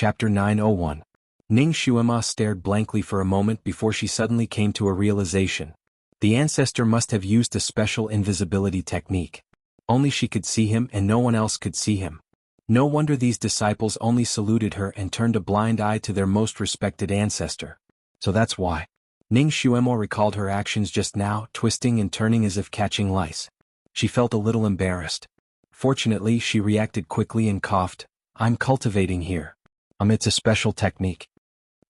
Chapter 901. Ning Xuema stared blankly for a moment before she suddenly came to a realization. The ancestor must have used a special invisibility technique. Only she could see him and no one else could see him. No wonder these disciples only saluted her and turned a blind eye to their most respected ancestor. So that's why. Ning Xuema recalled her actions just now, twisting and turning as if catching lice. She felt a little embarrassed. Fortunately, she reacted quickly and coughed. "I'm cultivating here. It's a special technique."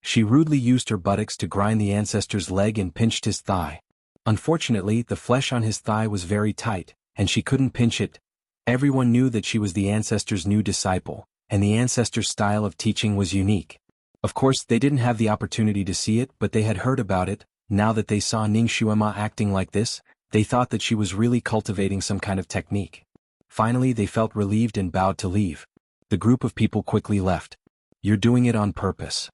She rudely used her buttocks to grind the ancestor's leg and pinched his thigh. Unfortunately, the flesh on his thigh was very tight, and she couldn't pinch it. Everyone knew that she was the ancestor's new disciple, and the ancestor's style of teaching was unique. Of course, they didn't have the opportunity to see it, but they had heard about it. Now that they saw Ning Xuema acting like this, they thought that she was really cultivating some kind of technique. Finally, they felt relieved and bowed to leave. The group of people quickly left. "You're doing it on purpose."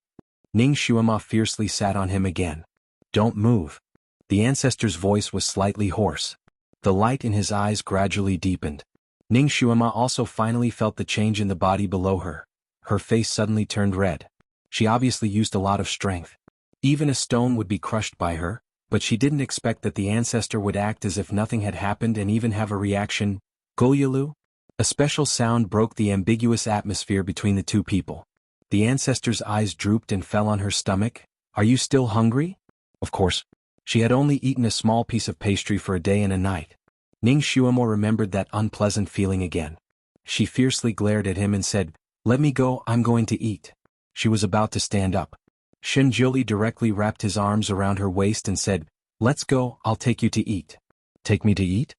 Ning Xuema fiercely sat on him again. "Don't move." The ancestor's voice was slightly hoarse. The light in his eyes gradually deepened. Ning Xuema also finally felt the change in the body below her. Her face suddenly turned red. She obviously used a lot of strength. Even a stone would be crushed by her, but she didn't expect that the ancestor would act as if nothing had happened and even have a reaction. "Gulyalu?" A special sound broke the ambiguous atmosphere between the two people. The ancestor's eyes drooped and fell on her stomach. "Are you still hungry?" Of course. She had only eaten a small piece of pastry for a day and a night. Ning Xuemo remembered that unpleasant feeling again. She fiercely glared at him and said, "Let me go, I'm going to eat." She was about to stand up. Shinjuli directly wrapped his arms around her waist and said, "Let's go, I'll take you to eat." "Take me to eat?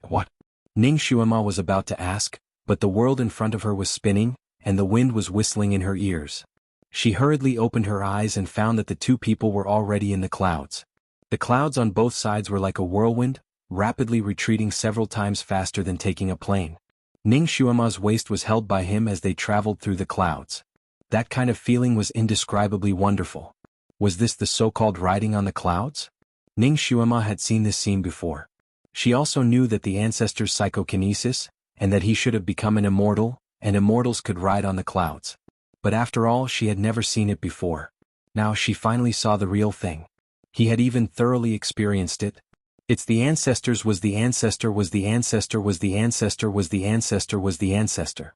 What?" Ning Xuema was about to ask, but the world in front of her was spinning, and the wind was whistling in her ears. She hurriedly opened her eyes and found that the two people were already in the clouds. The clouds on both sides were like a whirlwind, rapidly retreating several times faster than taking a plane. Ning Xuema's waist was held by him as they traveled through the clouds. That kind of feeling was indescribably wonderful. Was this the so-called riding on the clouds? Ning Xuema had seen this scene before. She also knew that the ancestor's psychokinesis, and that he should have become an immortal, and immortals could ride on the clouds. But after all, she had never seen it before. Now she finally saw the real thing. He had even thoroughly experienced it. It's the ancestors was the ancestor was the ancestor was the ancestor was the ancestor was the ancestor.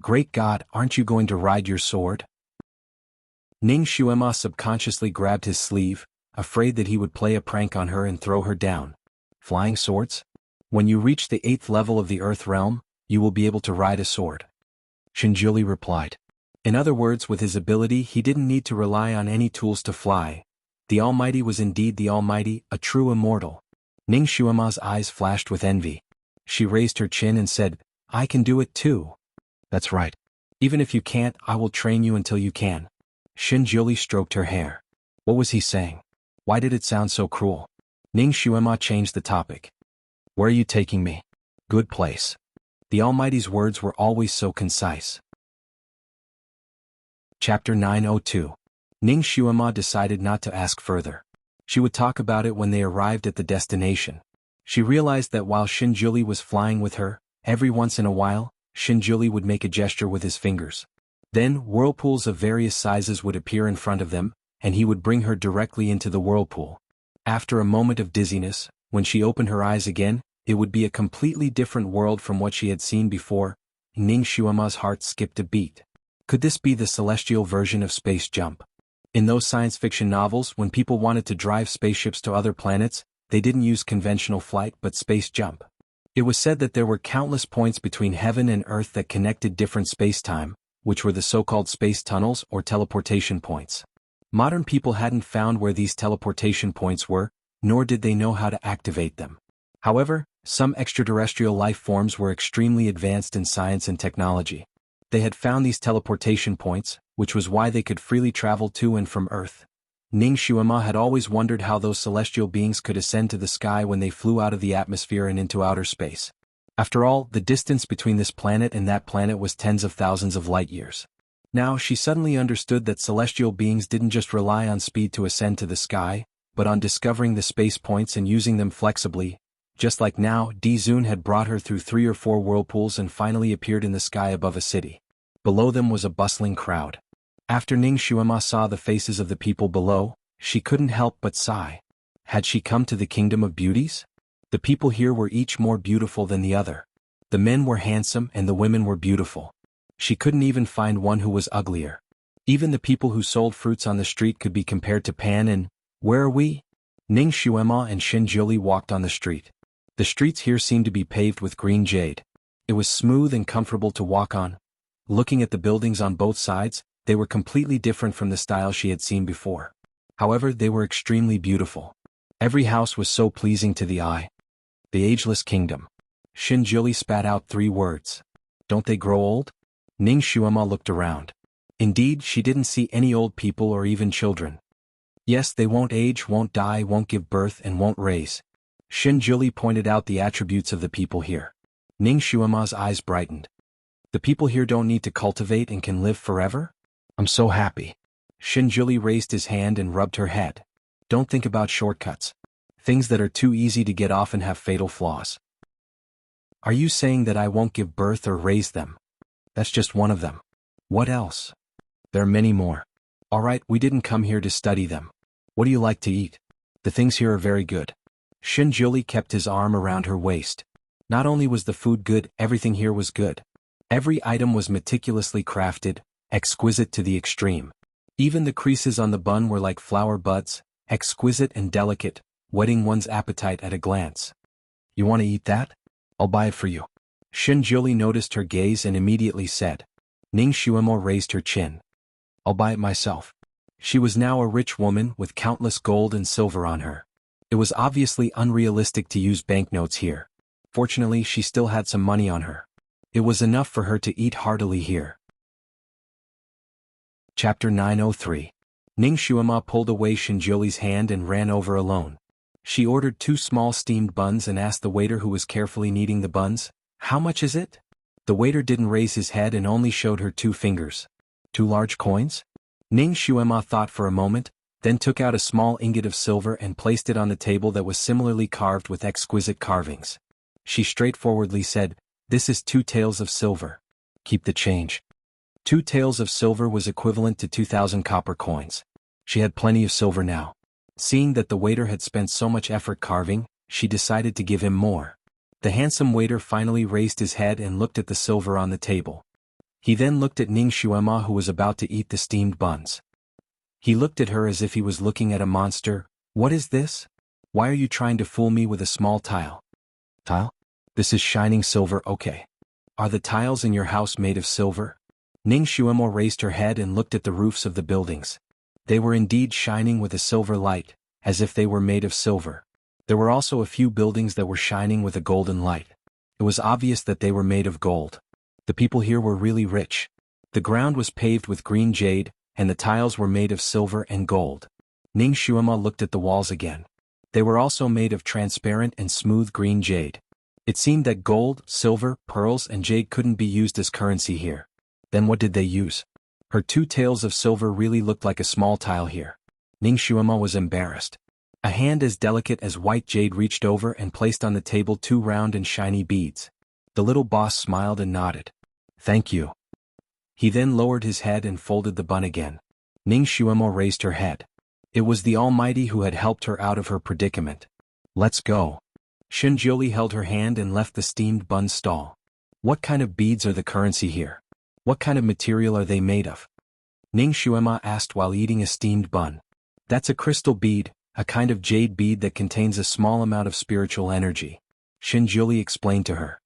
Great God, aren't you going to ride your sword? Ning Xuema subconsciously grabbed his sleeve, afraid that he would play a prank on her and throw her down. Flying swords? When you reach the 8th level of the Earth realm, you will be able to ride a sword. Shinjuli replied. In other words, with his ability he didn't need to rely on any tools to fly. The Almighty was indeed the Almighty, a true immortal. Ning Xuema's eyes flashed with envy. She raised her chin and said, "I can do it too." "That's right. Even if you can't, I will train you until you can." Shinjuli stroked her hair. What was he saying? Why did it sound so cruel? Ning Xuema changed the topic. "Where are you taking me?" "Good place." The Almighty's words were always so concise. Chapter 902. Ning Xuema decided not to ask further. She would talk about it when they arrived at the destination. She realized that while Shinjuli was flying with her, every once in a while, Shinjuli would make a gesture with his fingers. Then, whirlpools of various sizes would appear in front of them, and he would bring her directly into the whirlpool. After a moment of dizziness, when she opened her eyes again, it would be a completely different world from what she had seen before. Ning Xuema's heart skipped a beat. Could this be the celestial version of space jump? In those science fiction novels, when people wanted to drive spaceships to other planets, they didn't use conventional flight but space jump. It was said that there were countless points between heaven and earth that connected different space-time, which were the so-called space tunnels or teleportation points. Modern people hadn't found where these teleportation points were, nor did they know how to activate them. However, some extraterrestrial life forms were extremely advanced in science and technology. They had found these teleportation points, which was why they could freely travel to and from Earth. Ning Xuema had always wondered how those celestial beings could ascend to the sky when they flew out of the atmosphere and into outer space. After all, the distance between this planet and that planet was tens of thousands of light years. Now she suddenly understood that celestial beings didn't just rely on speed to ascend to the sky, but on discovering the space points and using them flexibly. Just like now, Dizun had brought her through 3 or 4 whirlpools and finally appeared in the sky above a city. Below them was a bustling crowd. After Ning Xuema saw the faces of the people below, she couldn't help but sigh. Had she come to the kingdom of beauties? The people here were each more beautiful than the other. The men were handsome and the women were beautiful. She couldn't even find one who was uglier. Even the people who sold fruits on the street could be compared to Pan and, where are we? Ning Xuema and Xin Jili walked on the street. The streets here seemed to be paved with green jade. It was smooth and comfortable to walk on. Looking at the buildings on both sides, they were completely different from the style she had seen before. However, they were extremely beautiful. Every house was so pleasing to the eye. The ageless kingdom. Xin Jili spat out 3 words. Don't they grow old? Ning Xuema looked around. Indeed, she didn't see any old people or even children. Yes, they won't age, won't die, won't give birth, and won't raise. Xin Jili pointed out the attributes of the people here. Ning Xuema's eyes brightened. The people here don't need to cultivate and can live forever? I'm so happy. Xin Jili raised his hand and rubbed her head. Don't think about shortcuts. Things that are too easy to get often have fatal flaws. Are you saying that I won't give birth or raise them? That's just one of them. What else? There are many more. Alright, we didn't come here to study them. What do you like to eat? The things here are very good. Xin Jili kept his arm around her waist. Not only was the food good, everything here was good. Every item was meticulously crafted, exquisite to the extreme. Even the creases on the bun were like flower buds, exquisite and delicate, whetting one's appetite at a glance. You want to eat that? I'll buy it for you. Xin Jili noticed her gaze and immediately said. Ning Xuemo raised her chin. I'll buy it myself. She was now a rich woman with countless gold and silver on her. It was obviously unrealistic to use banknotes here. Fortunately, she still had some money on her. It was enough for her to eat heartily here. Chapter 903. Ning Xuema pulled away Xin Jili's hand and ran over alone. She ordered 2 small steamed buns and asked the waiter who was carefully kneading the buns, how much is it? The waiter didn't raise his head and only showed her 2 fingers. 2 large coins? Ning Xuema thought for a moment, then took out a small ingot of silver and placed it on the table that was similarly carved with exquisite carvings. She straightforwardly said, this is 2 taels of silver. Keep the change. 2 taels of silver was equivalent to 2,000 copper coins. She had plenty of silver now. Seeing that the waiter had spent so much effort carving, she decided to give him more. The handsome waiter finally raised his head and looked at the silver on the table. He then looked at Ning Xuema who was about to eat the steamed buns. He looked at her as if he was looking at a monster. What is this? Why are you trying to fool me with a small tile? Tile? This is shining silver, okay. Are the tiles in your house made of silver? Ning Xuemo raised her head and looked at the roofs of the buildings. They were indeed shining with a silver light, as if they were made of silver. There were also a few buildings that were shining with a golden light. It was obvious that they were made of gold. The people here were really rich. The ground was paved with green jade, and the tiles were made of silver and gold. Ning Xuema looked at the walls again. They were also made of transparent and smooth green jade. It seemed that gold, silver, pearls and jade couldn't be used as currency here. Then what did they use? Her 2 taels of silver really looked like a small tile here. Ning Xuema was embarrassed. A hand as delicate as white jade reached over and placed on the table 2 round and shiny beads. The little boss smiled and nodded. Thank you. He then lowered his head and folded the bun again. Ning Xuemo raised her head. It was the Almighty who had helped her out of her predicament. Let's go. Xin Jili held her hand and left the steamed bun stall. What kind of beads are the currency here? What kind of material are they made of? Ning Xuema asked while eating a steamed bun. That's a crystal bead, a kind of jade bead that contains a small amount of spiritual energy. Xin Jili explained to her.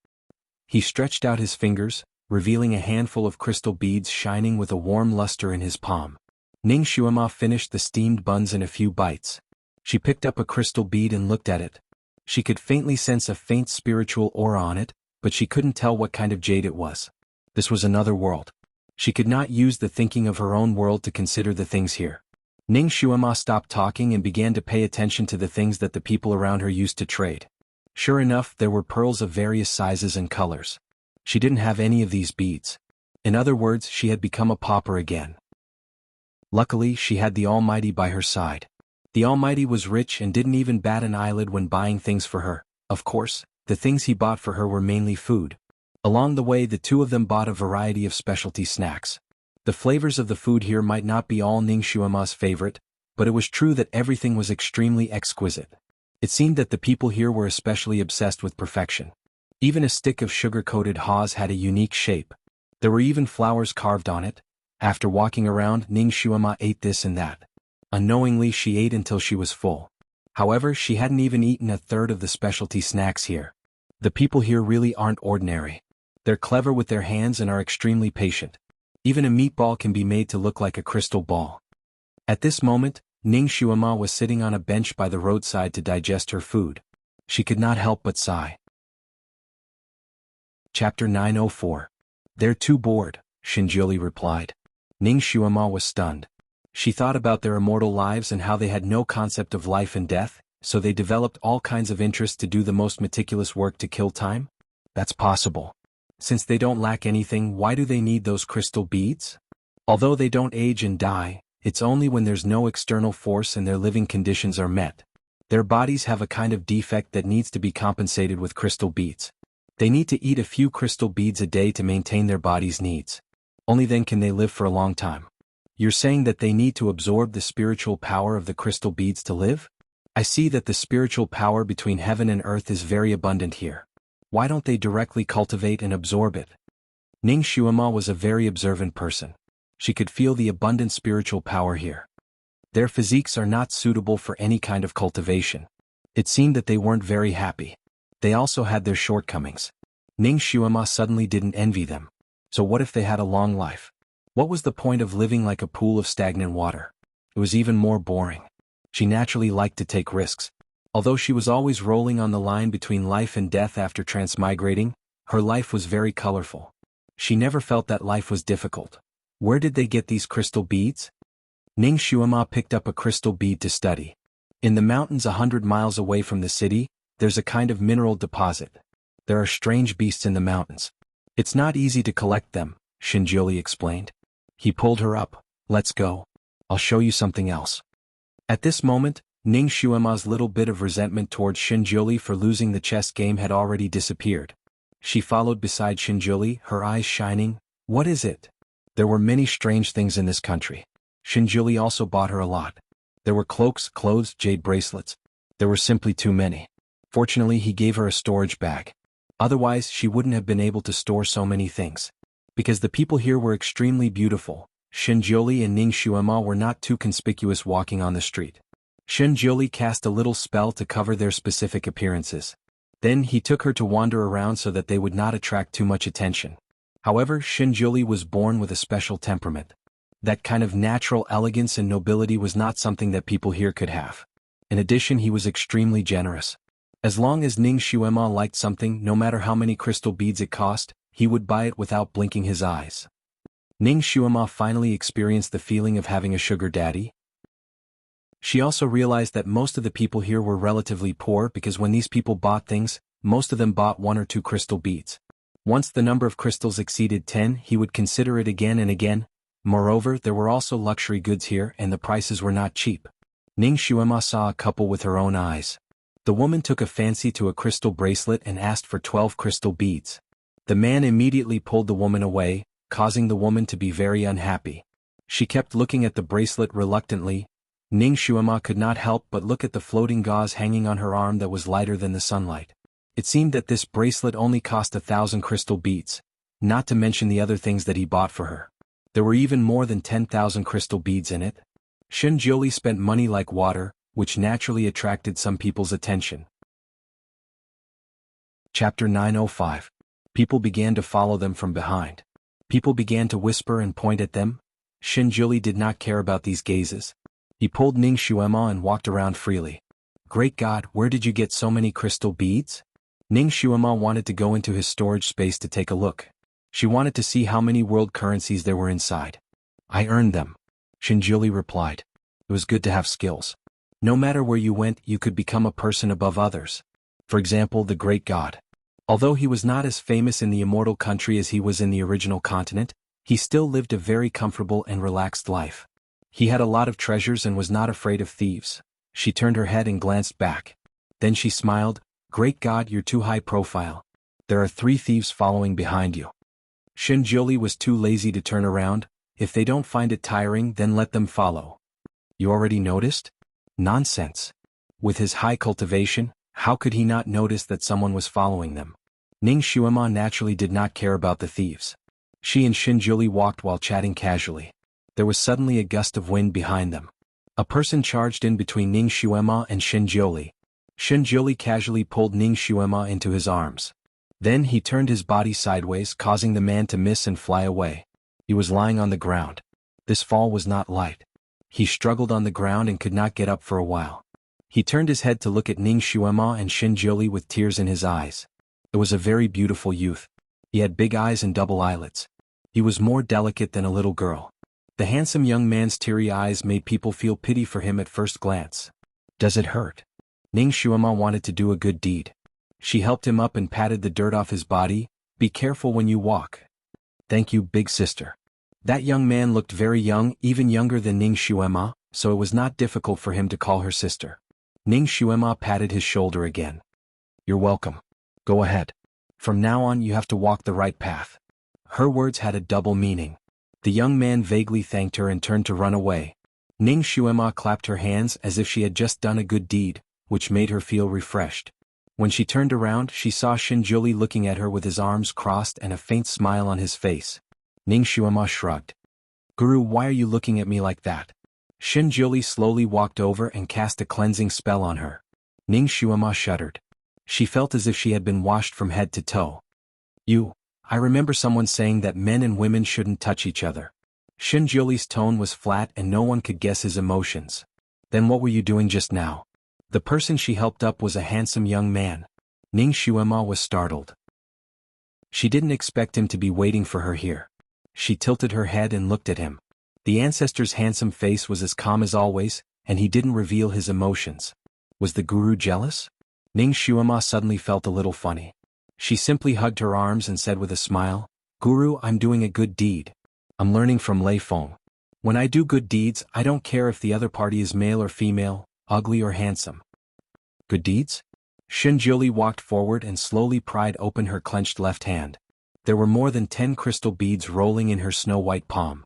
He stretched out his fingers, revealing a handful of crystal beads shining with a warm luster in his palm. Ning Xuema finished the steamed buns in a few bites. She picked up a crystal bead and looked at it. She could faintly sense a faint spiritual aura on it, but she couldn't tell what kind of jade it was. This was another world. She could not use the thinking of her own world to consider the things here. Ning Xuema stopped talking and began to pay attention to the things that the people around her used to trade. Sure enough, there were pearls of various sizes and colors. She didn't have any of these beads. In other words, she had become a pauper again. Luckily, she had the Almighty by her side. The Almighty was rich and didn't even bat an eyelid when buying things for her. Of course, the things he bought for her were mainly food. Along the way, the 2 of them bought a variety of specialty snacks. The flavors of the food here might not be all Ning Xuema's favorite, but it was true that everything was extremely exquisite. It seemed that the people here were especially obsessed with perfection. Even a stick of sugar-coated haws had a unique shape. There were even flowers carved on it. After walking around, Ning Xuema ate this and that. Unknowingly, she ate until she was full. However, she hadn't even eaten a third of the specialty snacks here. The people here really aren't ordinary. They're clever with their hands and are extremely patient. Even a meatball can be made to look like a crystal ball. At this moment, Ning Xuema was sitting on a bench by the roadside to digest her food. She could not help but sigh. Chapter 904. They're too bored, Xinjiuli replied. Ning Xuema was stunned. She thought about their immortal lives and how they had no concept of life and death, so they developed all kinds of interests to do the most meticulous work to kill time? That's possible. Since they don't lack anything, why do they need those crystal beads? Although they don't age and die, it's only when there's no external force and their living conditions are met. Their bodies have a kind of defect that needs to be compensated with crystal beads. They need to eat a few crystal beads a day to maintain their body's needs. Only then can they live for a long time. You're saying that they need to absorb the spiritual power of the crystal beads to live? I see that the spiritual power between heaven and earth is very abundant here. Why don't they directly cultivate and absorb it? Ning Xuema was a very observant person. She could feel the abundant spiritual power here. Their physiques are not suitable for any kind of cultivation. It seemed that they weren't very happy. They also had their shortcomings. Ning Xuema suddenly didn't envy them. So what if they had a long life? What was the point of living like a pool of stagnant water? It was even more boring. She naturally liked to take risks. Although she was always rolling on the line between life and death after transmigrating, her life was very colorful. She never felt that life was difficult. Where did they get these crystal beads? Ning Xuema picked up a crystal bead to study. In the mountains 100 miles away from the city, there's a kind of mineral deposit. There are strange beasts in the mountains. It's not easy to collect them, Xinjiuli explained. He pulled her up. Let's go. I'll show you something else. At this moment, Ning Xuema's little bit of resentment towards Xinjiuli for losing the chess game had already disappeared. She followed beside Xinjiuli, her eyes shining. What is it? There were many strange things in this country. Xinjiuli also bought her a lot. There were cloaks, clothes, jade bracelets. There were simply too many. Fortunately, he gave her a storage bag. Otherwise, she wouldn't have been able to store so many things. Because the people here were extremely beautiful, Xinjiuli and Ning Xuema were not too conspicuous walking on the street. Xinjiuli cast a little spell to cover their specific appearances. Then he took her to wander around so that they would not attract too much attention. However, Xinjiuli was born with a special temperament. That kind of natural elegance and nobility was not something that people here could have. In addition, he was extremely generous. As long as Ning Xuema liked something, no matter how many crystal beads it cost, he would buy it without blinking his eyes. Ning Xuema finally experienced the feeling of having a sugar daddy. She also realized that most of the people here were relatively poor because when these people bought things, most of them bought 1 or 2 crystal beads. Once the number of crystals exceeded 10, he would consider it again and again. Moreover, there were also luxury goods here and the prices were not cheap. Ning Xuema saw a couple with her own eyes. The woman took a fancy to a crystal bracelet and asked for 12 crystal beads. The man immediately pulled the woman away, causing the woman to be very unhappy. She kept looking at the bracelet reluctantly. Ning Xuema could not help but look at the floating gauze hanging on her arm that was lighter than the sunlight. It seemed that this bracelet only cost 1,000 crystal beads, not to mention the other things that he bought for her. There were even more than 10,000 crystal beads in it. Xinjiuli spent money like water, which naturally attracted some people's attention. Chapter 905. People began to follow them from behind. People began to whisper and point at them. Xinjiuli did not care about these gazes. He pulled Ning Xuema and walked around freely. Great God, where did you get so many crystal beads? Ning Xuema wanted to go into his storage space to take a look. She wanted to see how many world currencies there were inside. I earned them, Xinjiuli replied. It was good to have skills. No matter where you went, you could become a person above others. For example, the great god. Although he was not as famous in the immortal country as he was in the original continent, he still lived a very comfortable and relaxed life. He had a lot of treasures and was not afraid of thieves. She turned her head and glanced back. Then she smiled. Great God, you're too high profile. There are 3 thieves following behind you. Xinjiuli was too lazy to turn around. If they don't find it tiring, then let them follow. You already noticed? Nonsense. With his high cultivation, how could he not notice that someone was following them? Ning Xuema naturally did not care about the thieves. She and Xinjuli walked while chatting casually. There was suddenly a gust of wind behind them. A person charged in between Ning Xuema and Xinjuli. Xinjuli casually pulled Ning Xuema into his arms. Then he turned his body sideways, causing the man to miss and fly away. He was lying on the ground. This fall was not light. He struggled on the ground and could not get up for a while. He turned his head to look at Ning Xuema and Xinjuli with tears in his eyes. It was a very beautiful youth. He had big eyes and double eyelids. He was more delicate than a little girl. The handsome young man's teary eyes made people feel pity for him at first glance. Does it hurt? Ning Xuema wanted to do a good deed. She helped him up and patted the dirt off his body. Be careful when you walk. Thank you, big sister. That young man looked very young, even younger than Ning Xuema, so it was not difficult for him to call her sister. Ning Xuema patted his shoulder again. You're welcome. Go ahead. From now on you have to walk the right path. Her words had a double meaning. The young man vaguely thanked her and turned to run away. Ning Xuema clapped her hands as if she had just done a good deed, which made her feel refreshed. When she turned around, she saw Xinjuli looking at her with his arms crossed and a faint smile on his face. Ning Xuema shrugged. Guru, why are you looking at me like that? Xinjuli slowly walked over and cast a cleansing spell on her. Ning Xuema shuddered. She felt as if she had been washed from head to toe. I remember someone saying that men and women shouldn't touch each other. Xinjuli's tone was flat and no one could guess his emotions. Then what were you doing just now? The person she helped up was a handsome young man. Ning Xuema was startled. She didn't expect him to be waiting for her here. She tilted her head and looked at him. The ancestor's handsome face was as calm as always, and he didn't reveal his emotions. Was the guru jealous? Ning Xuema suddenly felt a little funny. She simply hugged her arms and said with a smile, Guru, I'm doing a good deed. I'm learning from Lei Feng. When I do good deeds, I don't care if the other party is male or female, ugly or handsome. Good deeds? Xinjuli walked forward and slowly pried open her clenched left hand. There were more than 10 crystal beads rolling in her snow-white palm.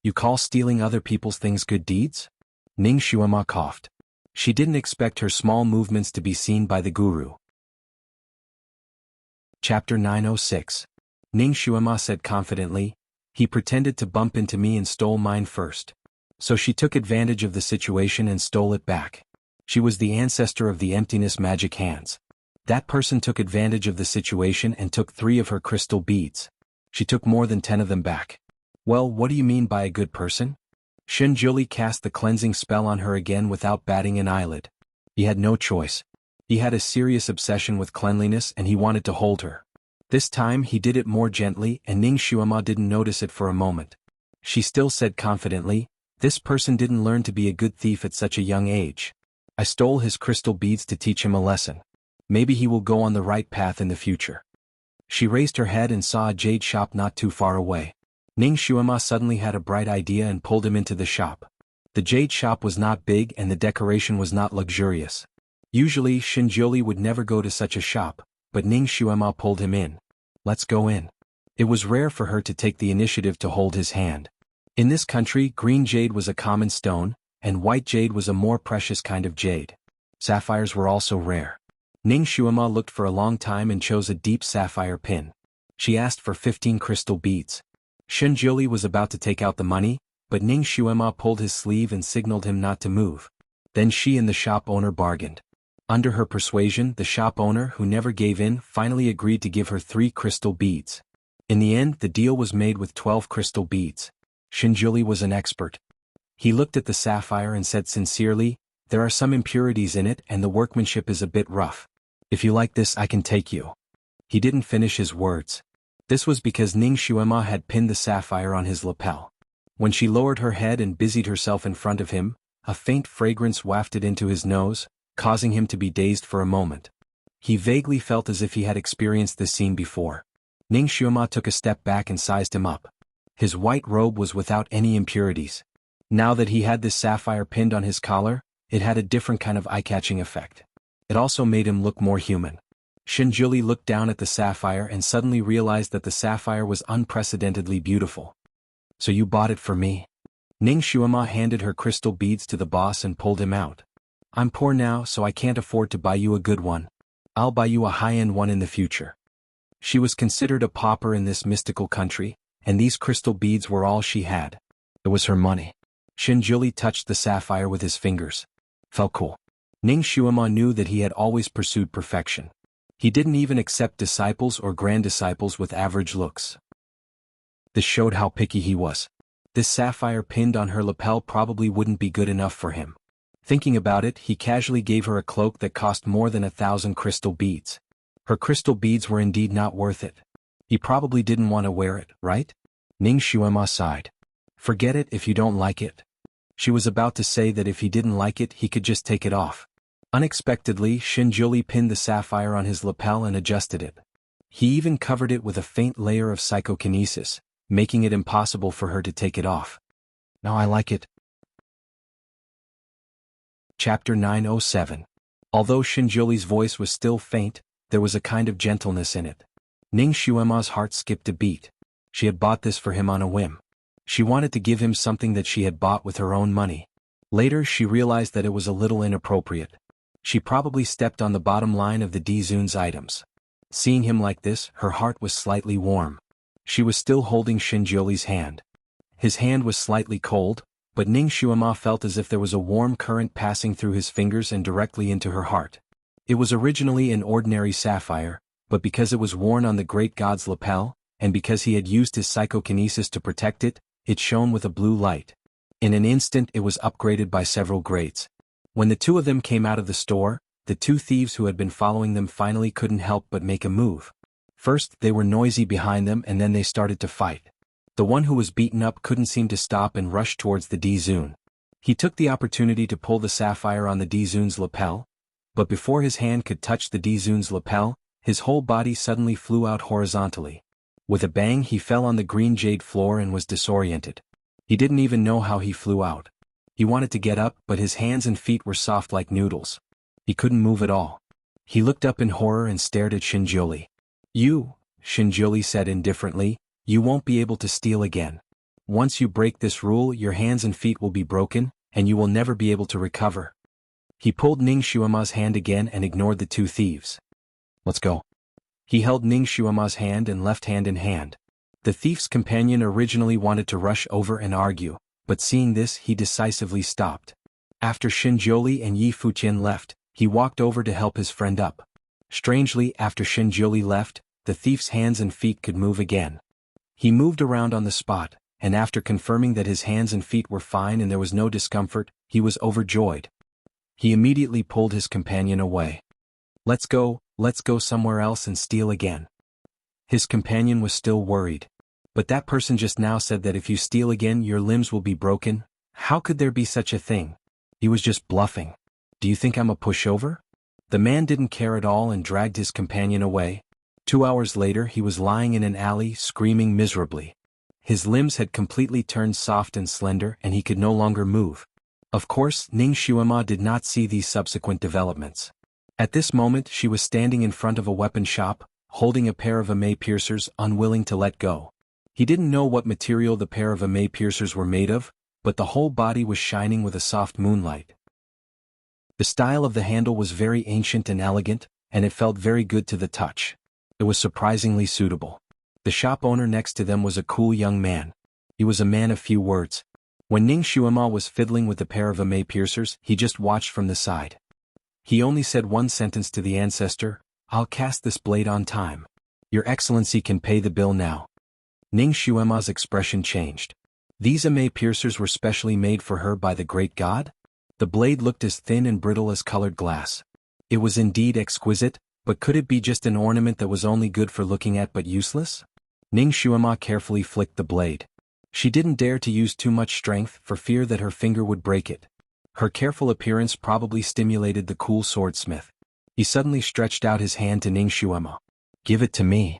You call stealing other people's things good deeds? Ning Xuema coughed. She didn't expect her small movements to be seen by the guru. Chapter 906. Ning Xuema said confidently, he pretended to bump into me and stole mine first. So she took advantage of the situation and stole it back. She was the ancestor of the emptiness magic hands. That person took advantage of the situation and took 3 of her crystal beads. She took more than 10 of them back. Well, what do you mean by a good person? Xinjuli cast the cleansing spell on her again without batting an eyelid. He had no choice. He had a serious obsession with cleanliness and he wanted to hold her. This time he did it more gently and Ning Xuema didn't notice it for a moment. She still said confidently, this person didn't learn to be a good thief at such a young age. I stole his crystal beads to teach him a lesson. Maybe he will go on the right path in the future. She raised her head and saw a jade shop not too far away. Ning Xuema suddenly had a bright idea and pulled him into the shop. The jade shop was not big and the decoration was not luxurious. Usually Xinjuli would never go to such a shop, but Ning Xuema pulled him in. Let's go in. It was rare for her to take the initiative to hold his hand. In this country, green jade was a common stone, and white jade was a more precious kind of jade. Sapphires were also rare. Ning Xuema looked for a long time and chose a deep sapphire pin. She asked for 15 crystal beads. Xinjuli was about to take out the money, but Ning Xuema pulled his sleeve and signaled him not to move. Then she and the shop owner bargained. Under her persuasion, the shop owner, who never gave in, finally agreed to give her 3 crystal beads. In the end, the deal was made with 12 crystal beads. Xinjuli was an expert. He looked at the sapphire and said sincerely, there are some impurities in it and the workmanship is a bit rough. If you like this, I can take you. He didn't finish his words. This was because Ning Xuema had pinned the sapphire on his lapel. When she lowered her head and busied herself in front of him, a faint fragrance wafted into his nose, causing him to be dazed for a moment. He vaguely felt as if he had experienced this scene before. Ning Xuema took a step back and sized him up. His white robe was without any impurities. Now that he had this sapphire pinned on his collar, it had a different kind of eye-catching effect. It also made him look more human. Xinjuli looked down at the sapphire and suddenly realized that the sapphire was unprecedentedly beautiful. So you bought it for me? Ning Xuema handed her crystal beads to the boss and pulled him out. I'm poor now, so I can't afford to buy you a good one. I'll buy you a high-end one in the future. She was considered a pauper in this mystical country, and these crystal beads were all she had. It was her money. Shinjuli touched the sapphire with his fingers. Felt cool. Ning Xuema knew that he had always pursued perfection. He didn't even accept disciples or grand disciples with average looks. This showed how picky he was. This sapphire pinned on her lapel probably wouldn't be good enough for him. Thinking about it, he casually gave her a cloak that cost more than 1,000 crystal beads. Her crystal beads were indeed not worth it. He probably didn't want to wear it, right? Ning Xuema sighed. Forget it if you don't like it. She was about to say that if he didn't like it he could just take it off. Unexpectedly, Shinjuli pinned the sapphire on his lapel and adjusted it. He even covered it with a faint layer of psychokinesis, making it impossible for her to take it off. Now I like it. Chapter 907. Although Shinjuli's voice was still faint, there was a kind of gentleness in it. Ning Xuema's heart skipped a beat. She had bought this for him on a whim. She wanted to give him something that she had bought with her own money. Later she realized that it was a little inappropriate. She probably stepped on the bottom line of the Dizun's items. Seeing him like this, her heart was slightly warm. She was still holding Shinjuli's hand. His hand was slightly cold, but Ning Xuema felt as if there was a warm current passing through his fingers and directly into her heart. It was originally an ordinary sapphire, but because it was worn on the great god's lapel, and because he had used his psychokinesis to protect it, it shone with a blue light. In an instant it was upgraded by several grades. When the two of them came out of the store, the two thieves who had been following them finally couldn't help but make a move. First they were noisy behind them and then they started to fight. The one who was beaten up couldn't seem to stop and rushed towards the Dizun. He took the opportunity to pull the sapphire on the Dizun's lapel, but before his hand could touch the Dizun's lapel, his whole body suddenly flew out horizontally. With a bang he fell on the green jade floor and was disoriented. He didn't even know how he flew out. He wanted to get up, but his hands and feet were soft like noodles. He couldn't move at all. He looked up in horror and stared at Shinjuli. You, Shinjuli said indifferently, you won't be able to steal again. Once you break this rule your hands and feet will be broken, and you will never be able to recover. He pulled Ning Xuema's hand again and ignored the two thieves. Let's go. He held Ning Xuema's hand and left hand in hand. The thief's companion originally wanted to rush over and argue, but seeing this he decisively stopped. After Shinjuli and Yi Fuqian left, he walked over to help his friend up. Strangely, after Shinjuli left, the thief's hands and feet could move again. He moved around on the spot, and after confirming that his hands and feet were fine and there was no discomfort, he was overjoyed. He immediately pulled his companion away. Let's go somewhere else and steal again. His companion was still worried. But that person just now said that if you steal again your limbs will be broken. How could there be such a thing? He was just bluffing. Do you think I'm a pushover? The man didn't care at all and dragged his companion away. 2 hours later he was lying in an alley screaming miserably. His limbs had completely turned soft and slender and he could no longer move. Of course, Ning Xuema did not see these subsequent developments. At this moment she was standing in front of a weapon shop, holding a pair of email piercers, unwilling to let go. He didn't know what material the pair of email piercers were made of, but the whole body was shining with a soft moonlight. The style of the handle was very ancient and elegant, and it felt very good to the touch. It was surprisingly suitable. The shop owner next to them was a cool young man. He was a man of few words. When Ning Xuema was fiddling with the pair of email piercers, he just watched from the side. He only said one sentence to the ancestor, "I'll cast this blade on time. Your Excellency can pay the bill now." Ning Xuema's expression changed. These email piercers were specially made for her by the great god? The blade looked as thin and brittle as colored glass. It was indeed exquisite, but could it be just an ornament that was only good for looking at but useless? Ning Xuema carefully flicked the blade. She didn't dare to use too much strength for fear that her finger would break it. Her careful appearance probably stimulated the cool swordsmith. He suddenly stretched out his hand to Ning Xuema. "Give it to me."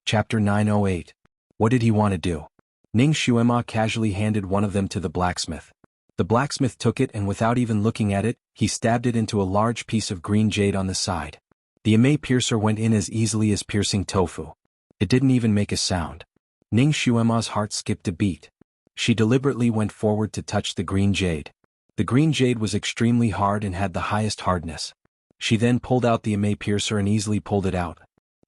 Chapter 908. What did he want to do? Ning Xuema casually handed one of them to the blacksmith. The blacksmith took it and without even looking at it, he stabbed it into a large piece of green jade on the side. The email piercer went in as easily as piercing tofu. It didn't even make a sound. Ning Xuema's heart skipped a beat. She deliberately went forward to touch the green jade. The green jade was extremely hard and had the highest hardness. She then pulled out the ame piercer and easily pulled it out.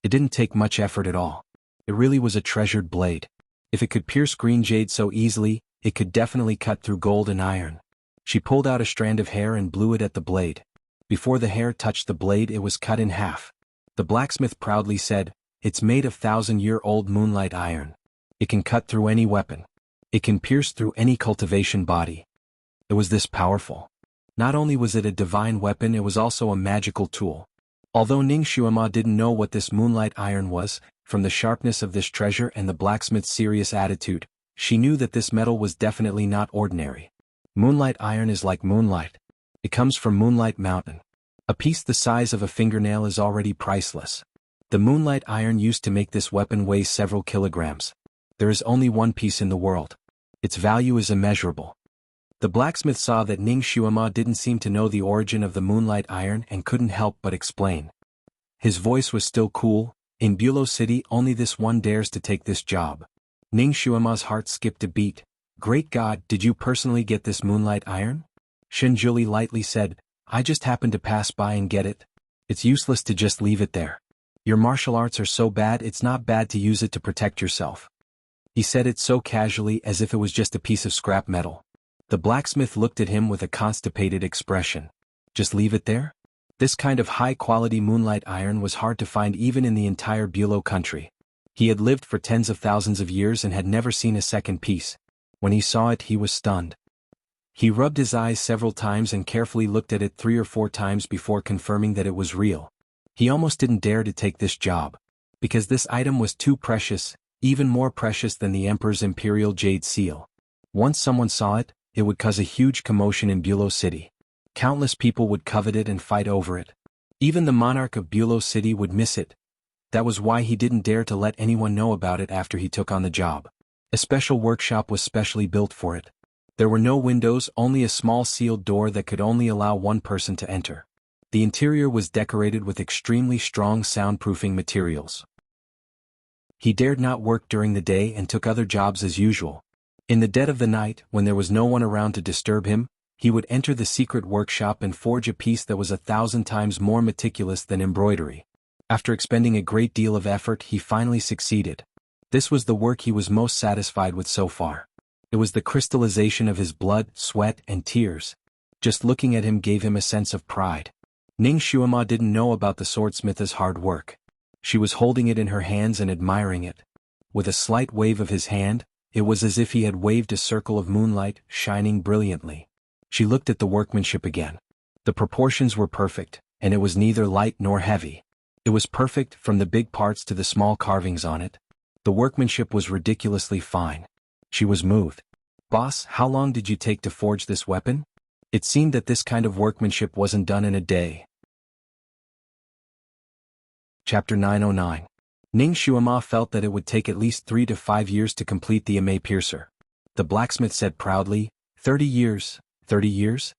It didn't take much effort at all. It really was a treasured blade. If it could pierce green jade so easily, it could definitely cut through gold and iron. She pulled out a strand of hair and blew it at the blade. Before the hair touched the blade, it was cut in half. The blacksmith proudly said, "It's made of 1,000-year-old moonlight iron. It can cut through any weapon. It can pierce through any cultivation body." It was this powerful. Not only was it a divine weapon, it was also a magical tool. Although Ning Xuema didn't know what this moonlight iron was, from the sharpness of this treasure and the blacksmith's serious attitude, she knew that this metal was definitely not ordinary. Moonlight iron is like moonlight. It comes from Moonlight Mountain. A piece the size of a fingernail is already priceless. The moonlight iron used to make this weapon weighs several kilograms. There is only one piece in the world. Its value is immeasurable. The blacksmith saw that Ning Xuema didn't seem to know the origin of the moonlight iron and couldn't help but explain. His voice was still cool. "In Bulo City, only this one dares to take this job." Ning Xuema's heart skipped a beat. "Great God, did you personally get this moonlight iron?" Shinjuli lightly said, "I just happened to pass by and get it. It's useless to just leave it there. Your martial arts are so bad, it's not bad to use it to protect yourself." He said it so casually as if it was just a piece of scrap metal. The blacksmith looked at him with a constipated expression. Just leave it there? This kind of high-quality moonlight iron was hard to find even in the entire Bulo country. He had lived for tens of thousands of years and had never seen a second piece. When he saw it, he was stunned. He rubbed his eyes several times and carefully looked at it 3 or 4 times before confirming that it was real. He almost didn't dare to take this job. Because this item was too precious, even more precious than the Emperor's Imperial Jade Seal. Once someone saw it, it would cause a huge commotion in Bulo City. Countless people would covet it and fight over it. Even the monarch of Bulo City would miss it. That was why he didn't dare to let anyone know about it after he took on the job. A special workshop was specially built for it. There were no windows, only a small sealed door that could only allow one person to enter. The interior was decorated with extremely strong soundproofing materials. He dared not work during the day and took other jobs as usual. In the dead of the night, when there was no one around to disturb him, he would enter the secret workshop and forge a piece that was 1,000 times more meticulous than embroidery. After expending a great deal of effort, he finally succeeded. This was the work he was most satisfied with so far. It was the crystallization of his blood, sweat, and tears. Just looking at him gave him a sense of pride. Ning Xuema didn't know about the swordsmith's hard work. She was holding it in her hands and admiring it. With a slight wave of his hand, it was as if he had waved a circle of moonlight, shining brilliantly. She looked at the workmanship again. The proportions were perfect, and it was neither light nor heavy. It was perfect from the big parts to the small carvings on it. The workmanship was ridiculously fine. She was moved. "Boss, how long did you take to forge this weapon?" It seemed that this kind of workmanship wasn't done in a day. Chapter 909. Ning Xuema felt that it would take at least 3 to 5 years to complete the ame piercer. The blacksmith said proudly, 30 years, 30 years?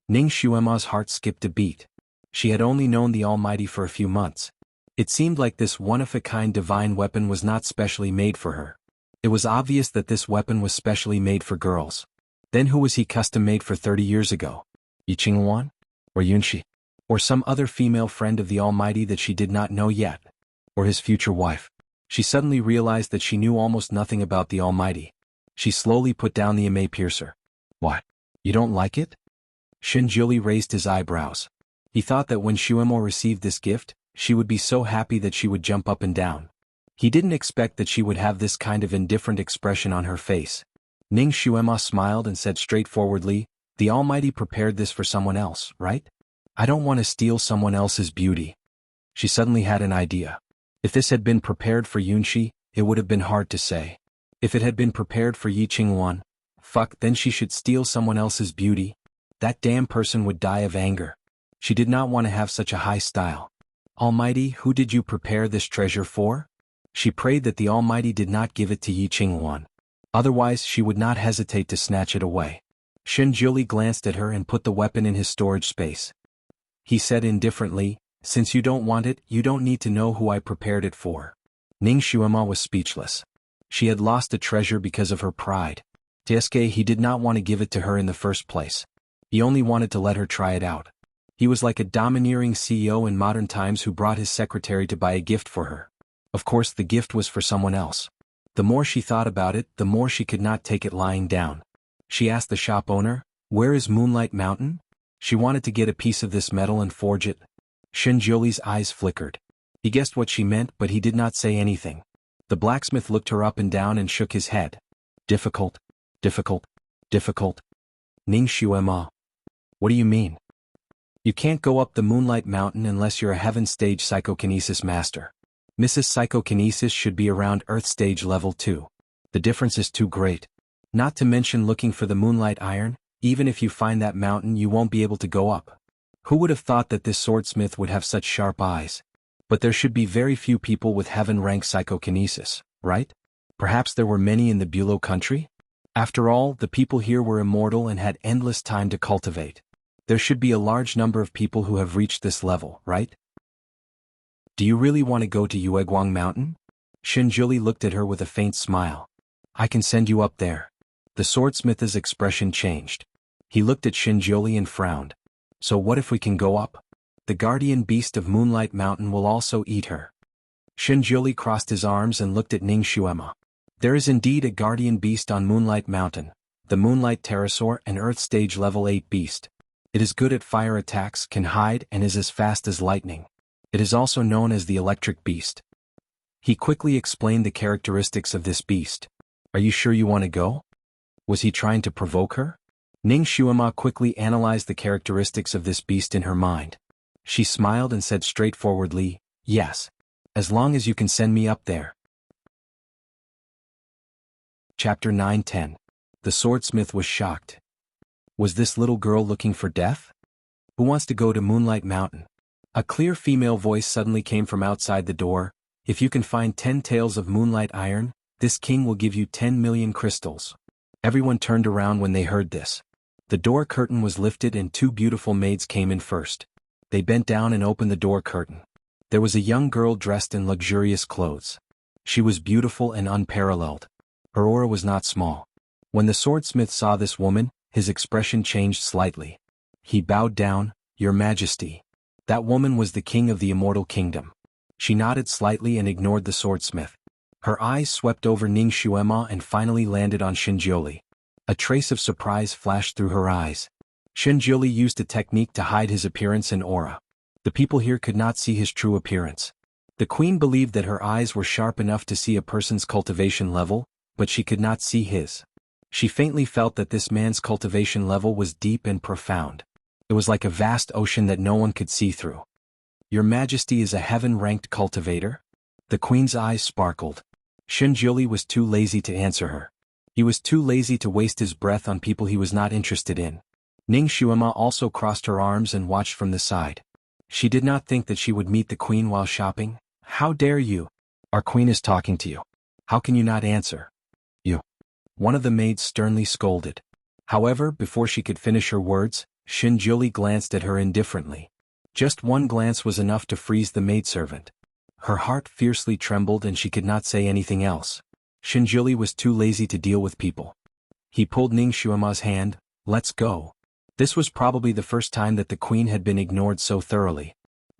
Ning Xuema's heart skipped a beat. She had only known the Almighty for a few months. It seemed like this one-of-a-kind divine weapon was not specially made for her. It was obvious that this weapon was specially made for girls. Then who was he custom-made for 30 years ago? Yi Qingwan? Or Yunxi? Or some other female friend of the Almighty that she did not know yet? Or his future wife? She suddenly realized that she knew almost nothing about the Almighty. She slowly put down the ame piercer. "What? You don't like it?" Shinjuli raised his eyebrows. He thought that when Xuemo received this gift, she would be so happy that she would jump up and down. He didn't expect that she would have this kind of indifferent expression on her face. Ning Xuema smiled and said straightforwardly, "The Almighty prepared this for someone else, right? I don't want to steal someone else's beauty." She suddenly had an idea. If this had been prepared for Yunxi, it would have been hard to say. If it had been prepared for Yi Qingwan, then she should steal someone else's beauty. That damn person would die of anger. She did not want to have such a high style. "Almighty, who did you prepare this treasure for?" She prayed that the Almighty did not give it to Yi Qingwan. Otherwise she would not hesitate to snatch it away. Shinjuli glanced at her and put the weapon in his storage space. He said indifferently, "Since you don't want it, you don't need to know who I prepared it for." Ning Xuema was speechless. She had lost a treasure because of her pride. Tsuke he did not want to give it to her in the first place. He only wanted to let her try it out. He was like a domineering CEO in modern times who brought his secretary to buy a gift for her. Of course the gift was for someone else. The more she thought about it, the more she could not take it lying down. She asked the shop owner, "Where is Moonlight Mountain?" She wanted to get a piece of this metal and forge it. Shinjoli's eyes flickered. He guessed what she meant, but he did not say anything. The blacksmith looked her up and down and shook his head. Difficult, difficult, difficult. Ning Shuema. What do you mean? You can't go up the Moonlight Mountain unless you're a Heaven Stage Psychokinesis master. Mrs. Psychokinesis should be around Earth Stage level 2. The difference is too great. Not to mention looking for the Moonlight Iron, even if you find that mountain you won't be able to go up. Who would have thought that this swordsmith would have such sharp eyes? But there should be very few people with heaven-rank psychokinesis, right? Perhaps there were many in the Bulow country? After all, the people here were immortal and had endless time to cultivate. There should be a large number of people who have reached this level, right? Do you really want to go to Yueguang Mountain? Shinjuli looked at her with a faint smile. I can send you up there. The swordsmith's expression changed. He looked at Shinjuli and frowned. So what if we can go up? The guardian beast of Moonlight Mountain will also eat her. Shinjuli crossed his arms and looked at Ning Shuema. There is indeed a guardian beast on Moonlight Mountain, the Moonlight Pterosaur, an Earth Stage Level 8 beast. It is good at fire attacks, can hide, and is as fast as lightning. It is also known as the Electric Beast. He quickly explained the characteristics of this beast. Are you sure you want to go? Was he trying to provoke her? Ning Shuema quickly analyzed the characteristics of this beast in her mind. She smiled and said straightforwardly, yes. As long as you can send me up there. Chapter 9-10. The swordsmith was shocked. Was this little girl looking for death? Who wants to go to Moonlight Mountain? A clear female voice suddenly came from outside the door. If you can find 10 taels of Moonlight Iron, this king will give you 10 million crystals. Everyone turned around when they heard this. The door curtain was lifted and 2 beautiful maids came in first. They bent down and opened the door curtain. There was a young girl dressed in luxurious clothes. She was beautiful and unparalleled. Her aura was not small. When the swordsmith saw this woman, his expression changed slightly. He bowed down, "Your Majesty." That woman was the king of the Immortal Kingdom. She nodded slightly and ignored the swordsmith. Her eyes swept over Ning Shuema and finally landed on Shinjoli. A trace of surprise flashed through her eyes. Shinjoli used a technique to hide his appearance and aura. The people here could not see his true appearance. The queen believed that her eyes were sharp enough to see a person's cultivation level, but she could not see his. She faintly felt that this man's cultivation level was deep and profound. It was like a vast ocean that no one could see through. Your Majesty is a heaven-ranked cultivator? The queen's eyes sparkled. Shinjuli was too lazy to answer her. He was too lazy to waste his breath on people he was not interested in. Ning Shuema also crossed her arms and watched from the side. She did not think that she would meet the queen while shopping. How dare you? Our queen is talking to you. How can you not answer? You. One of the maids sternly scolded. However, before she could finish her words, Shinjuli glanced at her indifferently. Just one glance was enough to freeze the maidservant. Her heart fiercely trembled and she could not say anything else. Shinjuli was too lazy to deal with people. He pulled Ning Shuema's hand. Let's go. This was probably the first time that the queen had been ignored so thoroughly.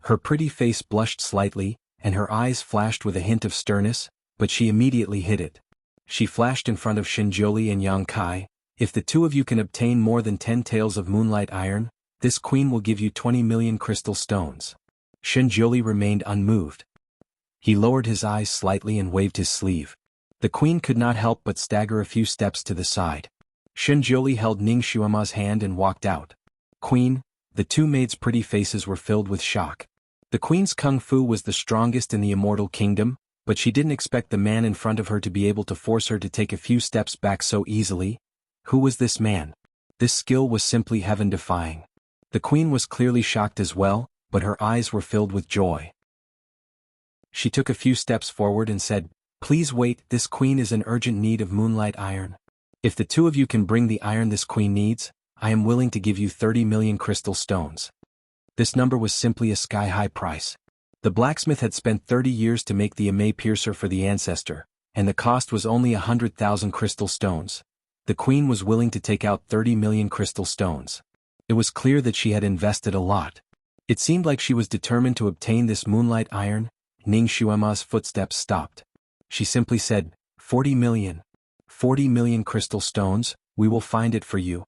Her pretty face blushed slightly, and her eyes flashed with a hint of sternness, but she immediately hid it. She flashed in front of Shinjuli and Yang Kai. If the two of you can obtain more than 10 taels of Moonlight Iron, this queen will give you 20 million crystal stones. Shinjuli remained unmoved. He lowered his eyes slightly and waved his sleeve. The queen could not help but stagger a few steps to the side. Shinjuli held Ning Shuema's hand and walked out. Queen, the two maids' pretty faces were filled with shock. The queen's kung fu was the strongest in the Immortal Kingdom, but she didn't expect the man in front of her to be able to force her to take a few steps back so easily. Who was this man? This skill was simply heaven-defying. The queen was clearly shocked as well, but her eyes were filled with joy. She took a few steps forward and said, "Please wait, this queen is in urgent need of Moonlight Iron. If the two of you can bring the iron this queen needs, I am willing to give you 30 million crystal stones." This number was simply a sky-high price. The blacksmith had spent 30 years to make the Ame piercer for the ancestor, and the cost was only 100,000 crystal stones. The queen was willing to take out 30 million crystal stones. It was clear that she had invested a lot. It seemed like she was determined to obtain this moonlight iron. Ning Xuema's footsteps stopped. She simply said, 40 million. 40 million crystal stones, we will find it for you.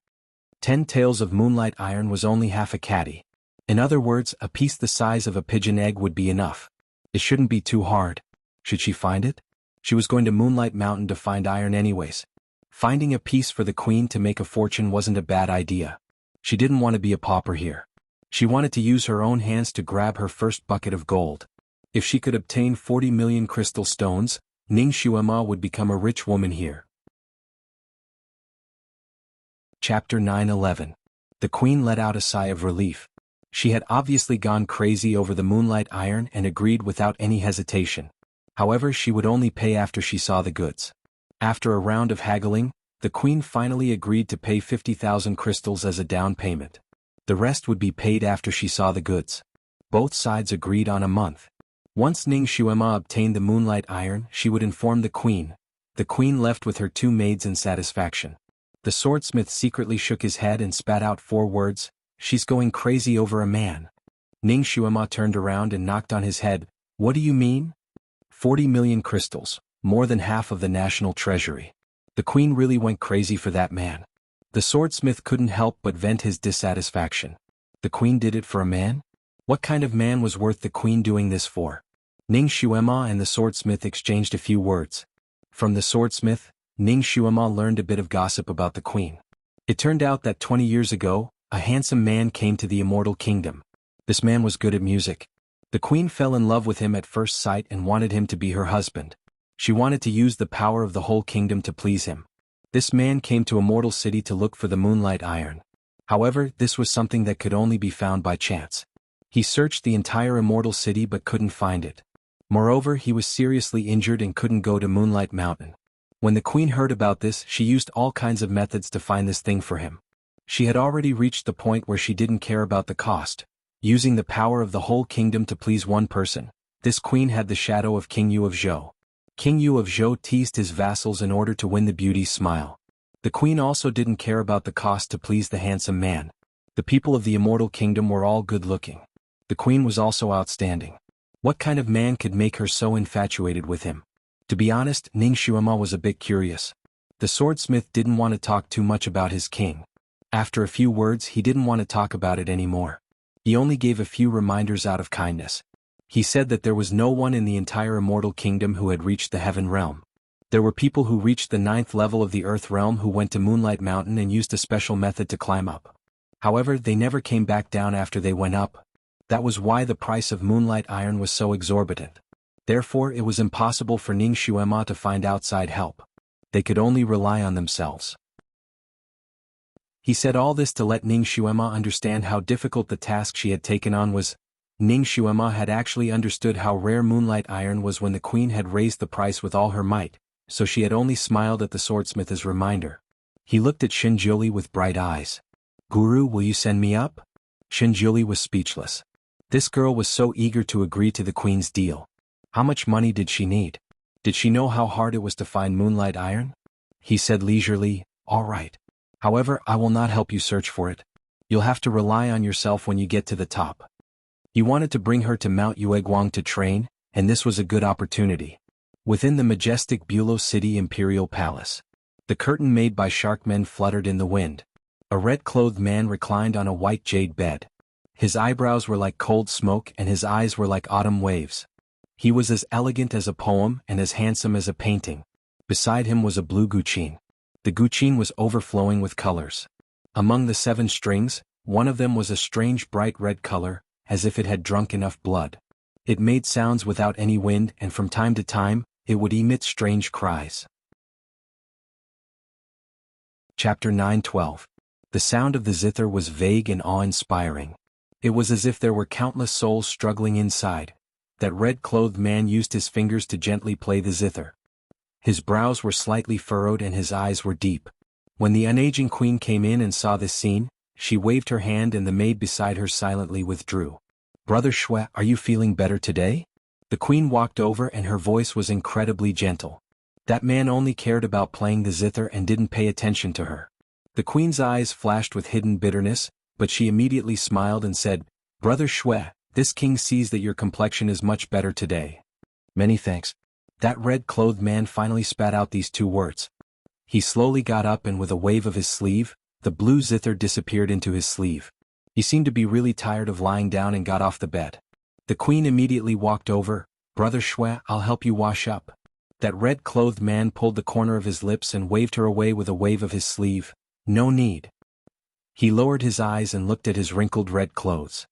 10 taels of moonlight iron was only half a caddy. In other words, a piece the size of a pigeon egg would be enough. It shouldn't be too hard. Should she find it? She was going to Moonlight Mountain to find iron anyways. Finding a piece for the queen to make a fortune wasn't a bad idea. She didn't want to be a pauper here. She wanted to use her own hands to grab her first bucket of gold. If she could obtain 40 million crystal stones, Ning Xuema would become a rich woman here. Chapter 9:11. The queen let out a sigh of relief. She had obviously gone crazy over the moonlight iron and agreed without any hesitation. However, she would only pay after she saw the goods. After a round of haggling, the queen finally agreed to pay 50,000 crystals as a down payment. The rest would be paid after she saw the goods. Both sides agreed on a month. Once Ning Xuema obtained the moonlight iron, she would inform the queen. The queen left with her 2 maids in satisfaction. The swordsmith secretly shook his head and spat out 4 words, "She's going crazy over a man." Ning Xuema turned around and knocked on his head. "What do you mean?" 40 million crystals, more than half of the national treasury. The queen really went crazy for that man. The swordsmith couldn't help but vent his dissatisfaction. The queen did it for a man? What kind of man was worth the queen doing this for? Ning Xuema and the swordsmith exchanged a few words. From the swordsmith, Ning Xuema learned a bit of gossip about the queen. It turned out that 20 years ago, a handsome man came to the Immortal Kingdom. This man was good at music. The queen fell in love with him at first sight and wanted him to be her husband. She wanted to use the power of the whole kingdom to please him. This man came to Immortal City to look for the moonlight iron. However, this was something that could only be found by chance. He searched the entire Immortal City but couldn't find it. Moreover, he was seriously injured and couldn't go to Moonlight Mountain. When the queen heard about this, she used all kinds of methods to find this thing for him. She had already reached the point where she didn't care about the cost. Using the power of the whole kingdom to please one person, this queen had the shadow of King Yu of Zhou. King Yu of Zhou teased his vassals in order to win the beauty's smile. The queen also didn't care about the cost to please the handsome man. The people of the Immortal Kingdom were all good-looking. The queen was also outstanding. What kind of man could make her so infatuated with him? To be honest, Ning Xuema was a bit curious. The swordsmith didn't want to talk too much about his king. After a few words, he didn't want to talk about it anymore. He only gave a few reminders out of kindness. He said that there was no one in the entire Immortal Kingdom who had reached the Heaven Realm. There were people who reached the 9th level of the Earth Realm who went to Moonlight Mountain and used a special method to climb up. However, they never came back down after they went up. That was why the price of moonlight iron was so exorbitant. Therefore, it was impossible for Ning Xuema to find outside help. They could only rely on themselves. He said all this to let Ning Xuema understand how difficult the task she had taken on was. Ning Xuema had actually understood how rare moonlight iron was when the queen had raised the price with all her might, so she had only smiled at the swordsmith as reminder. He looked at Shinjuli with bright eyes. "Guru, will you send me up?" Shinjuli was speechless. This girl was so eager to agree to the queen's deal. How much money did she need? Did she know how hard it was to find moonlight iron? He said leisurely, "All right. However, I will not help you search for it. You'll have to rely on yourself when you get to the top." He wanted to bring her to Mount Yueguang to train, and this was a good opportunity. Within the majestic Bulow City Imperial Palace, the curtain made by sharkmen fluttered in the wind. A red-clothed man reclined on a white jade bed. His eyebrows were like cold smoke and his eyes were like autumn waves. He was as elegant as a poem and as handsome as a painting. Beside him was a blue guqin. The guqin was overflowing with colors. Among the 7 strings, one of them was a strange bright red color, as if it had drunk enough blood. It made sounds without any wind and from time to time, it would emit strange cries. Chapter 9:12. The sound of the zither was vague and awe-inspiring. It was as if there were countless souls struggling inside. That red-clothed man used his fingers to gently play the zither. His brows were slightly furrowed and his eyes were deep. When the unaging queen came in and saw this scene, she waved her hand and the maid beside her silently withdrew. "Brother Shui, are you feeling better today?" The queen walked over and her voice was incredibly gentle. That man only cared about playing the zither and didn't pay attention to her. The queen's eyes flashed with hidden bitterness, but she immediately smiled and said, "Brother Shui, this king sees that your complexion is much better today." "Many thanks." That red-clothed man finally spat out these two words. He slowly got up and with a wave of his sleeve, the blue zither disappeared into his sleeve. He seemed to be really tired of lying down and got off the bed. The queen immediately walked over. "Brother Shui, I'll help you wash up." That red-clothed man pulled the corner of his lips and waved her away with a wave of his sleeve. "No need." He lowered his eyes and looked at his wrinkled red clothes.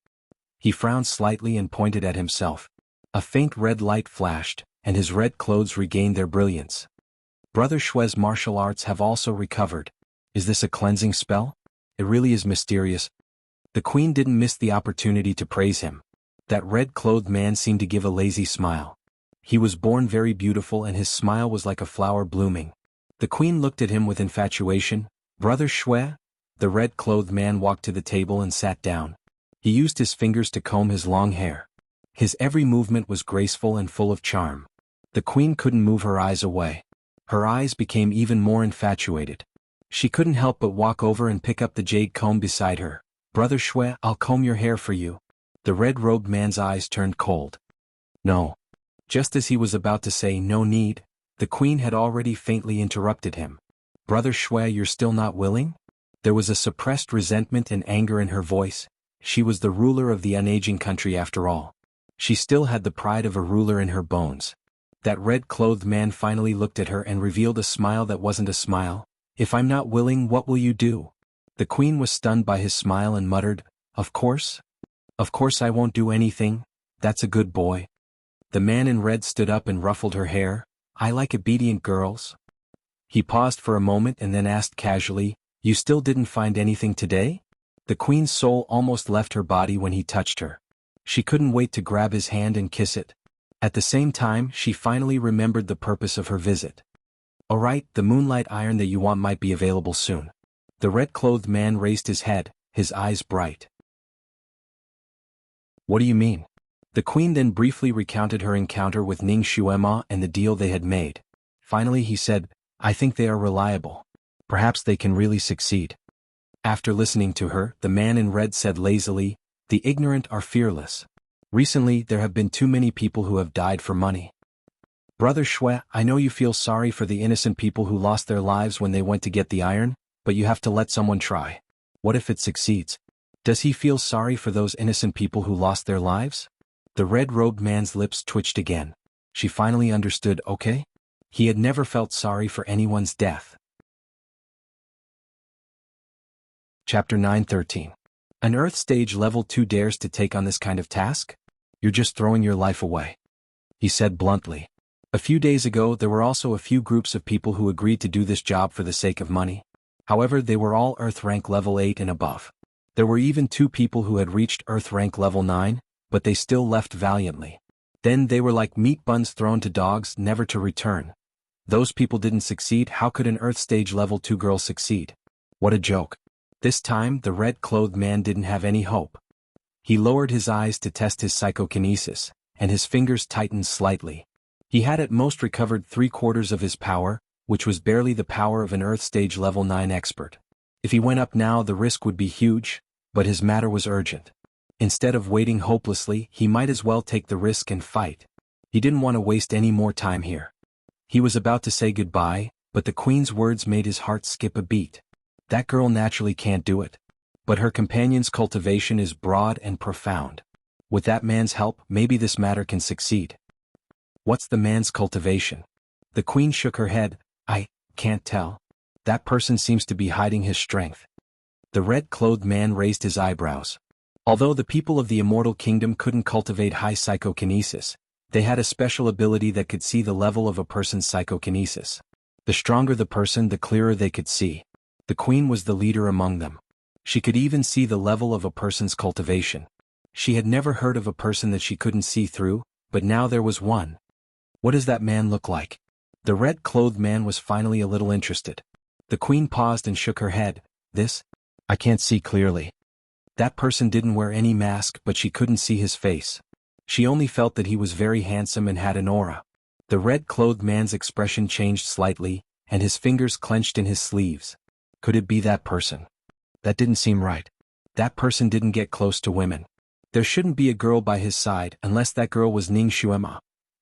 He frowned slightly and pointed at himself. A faint red light flashed, and his red clothes regained their brilliance. Brother Shui's martial arts have also recovered. Is this a cleansing spell? It really is mysterious. The queen didn't miss the opportunity to praise him. That red-clothed man seemed to give a lazy smile. He was born very beautiful and his smile was like a flower blooming. The queen looked at him with infatuation. "Brother Shui?" The red-clothed man walked to the table and sat down. He used his fingers to comb his long hair. His every movement was graceful and full of charm. The queen couldn't move her eyes away. Her eyes became even more infatuated. She couldn't help but walk over and pick up the jade comb beside her. "Brother Shui, I'll comb your hair for you." The red-robed man's eyes turned cold. "No." Just as he was about to say "no need," the queen had already faintly interrupted him. "Brother Shui, you're still not willing?" There was a suppressed resentment and anger in her voice. She was the ruler of the unaging country after all. She still had the pride of a ruler in her bones. That red-clothed man finally looked at her and revealed a smile that wasn't a smile. "If I'm not willing, what will you do?" The queen was stunned by his smile and muttered, "Of course? Of course I won't do anything. That's a good boy." The man in red stood up and ruffled her hair. "I like obedient girls." He paused for a moment and then asked casually, "You still didn't find anything today?" The queen's soul almost left her body when he touched her. She couldn't wait to grab his hand and kiss it. At the same time, she finally remembered the purpose of her visit. "All right, the moonlight iron that you want might be available soon." The red-clothed man raised his head, his eyes bright. "What do you mean?" The queen then briefly recounted her encounter with Ning Xuema and the deal they had made. Finally he said, "I think they are reliable. Perhaps they can really succeed." After listening to her, the man in red said lazily, "The ignorant are fearless. Recently there have been too many people who have died for money. Brother Shui, I know you feel sorry for the innocent people who lost their lives when they went to get the iron, but you have to let someone try. What if it succeeds?" Does he feel sorry for those innocent people who lost their lives? The red-robed man's lips twitched again. She finally understood, okay? He had never felt sorry for anyone's death. Chapter 9:13. An Earth Stage Level 2 dares to take on this kind of task? You're just throwing your life away," he said bluntly. A few days ago there were also a few groups of people who agreed to do this job for the sake of money. However, they were all Earth Rank Level 8 and above. There were even 2 people who had reached Earth Rank Level 9, but they still left valiantly. Then they were like meat buns thrown to dogs, never to return. Those people didn't succeed. How could an Earth Stage Level 2 girl succeed? What a joke. This time, the red-clothed man didn't have any hope. He lowered his eyes to test his psychokinesis, and his fingers tightened slightly. He had at most recovered 3/4 of his power, which was barely the power of an Earth Stage Level 9 expert. If he went up now, the risk would be huge, but his matter was urgent. Instead of waiting hopelessly, he might as well take the risk and fight. He didn't want to waste any more time here. He was about to say goodbye, but the queen's words made his heart skip a beat. That girl naturally can't do it. But her companion's cultivation is broad and profound. With that man's help, maybe this matter can succeed. What's the man's cultivation? The queen shook her head. I can't tell. That person seems to be hiding his strength. The red-clothed man raised his eyebrows. Although the people of the Immortal Kingdom couldn't cultivate high psychokinesis, they had a special ability that could see the level of a person's psychokinesis. The stronger the person, the clearer they could see. The queen was the leader among them. She could even see the level of a person's cultivation. She had never heard of a person that she couldn't see through, but now there was one. What does that man look like? The red-clothed man was finally a little interested. The queen paused and shook her head. This? I can't see clearly. That person didn't wear any mask, but she couldn't see his face. She only felt that he was very handsome and had an aura. The red-clothed man's expression changed slightly, and his fingers clenched in his sleeves. Could it be that person? That didn't seem right. That person didn't get close to women. There shouldn't be a girl by his side unless that girl was Ning Xuema.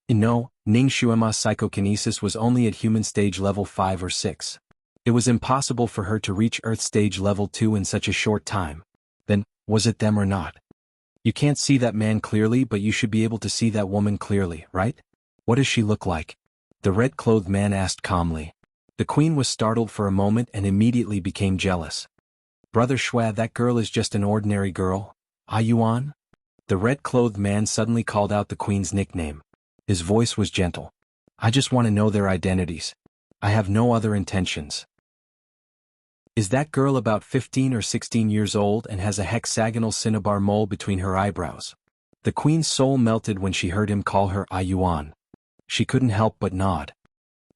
No, Ning Xuema's psychokinesis was only at human stage level 5 or 6. It was impossible for her to reach Earth stage level 2 in such a short time. Then, was it them or not? You can't see that man clearly, but you should be able to see that woman clearly, right? What does she look like? The red-clothed man asked calmly. The queen was startled for a moment and immediately became jealous. Brother Shua, that girl is just an ordinary girl. Ah Yuan? The red-clothed man suddenly called out the queen's nickname. His voice was gentle. I just want to know their identities. I have no other intentions. Is that girl about 15 or 16 years old and has a hexagonal cinnabar mole between her eyebrows? The queen's soul melted when she heard him call her Ah Yuan. She couldn't help but nod.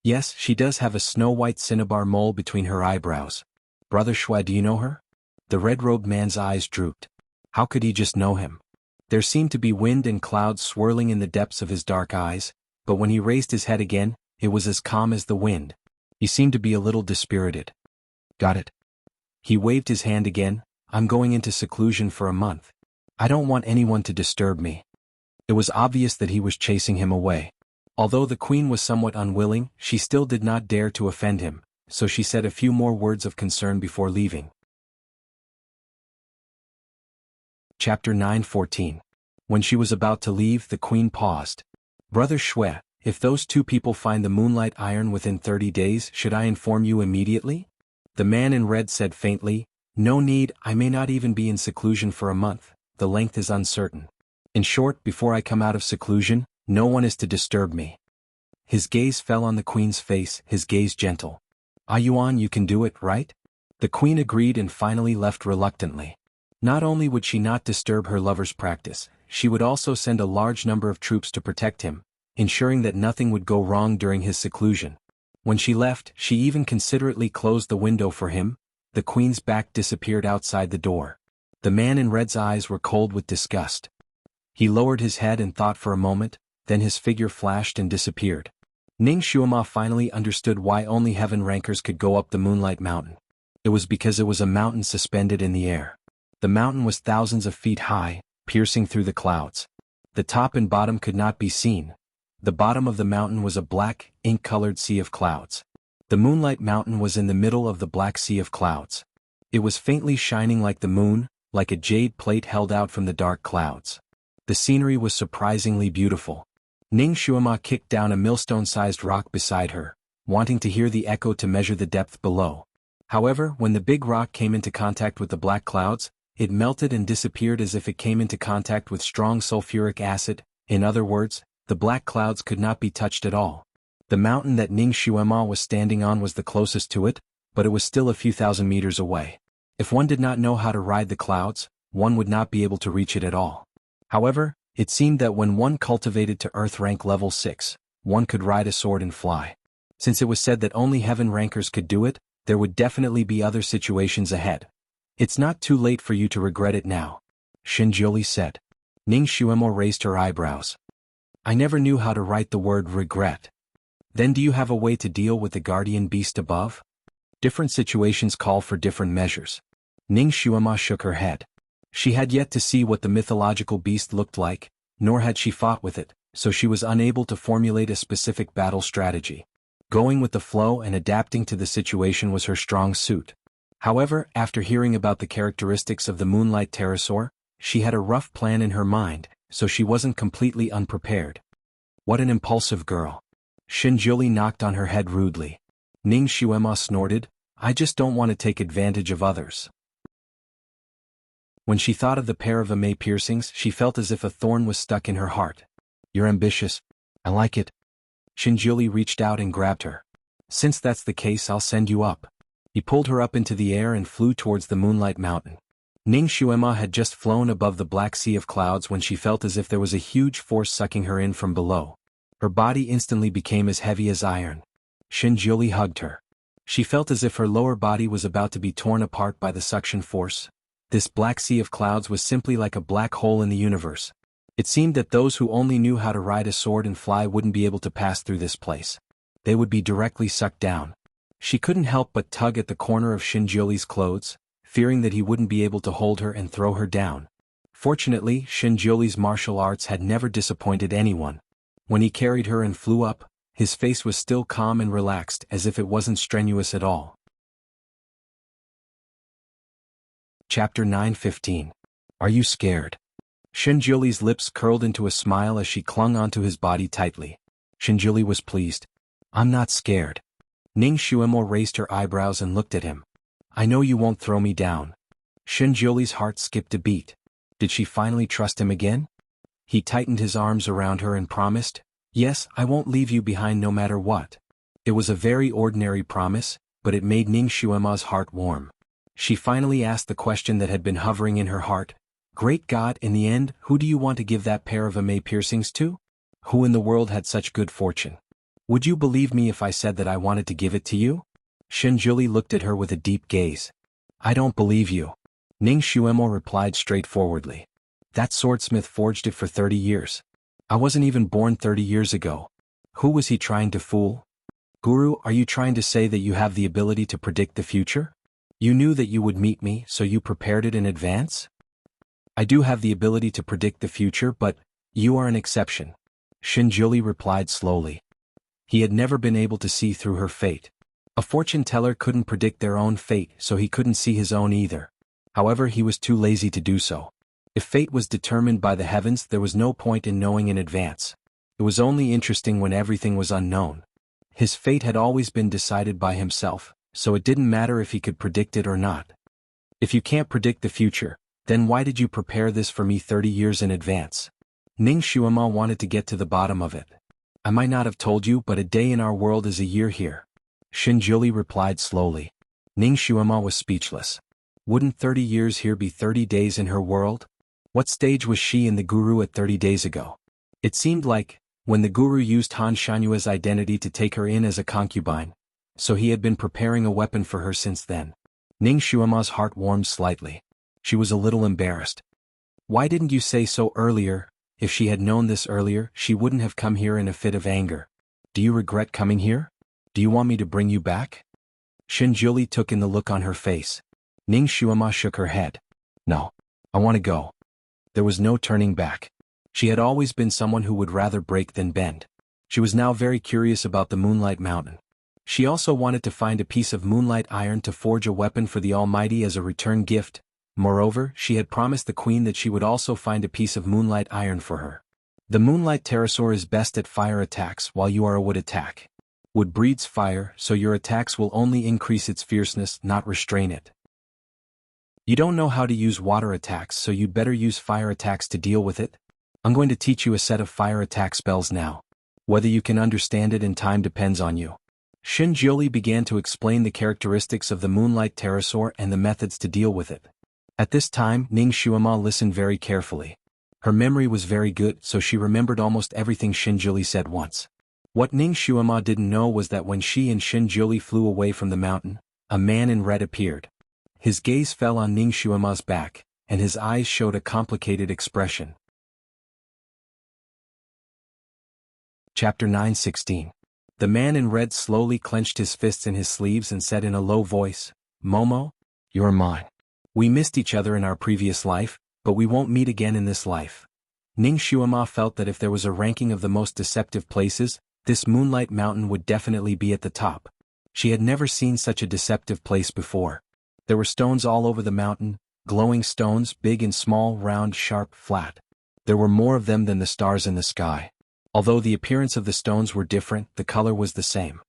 Yes, she does have a snow-white cinnabar mole between her eyebrows. Brother Shua, do you know her? The red-robed man's eyes drooped. How could he just know him? There seemed to be wind and clouds swirling in the depths of his dark eyes, but when he raised his head again, it was as calm as the wind. He seemed to be a little dispirited. Got it. He waved his hand again. I'm going into seclusion for a month. I don't want anyone to disturb me. It was obvious that he was chasing him away. Although the queen was somewhat unwilling, she still did not dare to offend him, so she said a few more words of concern before leaving. Chapter 9:14. When she was about to leave, the queen paused. Brother Shue, if those two people find the moonlight iron within 30 days, should I inform you immediately? The man in red said faintly, No need, I may not even be in seclusion for a month, the length is uncertain. In short, before I come out of seclusion, no one is to disturb me. His gaze fell on the queen's face, his gaze gentle. Ah Yuan, you can do it, right? The queen agreed and finally left reluctantly. Not only would she not disturb her lover's practice, she would also send a large number of troops to protect him, ensuring that nothing would go wrong during his seclusion. When she left, she even considerately closed the window for him. The queen's back disappeared outside the door. The man in red's eyes were cold with disgust. He lowered his head and thought for a moment, then his figure flashed and disappeared. Ning Xuema finally understood why only heaven rankers could go up the Moonlight Mountain. It was because it was a mountain suspended in the air. The mountain was thousands of feet high, piercing through the clouds. The top and bottom could not be seen. The bottom of the mountain was a black, ink-colored sea of clouds. The Moonlight Mountain was in the middle of the black sea of clouds. It was faintly shining like the moon, like a jade plate held out from the dark clouds. The scenery was surprisingly beautiful. Ning Xuema kicked down a millstone-sized rock beside her, wanting to hear the echo to measure the depth below. However, when the big rock came into contact with the black clouds, it melted and disappeared as if it came into contact with strong sulfuric acid. In other words, the black clouds could not be touched at all. The mountain that Ning Xuema was standing on was the closest to it, but it was still a few thousand meters away. If one did not know how to ride the clouds, one would not be able to reach it at all. However, it seemed that when one cultivated to Earth rank level 6, one could ride a sword and fly. Since it was said that only heaven rankers could do it, there would definitely be other situations ahead. It's not too late for you to regret it now, Shinjiuli said. Ning Xuema raised her eyebrows. I never knew how to write the word regret. Then do you have a way to deal with the guardian beast above? Different situations call for different measures. Ning Xuema shook her head. She had yet to see what the mythological beast looked like, nor had she fought with it, so she was unable to formulate a specific battle strategy. Going with the flow and adapting to the situation was her strong suit. However, after hearing about the characteristics of the Moonlight Pterosaur, she had a rough plan in her mind, so she wasn't completely unprepared. What an impulsive girl. Shinjiuli knocked on her head rudely. Ning Xuema snorted, I just don't want to take advantage of others. When she thought of the pair of email piercings, she felt as if a thorn was stuck in her heart. You're ambitious. I like it. Shinjiuli reached out and grabbed her. Since that's the case, I'll send you up. He pulled her up into the air and flew towards the Moonlight Mountain. Ning Xuema had just flown above the black sea of clouds when she felt as if there was a huge force sucking her in from below. Her body instantly became as heavy as iron. Shinjiuli hugged her. She felt as if her lower body was about to be torn apart by the suction force. This black sea of clouds was simply like a black hole in the universe. It seemed that those who only knew how to ride a sword and fly wouldn't be able to pass through this place. They would be directly sucked down. She couldn't help but tug at the corner of Shinjuli's clothes, fearing that he wouldn't be able to hold her and throw her down. Fortunately, Shinjuli's martial arts had never disappointed anyone. When he carried her and flew up, his face was still calm and relaxed as if it wasn't strenuous at all. Chapter 9:15. Are you scared? Shinjuli's lips curled into a smile as she clung onto his body tightly. Shinjuli was pleased. I'm not scared. Ning Xuemo raised her eyebrows and looked at him. I know you won't throw me down. Shinjuli's heart skipped a beat. Did she finally trust him again? He tightened his arms around her and promised, yes, I won't leave you behind no matter what. It was a very ordinary promise, but it made Ning Xuema's heart warm. She finally asked the question that had been hovering in her heart. Great God, in the end, who do you want to give that pair of eme piercings to? Who in the world had such good fortune? Would you believe me if I said that I wanted to give it to you? Shinjuli looked at her with a deep gaze. I don't believe you. Ning Xuemo replied straightforwardly. That swordsmith forged it for 30 years. I wasn't even born 30 years ago. Who was he trying to fool? Guru, are you trying to say that you have the ability to predict the future? You knew that you would meet me, so you prepared it in advance? I do have the ability to predict the future, but you are an exception. Shinjuli replied slowly. He had never been able to see through her fate. A fortune teller couldn't predict their own fate, so he couldn't see his own either. However, he was too lazy to do so. If fate was determined by the heavens, there was no point in knowing in advance. It was only interesting when everything was unknown. His fate had always been decided by himself, so it didn't matter if he could predict it or not. If you can't predict the future, then why did you prepare this for me 30 years in advance? Ning Xuema wanted to get to the bottom of it. I might not have told you, but a day in our world is a year here. Shinjuli replied slowly. Ning Xuema was speechless. Wouldn't 30 years here be 30 days in her world? What stage was she and the guru at 30 days ago? It seemed like, when the guru used Han Shanyue's identity to take her in as a concubine, so he had been preparing a weapon for her since then. Ning Xuema's heart warmed slightly. She was a little embarrassed. Why didn't you say so earlier? If she had known this earlier, she wouldn't have come here in a fit of anger. Do you regret coming here? Do you want me to bring you back? Shinjuli took in the look on her face. Ning Xuema shook her head. No. I want to go. There was no turning back. She had always been someone who would rather break than bend. She was now very curious about the Moonlight Mountain. She also wanted to find a piece of moonlight iron to forge a weapon for the Almighty as a return gift. Moreover, she had promised the queen that she would also find a piece of moonlight iron for her. The moonlight pterosaur is best at fire attacks while you are a wood attack. Wood breeds fire, so your attacks will only increase its fierceness, not restrain it. You don't know how to use water attacks, so you'd better use fire attacks to deal with it. I'm going to teach you a set of fire attack spells now. Whether you can understand it in time depends on you. Shinjuli began to explain the characteristics of the moonlight pterosaur and the methods to deal with it. At this time, Ning Xuema listened very carefully. Her memory was very good, so she remembered almost everything Shinjuli said once. What Ning Xuema didn't know was that when she and Shinjuli flew away from the mountain, a man in red appeared. His gaze fell on Ning Xuema's back, and his eyes showed a complicated expression. Chapter 9:16. The man in red slowly clenched his fists in his sleeves and said in a low voice, Momo, you're mine. We missed each other in our previous life, but we won't meet again in this life. Ning Xuema felt that if there was a ranking of the most deceptive places, this Moonlight Mountain would definitely be at the top. She had never seen such a deceptive place before. There were stones all over the mountain, glowing stones, big and small, round, sharp, flat. There were more of them than the stars in the sky. Although the appearance of the stones were different, the color was the same.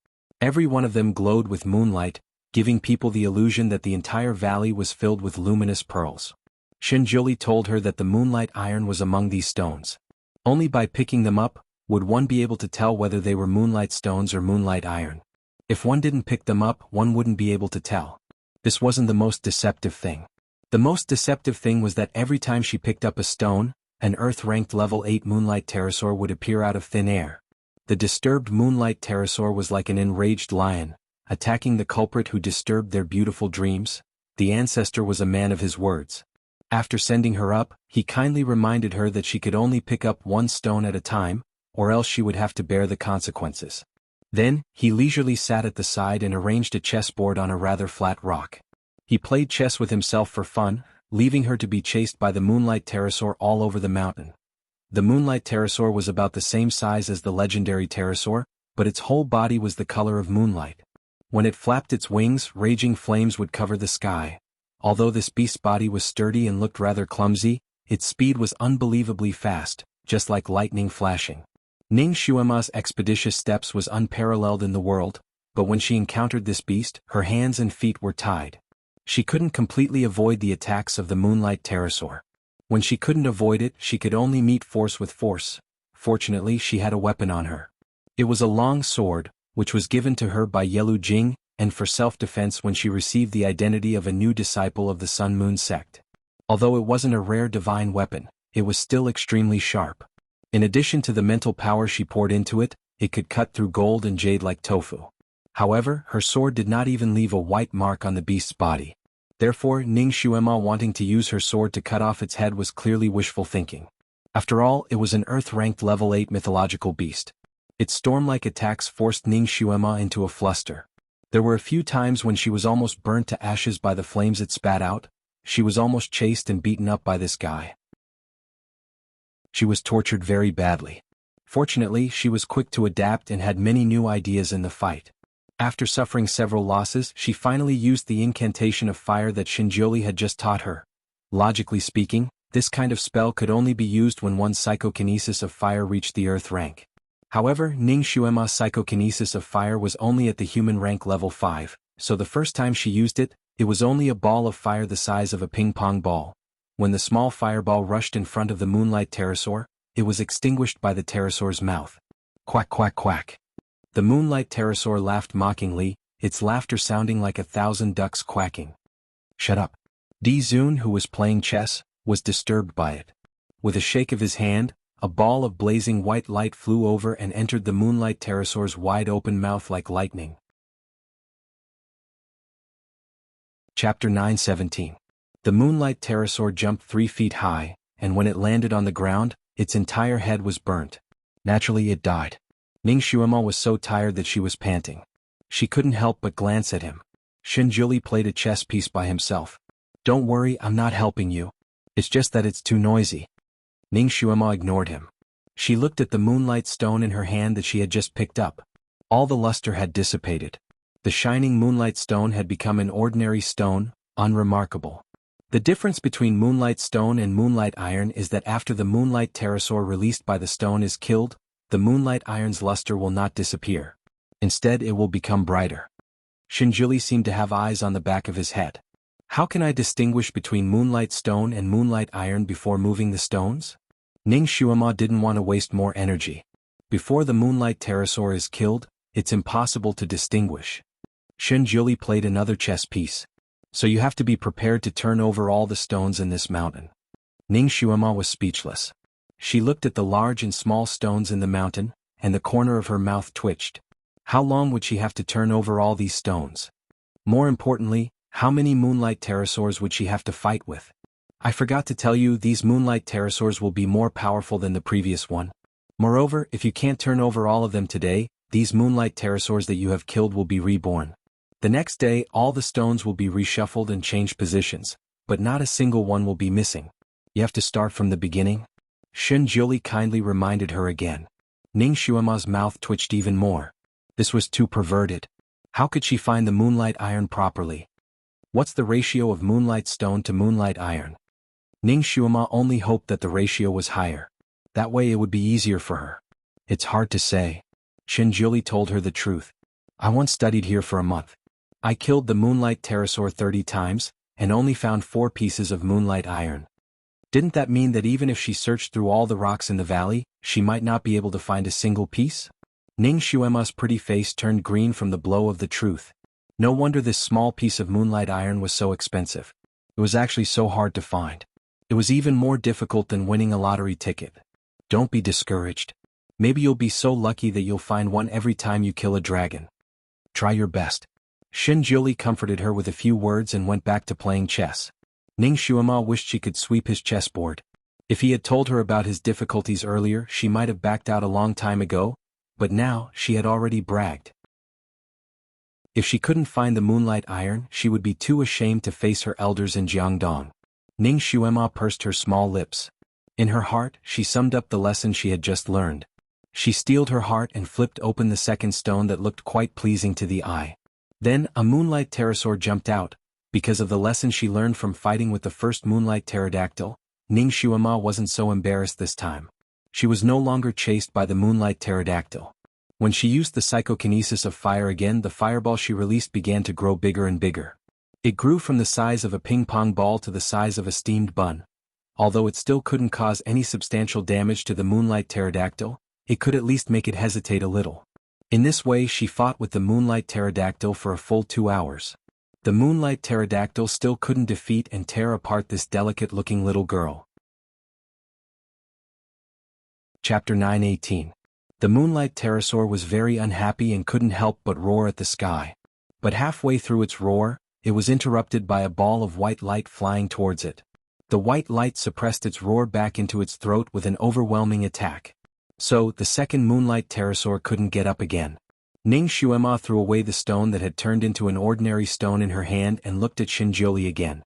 Every one of them glowed with moonlight, giving people the illusion that the entire valley was filled with luminous pearls. Shinjuli told her that the moonlight iron was among these stones. Only by picking them up would one be able to tell whether they were moonlight stones or moonlight iron. If one didn't pick them up, one wouldn't be able to tell. This wasn't the most deceptive thing. The most deceptive thing was that every time she picked up a stone, an Earth-ranked level 8 moonlight pterosaur would appear out of thin air. The disturbed moonlight pterosaur was like an enraged lion, attacking the culprit who disturbed their beautiful dreams. The ancestor was a man of his words. After sending her up, he kindly reminded her that she could only pick up one stone at a time, or else she would have to bear the consequences. Then, he leisurely sat at the side and arranged a chessboard on a rather flat rock. He played chess with himself for fun, leaving her to be chased by the moonlight pterosaur all over the mountain. The moonlight pterosaur was about the same size as the legendary pterosaur, but its whole body was the color of moonlight. When it flapped its wings, raging flames would cover the sky. Although this beast's body was sturdy and looked rather clumsy, its speed was unbelievably fast, just like lightning flashing. Ning Xuema's expeditious steps was unparalleled in the world, but when she encountered this beast, her hands and feet were tied. She couldn't completely avoid the attacks of the moonlight pterosaur. When she couldn't avoid it, she could only meet force with force. Fortunately, she had a weapon on her. It was a long sword, which was given to her by Yelu Jing, and for self-defense when she received the identity of a new disciple of the Sun Moon sect. Although it wasn't a rare divine weapon, it was still extremely sharp. In addition to the mental power she poured into it, it could cut through gold and jade like tofu. However, her sword did not even leave a white mark on the beast's body. Therefore, Ning Xuema wanting to use her sword to cut off its head was clearly wishful thinking. After all, it was an Earth-ranked level 8 mythological beast. Its storm-like attacks forced Ning Xuema into a fluster. There were a few times when she was almost burnt to ashes by the flames it spat out. She was almost chased and beaten up by this guy. She was tortured very badly. Fortunately, she was quick to adapt and had many new ideas in the fight. After suffering several losses, she finally used the incantation of fire that Shinjioli had just taught her. Logically speaking, this kind of spell could only be used when one's psychokinesis of fire reached the earth rank. However, Ning Xuema's psychokinesis of fire was only at the human rank level 5, so the first time she used it, it was only a ball of fire the size of a ping-pong ball. When the small fireball rushed in front of the moonlight pterosaur, it was extinguished by the pterosaur's mouth. Quack quack quack. The moonlight pterosaur laughed mockingly, its laughter sounding like 1,000 ducks quacking. Shut up. Di Zun, who was playing chess, was disturbed by it. With a shake of his hand, a ball of blazing white light flew over and entered the moonlight pterosaur's wide-open mouth like lightning. Chapter 9:17. The moonlight pterosaur jumped 3 feet high, and when it landed on the ground, its entire head was burnt. Naturally, it died. Ning Xuema was so tired that she was panting. She couldn't help but glance at him. Shinjioli played a chess piece by himself. Don't worry, I'm not helping you. It's just that it's too noisy. Ning Xuema ignored him. She looked at the moonlight stone in her hand that she had just picked up. All the luster had dissipated. The shining moonlight stone had become an ordinary stone, unremarkable. The difference between moonlight stone and moonlight iron is that after the moonlight pterosaur released by the stone is killed, the moonlight iron's luster will not disappear. Instead, it will become brighter. Shinjioli seemed to have eyes on the back of his head. How can I distinguish between moonlight stone and moonlight iron before moving the stones? Ning Xuema didn't want to waste more energy. Before the moonlight pterosaur is killed, it's impossible to distinguish. Shinjioli played another chess piece. So you have to be prepared to turn over all the stones in this mountain. Ning Xuema was speechless. She looked at the large and small stones in the mountain, and the corner of her mouth twitched. How long would she have to turn over all these stones? More importantly, how many moonlight pterosaurs would she have to fight with? I forgot to tell you, these moonlight pterosaurs will be more powerful than the previous one. Moreover, if you can't turn over all of them today, these moonlight pterosaurs that you have killed will be reborn. The next day, all the stones will be reshuffled and changed positions, but not a single one will be missing. You have to start from the beginning. Shinjioli kindly reminded her again. Ning Xuema's mouth twitched even more. This was too perverted. How could she find the moonlight iron properly? What's the ratio of moonlight stone to moonlight iron? Ning Xuema only hoped that the ratio was higher. That way it would be easier for her. It's hard to say. Shinjioli told her the truth. I once studied here for a month. I killed the moonlight pterosaur 30 times, and only found 4 pieces of moonlight iron. Didn't that mean that even if she searched through all the rocks in the valley, she might not be able to find a single piece? Ning Xuema's pretty face turned green from the blow of the truth. No wonder this small piece of moonlight iron was so expensive. It was actually so hard to find. It was even more difficult than winning a lottery ticket. Don't be discouraged. Maybe you'll be so lucky that you'll find one every time you kill a dragon. Try your best. Shinjioli comforted her with a few words and went back to playing chess. Ning Xuema wished she could sweep his chessboard. If he had told her about his difficulties earlier, she might have backed out a long time ago, but now she had already bragged. If she couldn't find the moonlight iron, she would be too ashamed to face her elders in Jiangdong. Ning Xuema pursed her small lips. In her heart, she summed up the lesson she had just learned. She steeled her heart and flipped open the second stone that looked quite pleasing to the eye. Then a moonlight pterosaur jumped out. Because of the lesson she learned from fighting with the first moonlight pterodactyl, Ning Xuema wasn't so embarrassed this time. She was no longer chased by the moonlight pterodactyl. When she used the psychokinesis of fire again, the fireball she released began to grow bigger and bigger. It grew from the size of a ping-pong ball to the size of a steamed bun. Although it still couldn't cause any substantial damage to the moonlight pterodactyl, it could at least make it hesitate a little. In this way she fought with the moonlight pterodactyl for a full 2 hours. The moonlight pterodactyl still couldn't defeat and tear apart this delicate-looking little girl. Chapter 9:18. The moonlight pterosaur was very unhappy and couldn't help but roar at the sky. But halfway through its roar, it was interrupted by a ball of white light flying towards it. The white light suppressed its roar back into its throat with an overwhelming attack. So, the second moonlight pterosaur couldn't get up again. Ning Xuema threw away the stone that had turned into an ordinary stone in her hand and looked at Shinjuli again.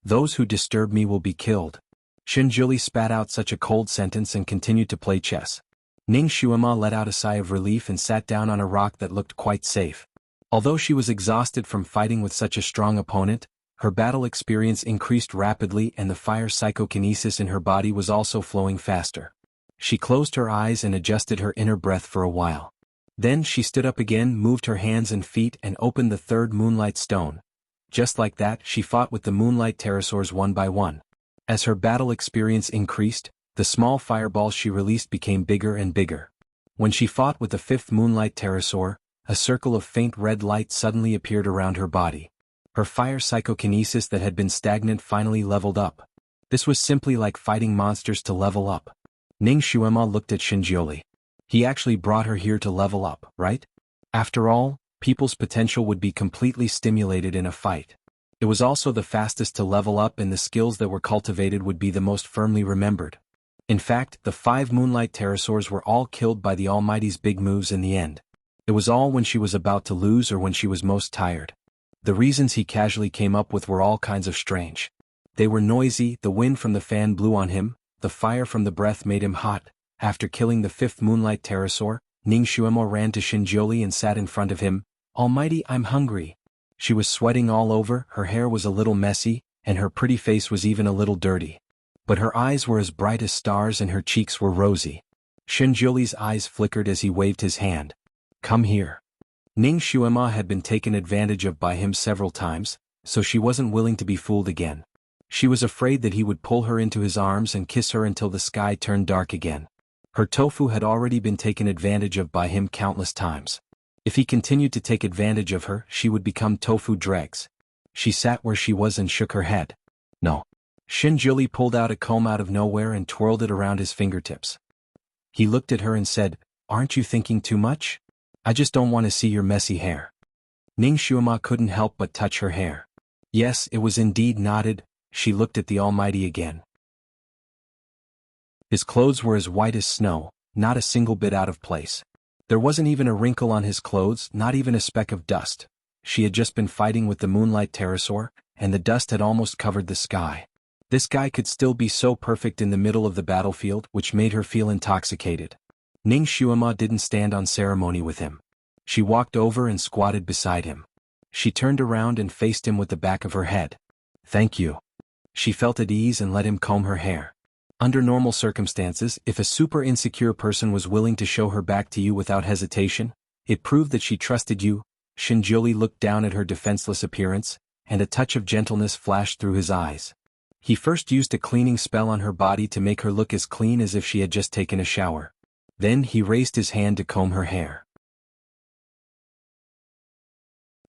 "Those who disturb me will be killed." Shinjuli spat out such a cold sentence and continued to play chess. Ning Xuema let out a sigh of relief and sat down on a rock that looked quite safe. Although she was exhausted from fighting with such a strong opponent, her battle experience increased rapidly and the fire psychokinesis in her body was also flowing faster. She closed her eyes and adjusted her inner breath for a while. Then she stood up again, moved her hands and feet and opened the third moonlight stone. Just like that, she fought with the moonlight pterosaurs one by one. As her battle experience increased, the small fireballs she released became bigger and bigger. When she fought with the fifth moonlight pterosaur, a circle of faint red light suddenly appeared around her body. Her fire psychokinesis that had been stagnant finally leveled up. This was simply like fighting monsters to level up. Ning Xuema looked at Shinjuli. He actually brought her here to level up, right? After all, people's potential would be completely stimulated in a fight. It was also the fastest to level up and the skills that were cultivated would be the most firmly remembered. In fact, the 5 moonlight pterosaurs were all killed by the Almighty's big moves in the end. It was all when she was about to lose or when she was most tired. The reasons he casually came up with were all kinds of strange. They were noisy, the wind from the fan blew on him, the fire from the breath made him hot. After killing the 5th moonlight pterosaur, Ning Xuema ran to Shinjuli and sat in front of him. "Almighty, I'm hungry." She was sweating all over, her hair was a little messy, and her pretty face was even a little dirty. But her eyes were as bright as stars and her cheeks were rosy. Shinjuli's eyes flickered as he waved his hand. "Come here." Ning Xuema had been taken advantage of by him several times, so she wasn't willing to be fooled again. She was afraid that he would pull her into his arms and kiss her until the sky turned dark again. Her tofu had already been taken advantage of by him countless times. If he continued to take advantage of her, she would become tofu dregs. She sat where she was and shook her head. "No." Shinjuli pulled out a comb out of nowhere and twirled it around his fingertips. He looked at her and said, "Aren't you thinking too much? I just don't want to see your messy hair." Ning Xuema couldn't help but touch her hair. Yes, it was indeed knotted. She looked at the Almighty again. His clothes were as white as snow, not a single bit out of place. There wasn't even a wrinkle on his clothes, not even a speck of dust. She had just been fighting with the moonlight pterosaur, and the dust had almost covered the sky. This guy could still be so perfect in the middle of the battlefield, which made her feel intoxicated. Ning Xuema didn't stand on ceremony with him. She walked over and squatted beside him. She turned around and faced him with the back of her head. "Thank you." She felt at ease and let him comb her hair. Under normal circumstances, if a super insecure person was willing to show her back to you without hesitation, it proved that she trusted you. Shinjuli looked down at her defenseless appearance, and a touch of gentleness flashed through his eyes. He first used a cleaning spell on her body to make her look as clean as if she had just taken a shower. Then he raised his hand to comb her hair.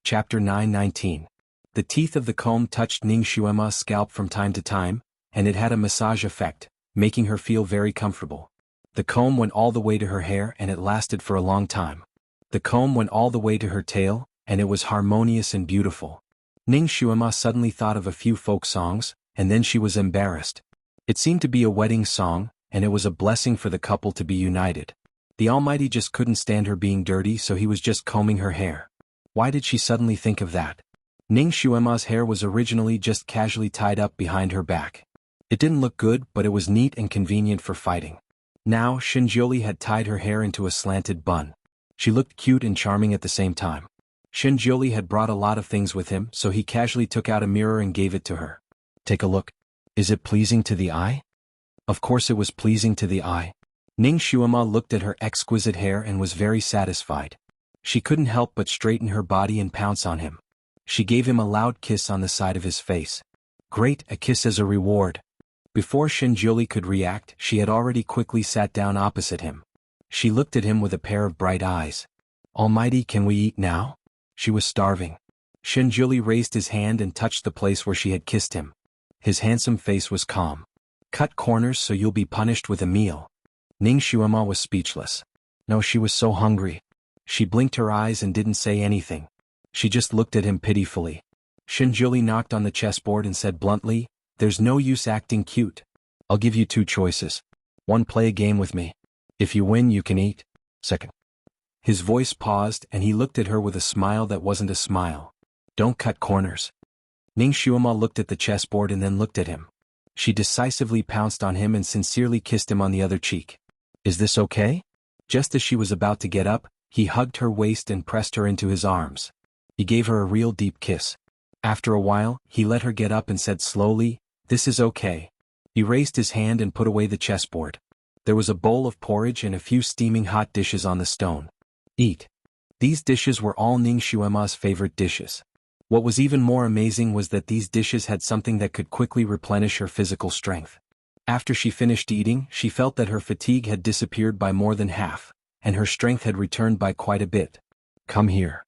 Chapter 9:19. The teeth of the comb touched Ning Xuema's scalp from time to time, and it had a massage effect, making her feel very comfortable. The comb went all the way to her hair and it lasted for a long time. The comb went all the way to her tail, and it was harmonious and beautiful. Ning Xuema suddenly thought of a few folk songs, and then she was embarrassed. It seemed to be a wedding song, and it was a blessing for the couple to be united. The Almighty just couldn't stand her being dirty, so he was just combing her hair. Why did she suddenly think of that? Ning Xuema's hair was originally just casually tied up behind her back. It didn't look good, but it was neat and convenient for fighting. Now, Shinjiuli had tied her hair into a slanted bun. She looked cute and charming at the same time. Shinjiuli had brought a lot of things with him, so he casually took out a mirror and gave it to her. Take a look. Is it pleasing to the eye? Of course it was pleasing to the eye. Ning Xuema looked at her exquisite hair and was very satisfied. She couldn't help but straighten her body and pounce on him. She gave him a loud kiss on the side of his face. Great, a kiss as a reward. Before Shinjiuli could react, she had already quickly sat down opposite him. She looked at him with a pair of bright eyes. Almighty, can we eat now? She was starving. Shinjiuli raised his hand and touched the place where she had kissed him. His handsome face was calm. Cut corners so you'll be punished with a meal. Ning Xuema was speechless. No, she was so hungry. She blinked her eyes and didn't say anything. She just looked at him pitifully. Shinjiuli knocked on the chessboard and said bluntly, "There's no use acting cute. I'll give you two choices. One, play a game with me. If you win, you can eat. Second." His voice paused and he looked at her with a smile that wasn't a smile. Don't cut corners. Ning Xuema looked at the chessboard and then looked at him. She decisively pounced on him and sincerely kissed him on the other cheek. Is this okay? Just as she was about to get up, he hugged her waist and pressed her into his arms. He gave her a real deep kiss. After a while, he let her get up and said slowly, "This is okay." He raised his hand and put away the chessboard. There was a bowl of porridge and a few steaming hot dishes on the stone. Eat. These dishes were all Ning Xuema's favorite dishes. What was even more amazing was that these dishes had something that could quickly replenish her physical strength. After she finished eating, she felt that her fatigue had disappeared by more than half, and her strength had returned by quite a bit. Come here.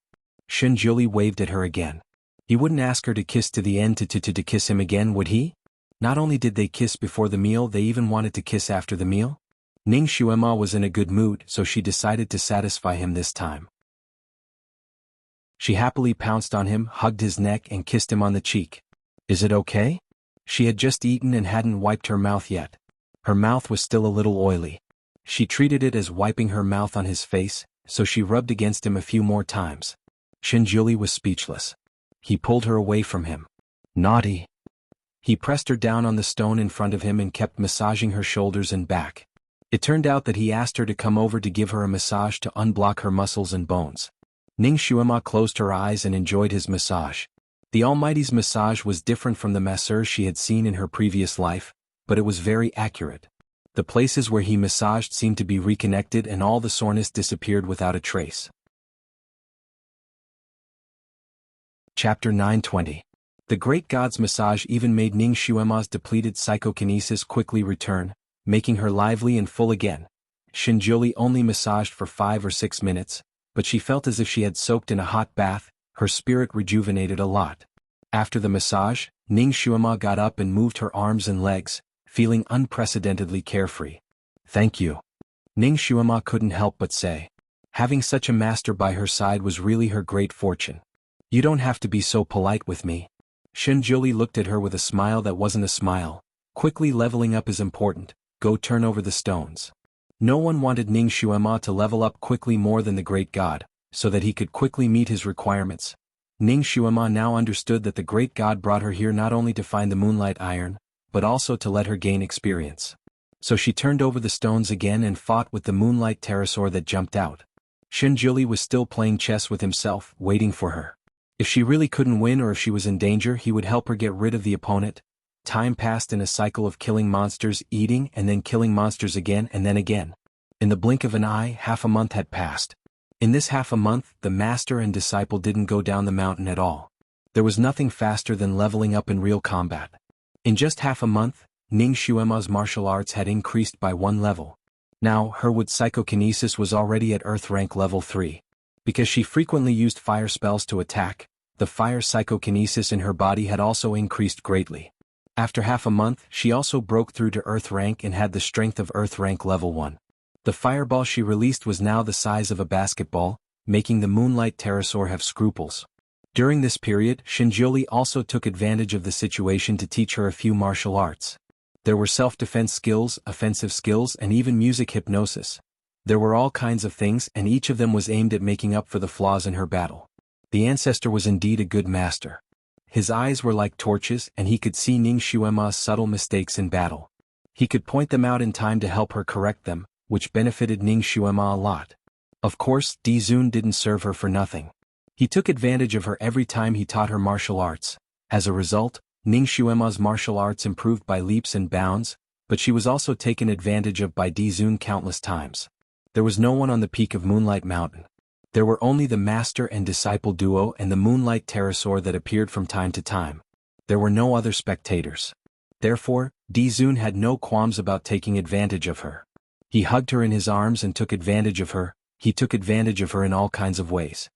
Shinjiuli waved at her again. He wouldn't ask her to kiss to the end to kiss him again, would he? Not only did they kiss before the meal, they even wanted to kiss after the meal. Ning Xuema was in a good mood, so she decided to satisfy him this time. She happily pounced on him, hugged his neck and kissed him on the cheek. Is it okay? She had just eaten and hadn't wiped her mouth yet. Her mouth was still a little oily. She treated it as wiping her mouth on his face, so she rubbed against him a few more times. Shinjiuli was speechless. He pulled her away from him. Naughty. He pressed her down on the stone in front of him and kept massaging her shoulders and back. It turned out that he asked her to come over to give her a massage to unblock her muscles and bones. Ning Xuema closed her eyes and enjoyed his massage. The Almighty's massage was different from the masseur she had seen in her previous life, but it was very accurate. The places where he massaged seemed to be reconnected and all the soreness disappeared without a trace. Chapter 920. The Great God's massage even made Ning Xuema's depleted psychokinesis quickly return, making her lively and full again. Shinjiuli only massaged for 5 or 6 minutes, but she felt as if she had soaked in a hot bath. Her spirit rejuvenated a lot. After the massage, Ning Xuema got up and moved her arms and legs, feeling unprecedentedly carefree. Thank you. Ning Xuema couldn't help but say. Having such a master by her side was really her great fortune. You don't have to be so polite with me. Shinjiuli looked at her with a smile that wasn't a smile. Quickly leveling up is important. Go turn over the stones. No one wanted Ning Xuema to level up quickly more than the great god, so that he could quickly meet his requirements. Ning Xuema now understood that the great god brought her here not only to find the moonlight iron, but also to let her gain experience. So she turned over the stones again and fought with the moonlight pterosaur that jumped out. Shinjiuli was still playing chess with himself, waiting for her. If she really couldn't win or if she was in danger, he would help her get rid of the opponent. Time passed in a cycle of killing monsters, eating and then killing monsters again and then again. In the blink of an eye, half a month had passed. In this half a month, the master and disciple didn't go down the mountain at all. There was nothing faster than leveling up in real combat. In just half a month, Ning Xuema's martial arts had increased by 1 level. Now, her wood psychokinesis was already at Earth rank level 3. Because she frequently used fire spells to attack, the fire psychokinesis in her body had also increased greatly. After half a month, she also broke through to Earth rank and had the strength of Earth rank level 1. The fireball she released was now the size of a basketball, making the moonlight pterosaur have scruples. During this period, Shinjuli also took advantage of the situation to teach her a few martial arts. There were self-defense skills, offensive skills, and even music hypnosis. There were all kinds of things, and each of them was aimed at making up for the flaws in her battle. The ancestor was indeed a good master. His eyes were like torches, and he could see Ning Xuema's subtle mistakes in battle. He could point them out in time to help her correct them, which benefited Ning Xuema a lot. Of course, Di Zun didn't serve her for nothing. He took advantage of her every time he taught her martial arts. As a result, Ning Xuema's martial arts improved by leaps and bounds, but she was also taken advantage of by Di Zun countless times. There was no one on the peak of Moonlight Mountain. There were only the master and disciple duo and the Moonlight Pterosaur that appeared from time to time. There were no other spectators. Therefore, Di Zun had no qualms about taking advantage of her. He hugged her in his arms and took advantage of her. He took advantage of her in all kinds of ways.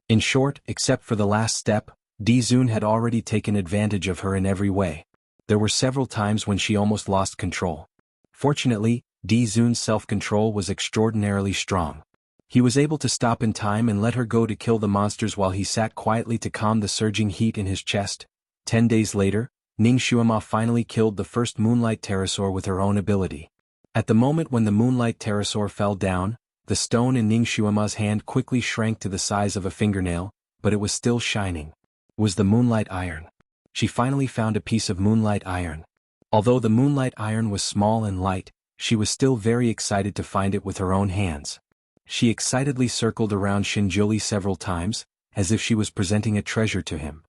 In short, except for the last step, Di Zun had already taken advantage of her in every way. There were several times when she almost lost control. Fortunately, Di Zun's self-control was extraordinarily strong. He was able to stop in time and let her go to kill the monsters while he sat quietly to calm the surging heat in his chest. 10 days later, Ning Xuema finally killed the first Moonlight Pterosaur with her own ability. At the moment when the Moonlight Pterosaur fell down, the stone in Ning Xuema's hand quickly shrank to the size of a fingernail, but it was still shining. It was the Moonlight Iron. She finally found a piece of Moonlight Iron. Although the Moonlight Iron was small and light, she was still very excited to find it with her own hands. She excitedly circled around Shinjuli several times, as if she was presenting a treasure to him.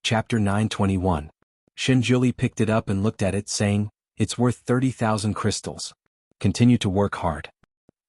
Chapter 921. Shinjuli picked it up and looked at it, saying, "It's worth 30,000 crystals. Continue to work hard."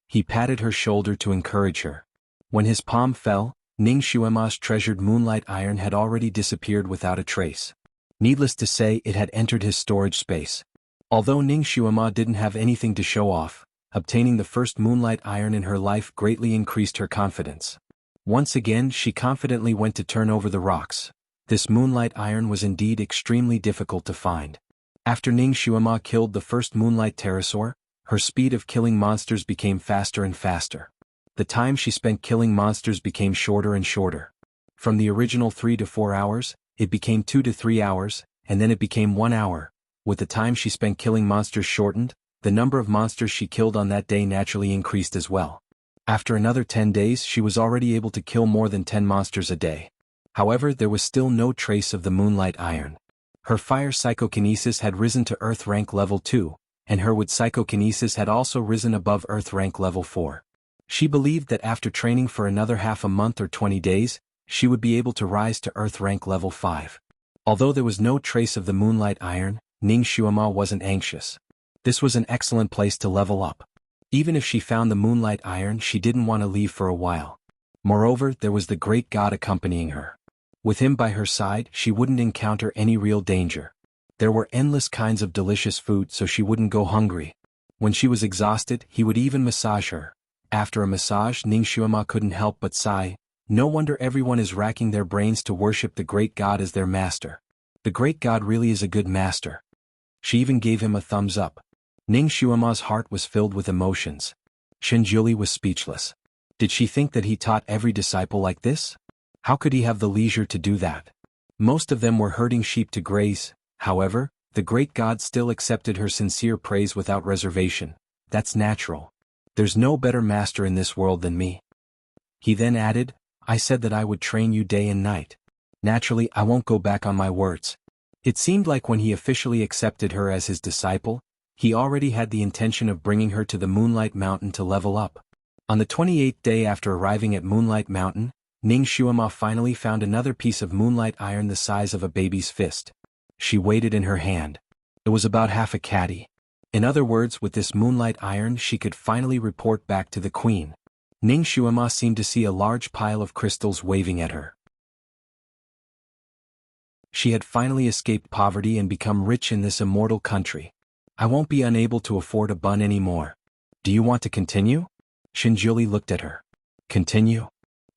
He patted her shoulder to encourage her. When his palm fell, Ning Xuema's treasured Moonlight Iron had already disappeared without a trace. Needless to say, it had entered his storage space. Although Ning Xuema didn't have anything to show off, obtaining the first Moonlight Iron in her life greatly increased her confidence. Once again, she confidently went to turn over the rocks. This Moonlight Iron was indeed extremely difficult to find. After Ning Xuema killed the first Moonlight Pterosaur, her speed of killing monsters became faster and faster. The time she spent killing monsters became shorter and shorter. From the original 3 to 4 hours, it became 2 to 3 hours, and then it became 1 hour. With the time she spent killing monsters shortened, the number of monsters she killed on that day naturally increased as well. After another 10 days, she was already able to kill more than 10 monsters a day. However, there was still no trace of the Moonlight Iron. Her fire psychokinesis had risen to Earth rank level 2, and her wood psychokinesis had also risen above Earth rank level 4. She believed that after training for another half a month or 20 days, she would be able to rise to Earth rank level 5. Although there was no trace of the Moonlight Iron, Ning Xuema wasn't anxious. This was an excellent place to level up. Even if she found the Moonlight Iron, she didn't want to leave for a while. Moreover, there was the great god accompanying her. With him by her side, she wouldn't encounter any real danger. There were endless kinds of delicious food, so she wouldn't go hungry. When she was exhausted, he would even massage her. After a massage, Ning Xuema couldn't help but sigh. No wonder everyone is racking their brains to worship the great god as their master. The great god really is a good master. She even gave him a thumbs up. Ning Xuema's heart was filled with emotions. Shinjuli was speechless. Did she think that he taught every disciple like this? How could he have the leisure to do that? Most of them were herding sheep to graze. However, the great god still accepted her sincere praise without reservation. That's natural. There's no better master in this world than me. He then added, I said that I would train you day and night. Naturally, I won't go back on my words. It seemed like when he officially accepted her as his disciple, he already had the intention of bringing her to the Moonlight Mountain to level up. On the 28th day after arriving at Moonlight Mountain, Ning Xuema finally found another piece of Moonlight Iron the size of a baby's fist. She weighed it in her hand. It was about half a caddy. In other words, with this Moonlight Iron she could finally report back to the queen. Ning Xuema seemed to see a large pile of crystals waving at her. She had finally escaped poverty and become rich in this immortal country. I won't be unable to afford a bun anymore. Do you want to continue? Shinjuli looked at her. Continue?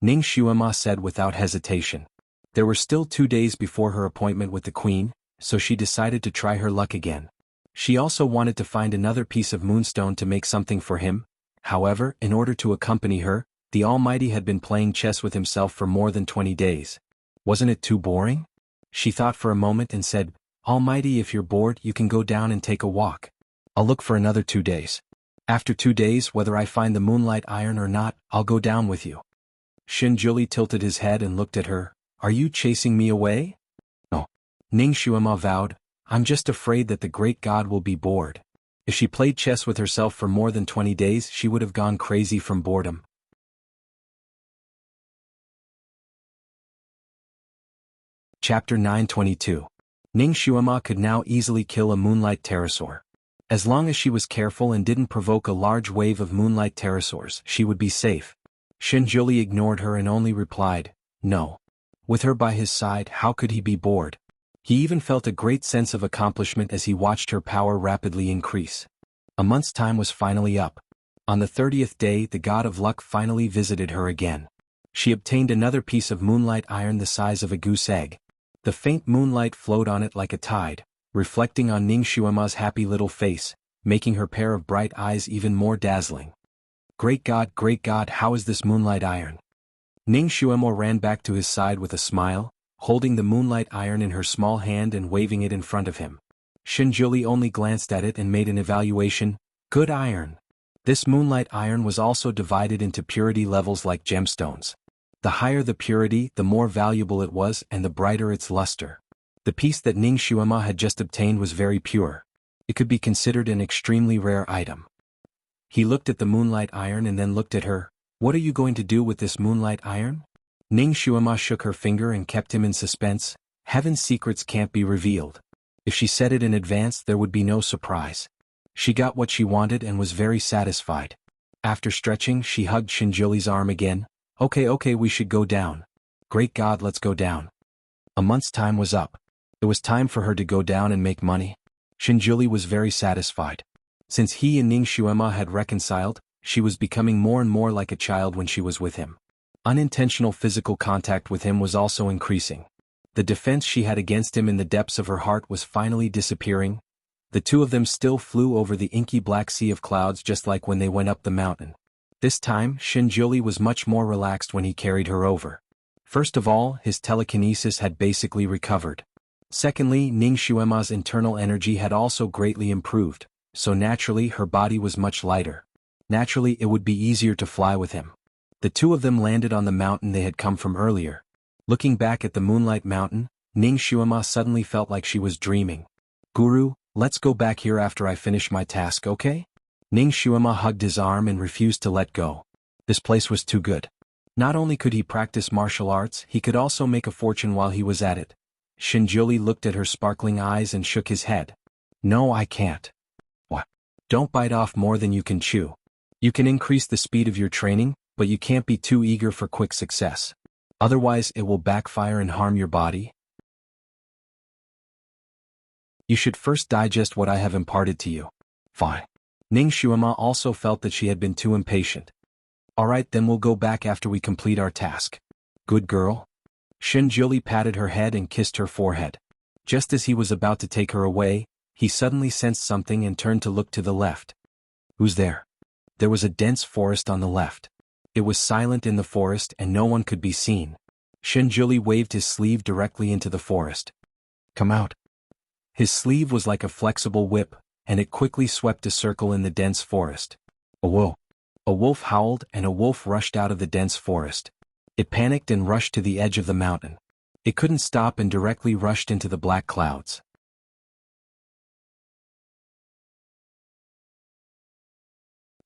Ning Xuema said without hesitation. There were still 2 days before her appointment with the queen, so she decided to try her luck again. She also wanted to find another piece of moonstone to make something for him. However, in order to accompany her, the Almighty had been playing chess with himself for more than 20 days. Wasn't it too boring? She thought for a moment and said, Almighty, if you're bored, you can go down and take a walk. I'll look for another 2 days. After 2 days, whether I find the moonlight iron or not, I'll go down with you. Shinjuli tilted his head and looked at her. Are you chasing me away? No. Ning Xuema vowed, I'm just afraid that the great god will be bored. If she played chess with herself for more than 20 days, she would have gone crazy from boredom. Chapter 922. Ning Xuema could now easily kill a moonlight pterosaur. As long as she was careful and didn't provoke a large wave of moonlight pterosaurs, she would be safe. Shinjuli ignored her and only replied, no. With her by his side, how could he be bored? He even felt a great sense of accomplishment as he watched her power rapidly increase. A month's time was finally up. On the 30th day, the god of luck finally visited her again. She obtained another piece of moonlight iron the size of a goose egg. The faint moonlight flowed on it like a tide, reflecting on Ning Xuema's happy little face, making her pair of bright eyes even more dazzling. Great God, how is this moonlight iron? Ning Xuema ran back to his side with a smile, holding the moonlight iron in her small hand and waving it in front of him. Shinjuli only glanced at it and made an evaluation. Good iron. This moonlight iron was also divided into purity levels like gemstones. The higher the purity, the more valuable it was and the brighter its luster. The piece that Ning Xuema had just obtained was very pure. It could be considered an extremely rare item. He looked at the moonlight iron and then looked at her. What are you going to do with this moonlight iron? Ning Xuema shook her finger and kept him in suspense. Heaven's secrets can't be revealed. If she said it in advance, there would be no surprise. She got what she wanted and was very satisfied. After stretching, she hugged Shinjuli's arm again. Okay, we should go down. Great God, let's go down. A month's time was up. It was time for her to go down and make money. Shinjuli was very satisfied. Since he and Ning Xuema had reconciled, she was becoming more and more like a child when she was with him. Unintentional physical contact with him was also increasing. The defense she had against him in the depths of her heart was finally disappearing. The two of them still flew over the inky black sea of clouds just like when they went up the mountain. This time, Shinjuli was much more relaxed when he carried her over. First of all, his telekinesis had basically recovered. Secondly, Ning Xuema's internal energy had also greatly improved, so naturally her body was much lighter. Naturally, it would be easier to fly with him. The two of them landed on the mountain they had come from earlier. Looking back at the moonlight mountain, Ning Xuema suddenly felt like she was dreaming. Guru, let's go back here after I finish my task, okay? Ning Xuema hugged his arm and refused to let go. This place was too good. Not only could he practice martial arts, he could also make a fortune while he was at it. Shinjuli looked at her sparkling eyes and shook his head. No, I can't. What? Don't bite off more than you can chew. You can increase the speed of your training, but you can't be too eager for quick success. Otherwise, it will backfire and harm your body. You should first digest what I have imparted to you. Fine. Ning Xuema also felt that she had been too impatient. Alright, then we'll go back after we complete our task. Good girl. Shinjuli patted her head and kissed her forehead. Just as he was about to take her away, he suddenly sensed something and turned to look to the left. Who's there? There was a dense forest on the left. It was silent in the forest and no one could be seen. Shinjuli waved his sleeve directly into the forest. Come out. His sleeve was like a flexible whip, and it quickly swept a circle in the dense forest. Whoa! A wolf howled and a wolf rushed out of the dense forest. It panicked and rushed to the edge of the mountain. It couldn't stop and directly rushed into the black clouds.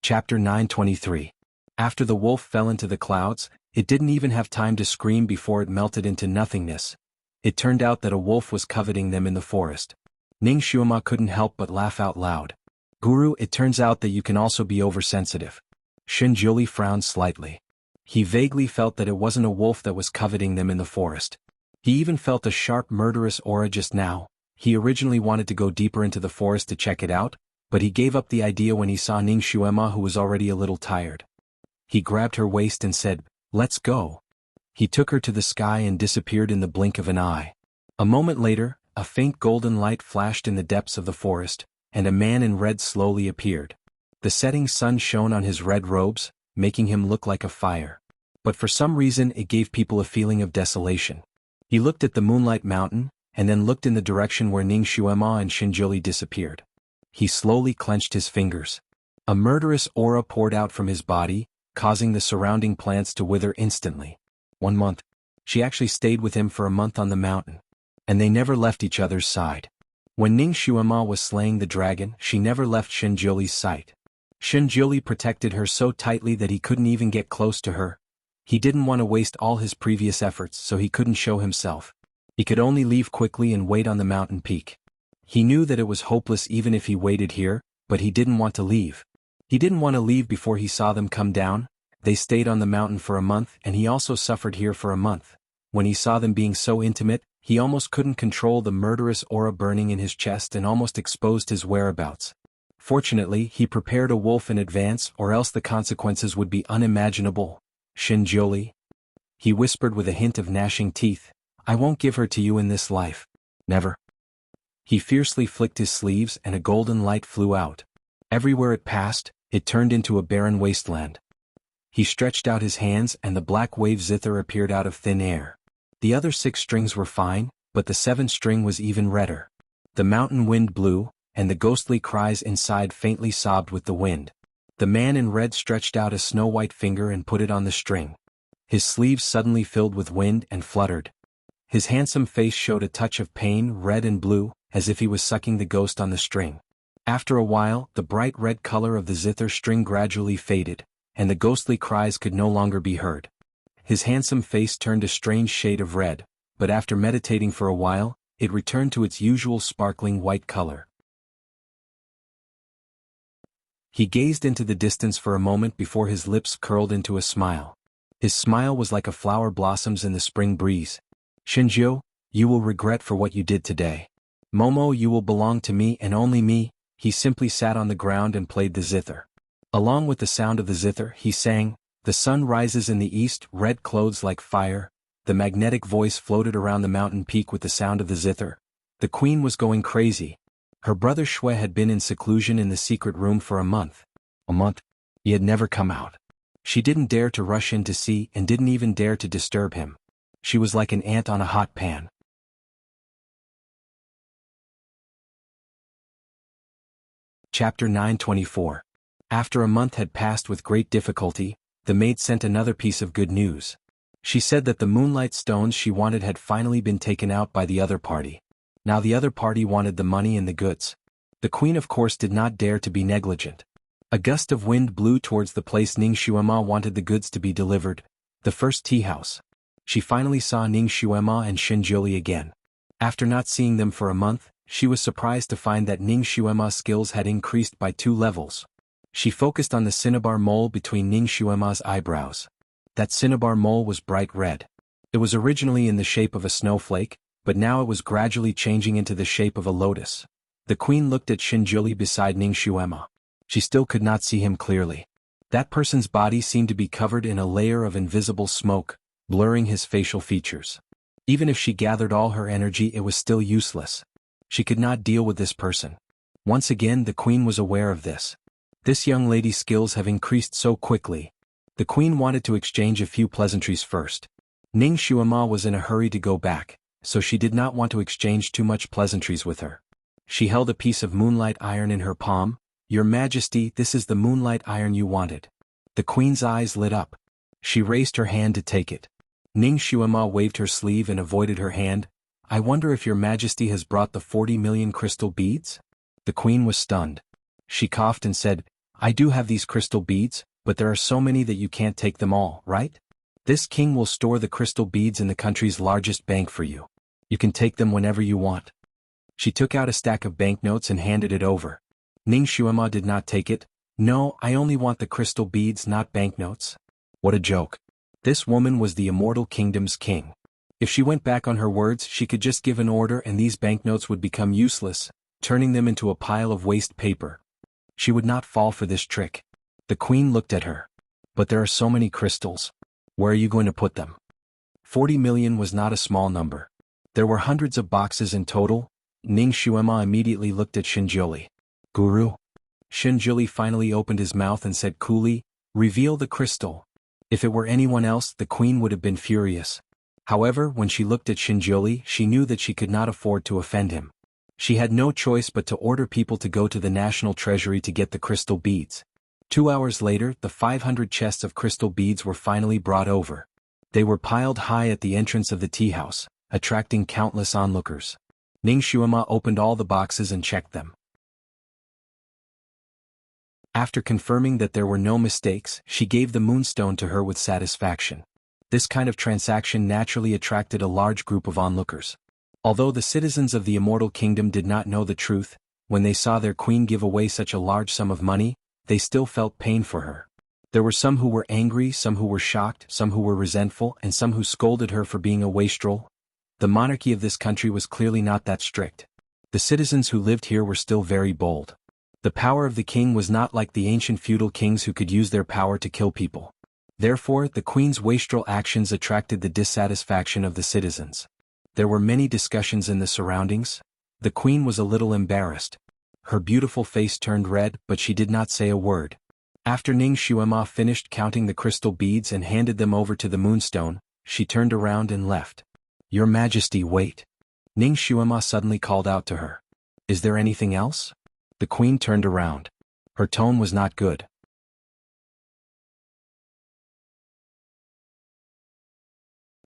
Chapter 923. After the wolf fell into the clouds, it didn't even have time to scream before it melted into nothingness. It turned out that a wolf was coveting them in the forest. Ning Xuema couldn't help but laugh out loud. Guru, it turns out that you can also be oversensitive. Shinjuli frowned slightly. He vaguely felt that it wasn't a wolf that was coveting them in the forest. He even felt a sharp murderous aura just now. He originally wanted to go deeper into the forest to check it out, but he gave up the idea when he saw Ning Xuema, who was already a little tired. He grabbed her waist and said, "Let's go." He took her to the sky and disappeared in the blink of an eye. A moment later, a faint golden light flashed in the depths of the forest, and a man in red slowly appeared. The setting sun shone on his red robes, making him look like a fire. But for some reason it gave people a feeling of desolation. He looked at the Moonlight Mountain, and then looked in the direction where Ning Xuema and Xinjiuli disappeared. He slowly clenched his fingers. A murderous aura poured out from his body, causing the surrounding plants to wither instantly. 1 month. She actually stayed with him for a month on the mountain. And they never left each other's side. When Ning Xuema was slaying the dragon, she never left Xinjiuli's sight. Xinjiuli protected her so tightly that he couldn't even get close to her. He didn't want to waste all his previous efforts, so he couldn't show himself. He could only leave quickly and wait on the mountain peak. He knew that it was hopeless even if he waited here, but he didn't want to leave. He didn't want to leave before he saw them come down. They stayed on the mountain for a month, and he also suffered here for a month. When he saw them being so intimate, he almost couldn't control the murderous aura burning in his chest and almost exposed his whereabouts. Fortunately, he prepared a wolf in advance, or else the consequences would be unimaginable. Xinjiuli, he whispered with a hint of gnashing teeth, I won't give her to you in this life. Never. He fiercely flicked his sleeves and a golden light flew out. Everywhere it passed, it turned into a barren wasteland. He stretched out his hands and the black wave zither appeared out of thin air. The other 6 strings were fine, but the 7th string was even redder. The mountain wind blew, and the ghostly cries inside faintly sobbed with the wind. The man in red stretched out a snow-white finger and put it on the string. His sleeves suddenly filled with wind and fluttered. His handsome face showed a touch of pain, red and blue, as if he was sucking the ghost on the string. After a while, the bright red color of the zither string gradually faded, and the ghostly cries could no longer be heard. His handsome face turned a strange shade of red, but after meditating for a while, it returned to its usual sparkling white color. He gazed into the distance for a moment before his lips curled into a smile. His smile was like a flower blossoms in the spring breeze. Xinjiu, you will regret for what you did today. Momo, you will belong to me and only me. He simply sat on the ground and played the zither. Along with the sound of the zither, he sang, the sun rises in the east, red clothes like fire. The magnetic voice floated around the mountain peak with the sound of the zither. The queen was going crazy. Her brother Shui had been in seclusion in the secret room for a month. A month? He had never come out. She didn't dare to rush in to see and didn't even dare to disturb him. She was like an ant on a hot pan. Chapter 924. After a month had passed with great difficulty, the maid sent another piece of good news. She said that the moonlight stones she wanted had finally been taken out by the other party. Now the other party wanted the money and the goods. The queen of course did not dare to be negligent. A gust of wind blew towards the place Ning Xuema wanted the goods to be delivered, the first tea house. She finally saw Ning Xuema and Xinjiuli again. After not seeing them for a month, she was surprised to find that Ning Xuema's skills had increased by 2 levels. She focused on the cinnabar mole between Ning Xuema's eyebrows. That cinnabar mole was bright red. It was originally in the shape of a snowflake, but now it was gradually changing into the shape of a lotus. The queen looked at Xinjiuli beside Ning Xuema. She still could not see him clearly. That person's body seemed to be covered in a layer of invisible smoke, blurring his facial features. Even if she gathered all her energy, it was still useless. She could not deal with this person. Once again the queen was aware of this. This young lady's skills have increased so quickly. The queen wanted to exchange a few pleasantries first. Ning Xuema was in a hurry to go back, so she did not want to exchange too much pleasantries with her. She held a piece of moonlight iron in her palm. Your Majesty, this is the moonlight iron you wanted. The queen's eyes lit up. She raised her hand to take it. Ning Xuema waved her sleeve and avoided her hand. I wonder if your Majesty has brought the 40 million crystal beads? The queen was stunned. She coughed and said, I do have these crystal beads, but there are so many that you can't take them all, right? This king will store the crystal beads in the country's largest bank for you. You can take them whenever you want. She took out a stack of banknotes and handed it over. Ning Xuema did not take it. No, I only want the crystal beads, not banknotes. What a joke. This woman was the Immortal Kingdom's king. If she went back on her words, she could just give an order and these banknotes would become useless, turning them into a pile of waste paper. She would not fall for this trick. The queen looked at her. But there are so many crystals. Where are you going to put them? 40 million was not a small number. There were hundreds of boxes in total. Ning Xuema immediately looked at Xinjiuli. Guru? Shinjuli finally opened his mouth and said coolly, "Reveal the crystal." If it were anyone else, the queen would have been furious. However, when she looked at Shinjuli, she knew that she could not afford to offend him. She had no choice but to order people to go to the national treasury to get the crystal beads. 2 hours later, the 500 chests of crystal beads were finally brought over. They were piled high at the entrance of the tea house, attracting countless onlookers. Ning Xuema opened all the boxes and checked them. After confirming that there were no mistakes, she gave the moonstone to her with satisfaction. This kind of transaction naturally attracted a large group of onlookers. Although the citizens of the Immortal Kingdom did not know the truth, when they saw their queen give away such a large sum of money, they still felt pain for her. There were some who were angry, some who were shocked, some who were resentful, and some who scolded her for being a wastrel. The monarchy of this country was clearly not that strict. The citizens who lived here were still very bold. The power of the king was not like the ancient feudal kings who could use their power to kill people. Therefore, the queen's wastrel actions attracted the dissatisfaction of the citizens. There were many discussions in the surroundings. The queen was a little embarrassed. Her beautiful face turned red, but she did not say a word. After Ning Xuema finished counting the crystal beads and handed them over to the moonstone, she turned around and left. "Your Majesty, wait." Ning Xuema suddenly called out to her. "Is there anything else?" The queen turned around. Her tone was not good.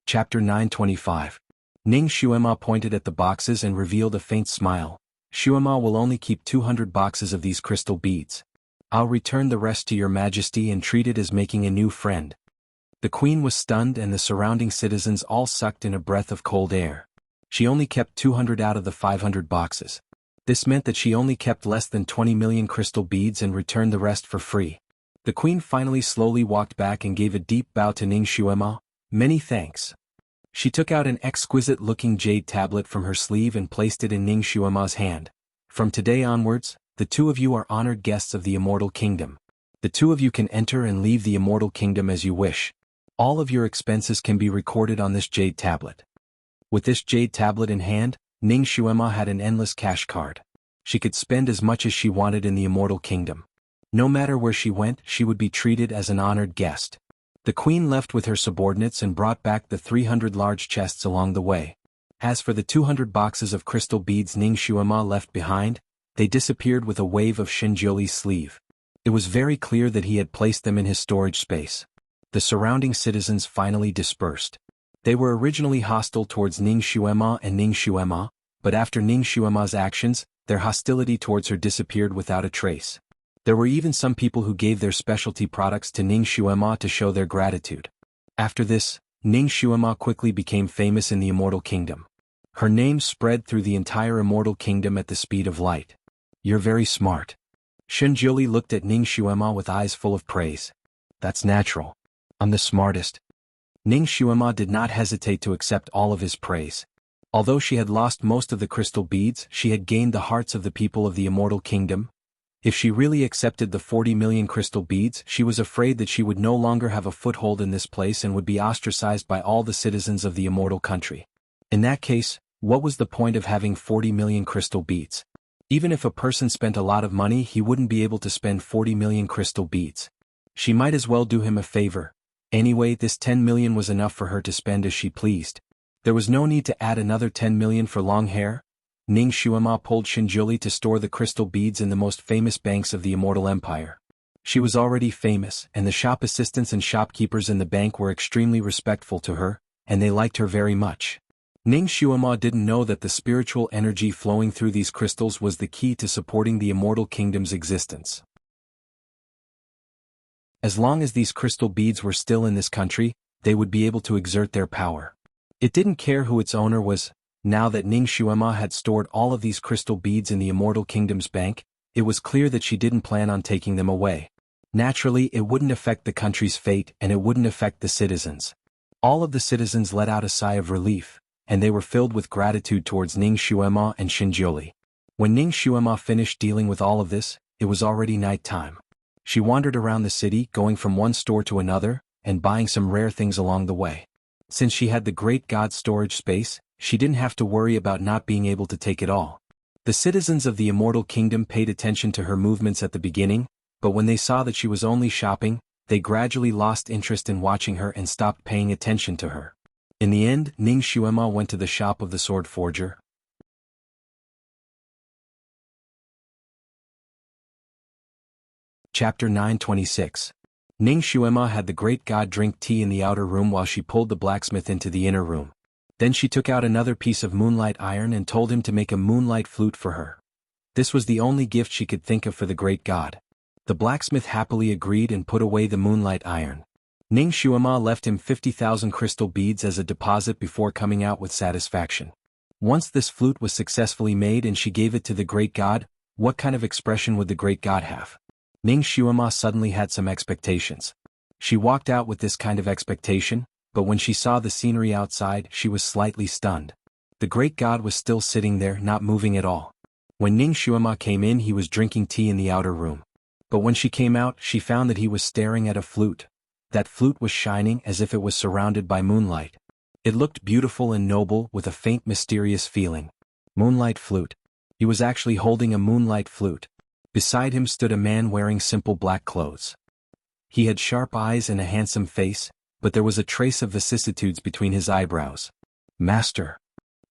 Chapter 925. Ning Xuema pointed at the boxes and revealed a faint smile. "Xuema will only keep 200 boxes of these crystal beads. I'll return the rest to your Majesty and treat it as making a new friend." The queen was stunned and the surrounding citizens all sucked in a breath of cold air. She only kept 200 out of the 500 boxes. This meant that she only kept less than 20 million crystal beads and returned the rest for free. The queen finally slowly walked back and gave a deep bow to Ning Xuema. "Many thanks." She took out an exquisite-looking jade tablet from her sleeve and placed it in Ning Xuema's hand. "From today onwards, the two of you are honored guests of the Immortal Kingdom. The two of you can enter and leave the Immortal Kingdom as you wish. All of your expenses can be recorded on this jade tablet." With this jade tablet in hand, Ning Xuema had an endless cash card. She could spend as much as she wanted in the Immortal Kingdom. No matter where she went, she would be treated as an honored guest. The queen left with her subordinates and brought back the 300 large chests along the way. As for the 200 boxes of crystal beads Ning Xuema left behind, they disappeared with a wave of Shinjuli's sleeve. It was very clear that he had placed them in his storage space. The surrounding citizens finally dispersed. They were originally hostile towards Ning Xuema and Ning Xuema, but after Ning Xuema's actions, their hostility towards her disappeared without a trace. There were even some people who gave their specialty products to Ning Xuema to show their gratitude. After this, Ning Xuema quickly became famous in the Immortal Kingdom. Her name spread through the entire Immortal Kingdom at the speed of light. "You're very smart." Shinjuli looked at Ning Xuema with eyes full of praise. "That's natural. I'm the smartest." Ning Xuema did not hesitate to accept all of his praise. Although she had lost most of the crystal beads, she had gained the hearts of the people of the Immortal Kingdom. If she really accepted the 40 million crystal beads, she was afraid that she would no longer have a foothold in this place and would be ostracized by all the citizens of the Immortal Country. In that case, what was the point of having 40 million crystal beads? Even if a person spent a lot of money, he wouldn't be able to spend 40 million crystal beads. She might as well do him a favor. Anyway, this 10 million was enough for her to spend as she pleased. There was no need to add another 10 million for long hair. Ning Xuema pulled Shinjuli to store the crystal beads in the most famous banks of the Immortal Empire. She was already famous, and the shop assistants and shopkeepers in the bank were extremely respectful to her, and they liked her very much. Ning Xuema didn't know that the spiritual energy flowing through these crystals was the key to supporting the Immortal Kingdom's existence. As long as these crystal beads were still in this country, they would be able to exert their power. It didn't care who its owner was. Now that Ning Xuema had stored all of these crystal beads in the Immortal Kingdom's bank, it was clear that she didn't plan on taking them away. Naturally, it wouldn't affect the country's fate and it wouldn't affect the citizens. All of the citizens let out a sigh of relief, and they were filled with gratitude towards Ning Xuema and Shinjuli. When Ning Xuema finished dealing with all of this, it was already night time. She wandered around the city, going from one store to another, and buying some rare things along the way. Since she had the Great God storage space, she didn't have to worry about not being able to take it all. The citizens of the Immortal Kingdom paid attention to her movements at the beginning, but when they saw that she was only shopping, they gradually lost interest in watching her and stopped paying attention to her. In the end, Ning Xuema went to the shop of the sword forger. Chapter 926. Ning Xuema had the great god drink tea in the outer room while she pulled the blacksmith into the inner room. Then she took out another piece of moonlight iron and told him to make a moonlight flute for her. This was the only gift she could think of for the great god. The blacksmith happily agreed and put away the moonlight iron. Ning Xuema left him 50,000 crystal beads as a deposit before coming out with satisfaction. Once this flute was successfully made and she gave it to the great god, what kind of expression would the great god have? Ning Xuema suddenly had some expectations. She walked out with this kind of expectation, but when she saw the scenery outside, she was slightly stunned. The great god was still sitting there, not moving at all. When Ning Xuema came in, he was drinking tea in the outer room. But when she came out, she found that he was staring at a flute. That flute was shining as if it was surrounded by moonlight. It looked beautiful and noble with a faint mysterious feeling. Moonlight flute. He was actually holding a moonlight flute. Beside him stood a man wearing simple black clothes. He had sharp eyes and a handsome face, but there was a trace of vicissitudes between his eyebrows. "Master."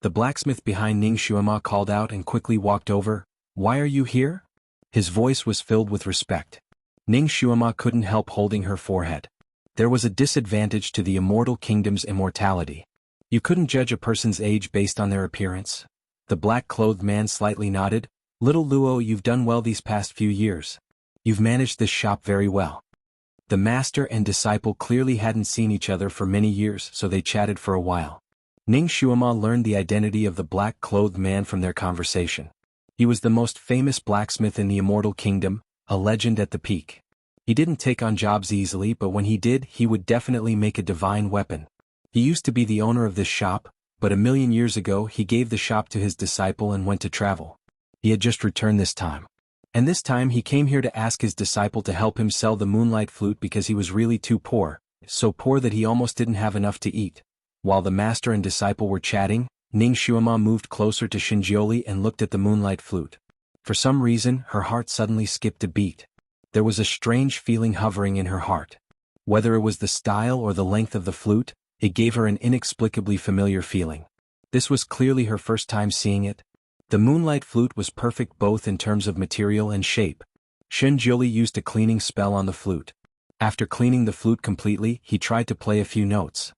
The blacksmith behind Ning Xuema called out and quickly walked over. "Why are you here?" His voice was filled with respect. Ning Xuema couldn't help holding her forehead. There was a disadvantage to the Immortal Kingdom's immortality. You couldn't judge a person's age based on their appearance. The black-clothed man slightly nodded. "Little Luo, you've done well these past few years. You've managed this shop very well." The master and disciple clearly hadn't seen each other for many years, so they chatted for a while. Ning Xuema learned the identity of the black-clothed man from their conversation. He was the most famous blacksmith in the Immortal Kingdom, a legend at the peak. He didn't take on jobs easily, but when he did, he would definitely make a divine weapon. He used to be the owner of this shop, but 1,000,000 years ago he gave the shop to his disciple and went to travel. He had just returned this time. And this time he came here to ask his disciple to help him sell the moonlight flute because he was really too poor, so poor that he almost didn't have enough to eat. While the master and disciple were chatting, Ning Xuema moved closer to Xinjiuli and looked at the moonlight flute. For some reason, her heart suddenly skipped a beat. There was a strange feeling hovering in her heart. Whether it was the style or the length of the flute, it gave her an inexplicably familiar feeling. This was clearly her first time seeing it. The moonlight flute was perfect both in terms of material and shape. Xinjiuli used a cleaning spell on the flute. After cleaning the flute completely, he tried to play a few notes.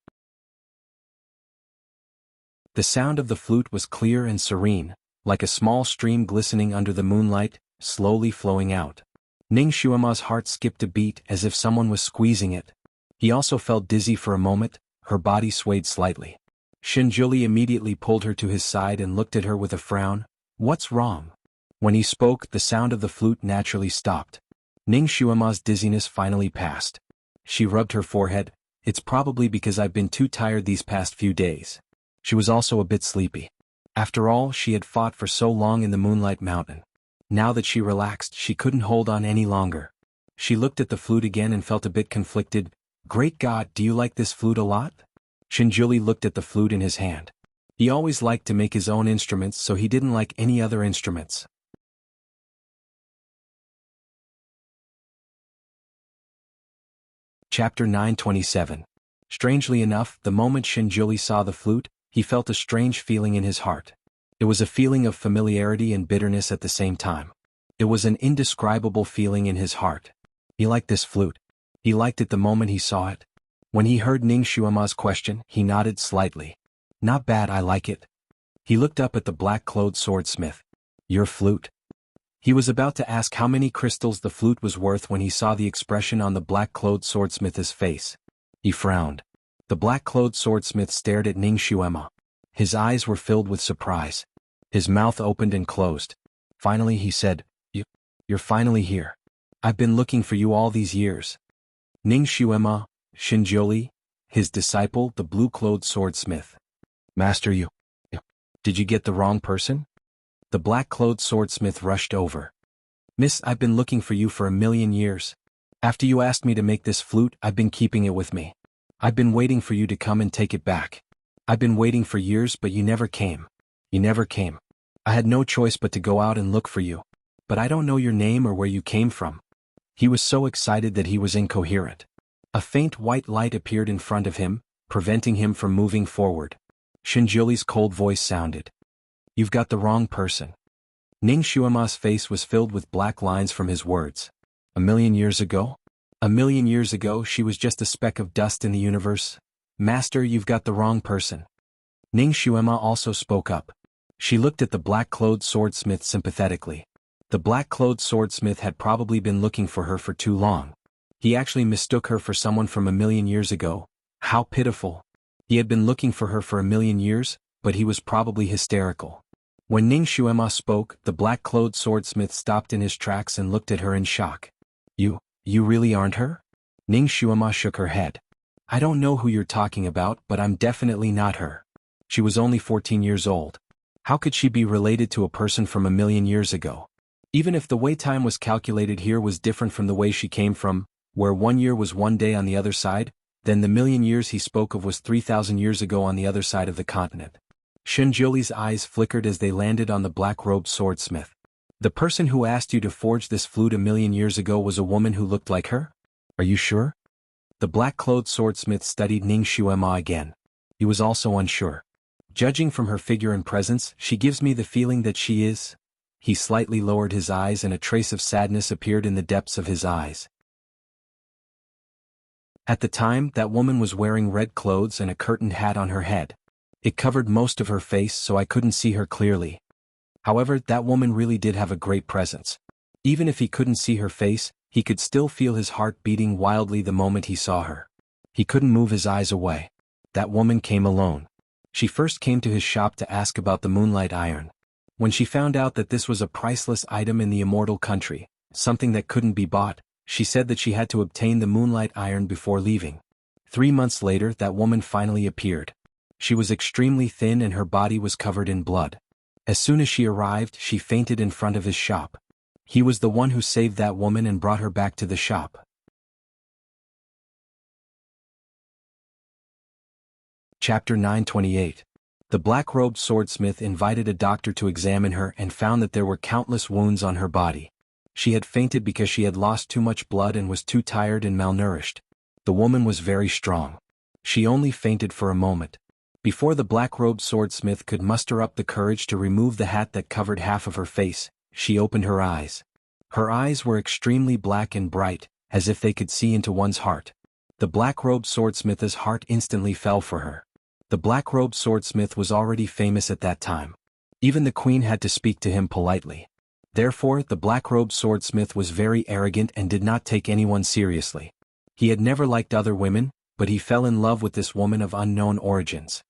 The sound of the flute was clear and serene, like a small stream glistening under the moonlight, slowly flowing out. Ning Xuema's heart skipped a beat as if someone was squeezing it. He also felt dizzy for a moment, her body swayed slightly. Xinjiuli immediately pulled her to his side and looked at her with a frown. "What's wrong?" When he spoke, the sound of the flute naturally stopped. Ning Xuema's dizziness finally passed. She rubbed her forehead. "It's probably because I've been too tired these past few days." She was also a bit sleepy. After all, she had fought for so long in the Moonlight Mountain. Now that she relaxed, she couldn't hold on any longer. She looked at the flute again and felt a bit conflicted. "Great God, do you like this flute a lot?" Xinjiuli looked at the flute in his hand. He always liked to make his own instruments, so he didn't like any other instruments. Chapter 927. Strangely enough, the moment Xinjiuli saw the flute, he felt a strange feeling in his heart. It was a feeling of familiarity and bitterness at the same time. It was an indescribable feeling in his heart. He liked this flute. He liked it the moment he saw it. When he heard Ning Xuema's question, he nodded slightly. "Not bad, I like it." He looked up at the black-clothed swordsmith. "Your flute?" He was about to ask how many crystals the flute was worth when he saw the expression on the black-clothed swordsmith's face. He frowned. The black-clothed swordsmith stared at Ning Xuema. His eyes were filled with surprise. His mouth opened and closed. Finally he said, You're finally here. I've been looking for you all these years." Ning Xuema, Xinjiuli, his disciple, the blue-clothed swordsmith. "Master, did you get the wrong person?" The black-clothed swordsmith rushed over. "Miss, I've been looking for you for 1,000,000 years. After you asked me to make this flute, I've been keeping it with me. I've been waiting for you to come and take it back. I've been waiting for years, but you never came. You never came." I had no choice but to go out and look for you. But I don't know your name or where you came from. He was so excited that he was incoherent. A faint white light appeared in front of him, preventing him from moving forward. Shinjuli's cold voice sounded. You've got the wrong person. Ning Xuema's face was filled with black lines from his words. 1,000,000 years ago? 1,000,000 years ago she was just a speck of dust in the universe? Master, you've got the wrong person. Ning Xuema also spoke up. She looked at the black-clothed swordsmith sympathetically. The black-clothed swordsmith had probably been looking for her for too long. He actually mistook her for someone from 1,000,000 years ago. How pitiful. He had been looking for her for 1,000,000 years, but he was probably hysterical. When Ning Xuema spoke, the black-clothed swordsmith stopped in his tracks and looked at her in shock. You really aren't her? Ning Xuema shook her head. I don't know who you're talking about, but I'm definitely not her. She was only 14 years old. How could she be related to a person from 1,000,000 years ago? Even if the way time was calculated here was different from the way she came from, where 1 year was 1 day on the other side, then the 1,000,000 years he spoke of was 3,000 years ago on the other side of the continent. Shinjuli's eyes flickered as they landed on the black-robed swordsmith. The person who asked you to forge this flute 1,000,000 years ago was a woman who looked like her? Are you sure? The black-clothed swordsmith studied Ning Xuema again. He was also unsure. Judging from her figure and presence, she gives me the feeling that she is. He slightly lowered his eyes and a trace of sadness appeared in the depths of his eyes. At the time, that woman was wearing red clothes and a curtained hat on her head. It covered most of her face so I couldn't see her clearly. However, that woman really did have a great presence. Even if he couldn't see her face, he could still feel his heart beating wildly the moment he saw her. He couldn't move his eyes away. That woman came alone. She first came to his shop to ask about the moonlight iron. When she found out that this was a priceless item in the immortal country, something that couldn't be bought, she said that she had to obtain the moonlight iron before leaving. 3 months later, that woman finally appeared. She was extremely thin and her body was covered in blood. As soon as she arrived, she fainted in front of his shop. He was the one who saved that woman and brought her back to the shop. Chapter 928. The black-robed swordsmith invited a doctor to examine her and found that there were countless wounds on her body. She had fainted because she had lost too much blood and was too tired and malnourished. The woman was very strong. She only fainted for a moment. Before the black-robed swordsmith could muster up the courage to remove the hat that covered half of her face, she opened her eyes. Her eyes were extremely black and bright, as if they could see into one's heart. The black-robed swordsmith's heart instantly fell for her. The black-robed swordsmith was already famous at that time. Even the queen had to speak to him politely. Therefore, the black-robed swordsmith was very arrogant and did not take anyone seriously. He had never liked other women, but he fell in love with this woman of unknown origins.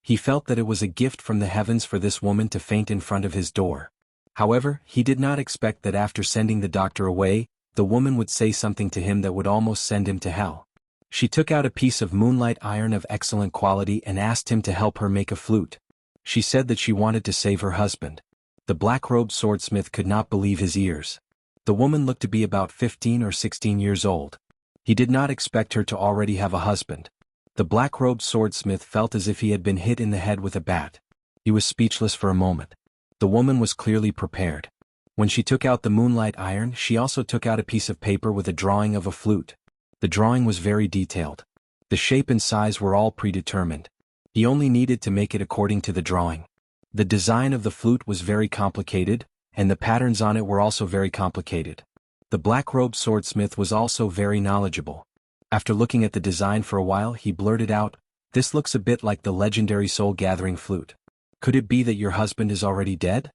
He felt that it was a gift from the heavens for this woman to faint in front of his door. However, he did not expect that after sending the doctor away, the woman would say something to him that would almost send him to hell. She took out a piece of moonlight iron of excellent quality and asked him to help her make a flute. She said that she wanted to save her husband. The black-robed swordsmith could not believe his ears. The woman looked to be about 15 or 16 years old. He did not expect her to already have a husband. The black-robed swordsmith felt as if he had been hit in the head with a bat. He was speechless for a moment. The woman was clearly prepared. When she took out the moonlight iron, she also took out a piece of paper with a drawing of a flute. The drawing was very detailed. The shape and size were all predetermined. He only needed to make it according to the drawing. The design of the flute was very complicated, and the patterns on it were also very complicated. The black-robed swordsmith was also very knowledgeable. After looking at the design for a while, he blurted out, "This looks a bit like the legendary soul-gathering flute. Could it be that your husband is already dead?"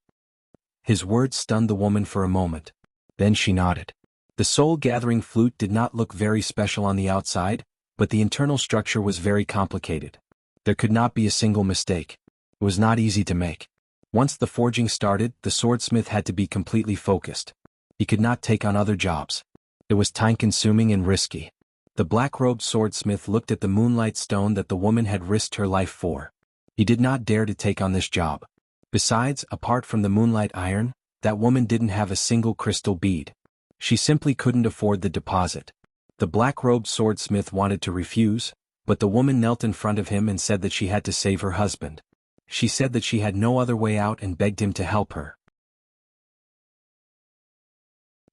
His words stunned the woman for a moment. Then she nodded. The soul-gathering flute did not look very special on the outside, but the internal structure was very complicated. There could not be a single mistake. It was not easy to make. Once the forging started, the swordsmith had to be completely focused. He could not take on other jobs. It was time-consuming and risky. The black-robed swordsmith looked at the moonlight stone that the woman had risked her life for. He did not dare to take on this job. Besides, apart from the moonlight iron, that woman didn't have a single crystal bead. She simply couldn't afford the deposit. The black-robed swordsmith wanted to refuse, but the woman knelt in front of him and said that she had to save her husband. she said that she had no other way out and begged him to help her.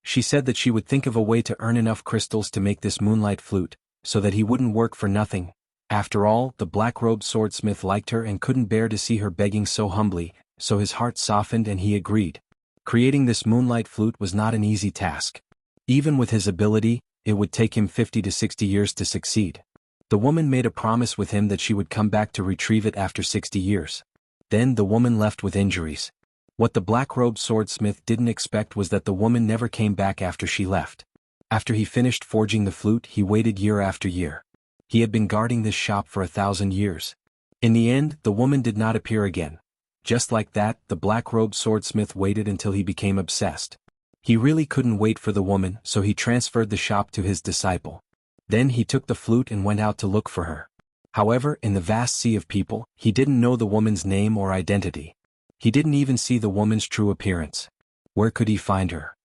She said that she would think of a way to earn enough crystals to make this moonlight flute, so that he wouldn't work for nothing. After all, the black-robed swordsmith liked her and couldn't bear to see her begging so humbly, so his heart softened and he agreed. Creating this moonlight flute was not an easy task. Even with his ability, it would take him 50 to 60 years to succeed. The woman made a promise with him that she would come back to retrieve it after 60 years. Then the woman left with injuries. What the black-robed swordsmith didn't expect was that the woman never came back after she left. After he finished forging the flute, he waited year after year. He had been guarding this shop for 1,000 years. In the end, the woman did not appear again. Just like that, the black-robed swordsmith waited until he became obsessed. He really couldn't wait for the woman, so he transferred the shop to his disciple. Then he took the flute and went out to look for her. However, in the vast sea of people, he didn't know the woman's name or identity. He didn't even see the woman's true appearance. Where could he find her?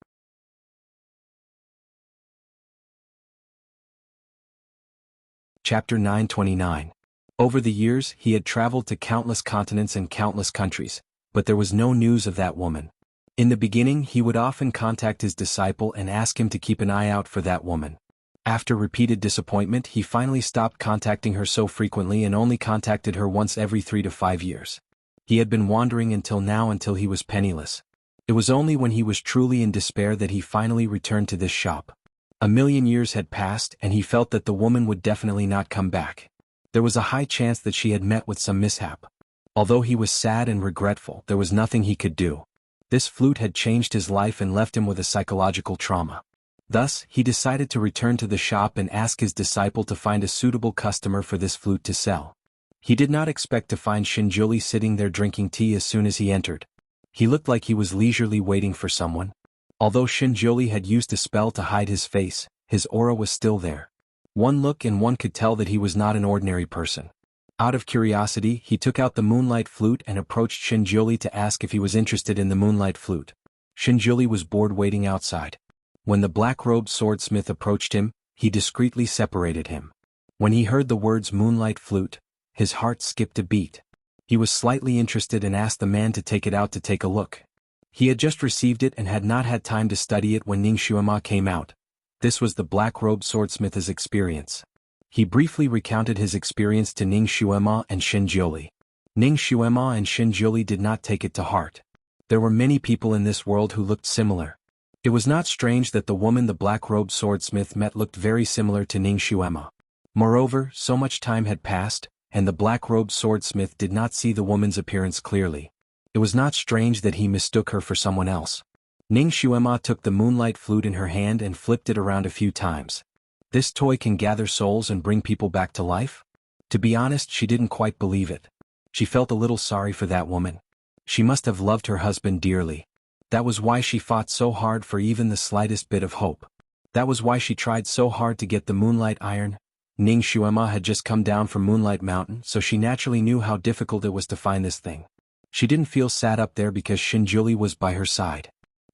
Chapter 929. Over the years, he had traveled to countless continents and countless countries, but there was no news of that woman. In the beginning, he would often contact his disciple and ask him to keep an eye out for that woman. After repeated disappointment, he finally stopped contacting her so frequently and only contacted her once every 3 to 5 years. He had been wandering until he was penniless. It was only when he was truly in despair that he finally returned to this shop. 1,000,000 years had passed and he felt that the woman would definitely not come back. There was a high chance that she had met with some mishap. Although he was sad and regretful, there was nothing he could do. This flute had changed his life and left him with a psychological trauma. Thus, he decided to return to the shop and ask his disciple to find a suitable customer for this flute to sell. He did not expect to find Shinjuli sitting there drinking tea as soon as he entered. He looked like he was leisurely waiting for someone. Although Shinjuli had used a spell to hide his face, his aura was still there. One look and one could tell that he was not an ordinary person. Out of curiosity, he took out the moonlight flute and approached Shinjuli to ask if he was interested in the moonlight flute. Shinjuli was bored waiting outside. When the black-robed swordsmith approached him, he discreetly separated him. When he heard the words moonlight flute, his heart skipped a beat. He was slightly interested and asked the man to take it out to take a look. He had just received it and had not had time to study it when Ning Xuema came out. This was the black-robed swordsmith's experience. He briefly recounted his experience to Ning Xuema and Shinjuli. Ning Xuema and Shinjuli did not take it to heart. There were many people in this world who looked similar. It was not strange that the woman the black-robed swordsmith met looked very similar to Ning Xuema. Moreover, so much time had passed, and the black-robed swordsmith did not see the woman's appearance clearly. It was not strange that he mistook her for someone else. Ning Xuema took the moonlight flute in her hand and flipped it around a few times. This toy can gather souls and bring people back to life? To be honest, she didn't quite believe it. She felt a little sorry for that woman. She must have loved her husband dearly. That was why she fought so hard for even the slightest bit of hope. That was why she tried so hard to get the moonlight iron. Ning Xuema had just come down from Moonlight Mountain, so she naturally knew how difficult it was to find this thing. She didn't feel sad up there because Shinjuli was by her side.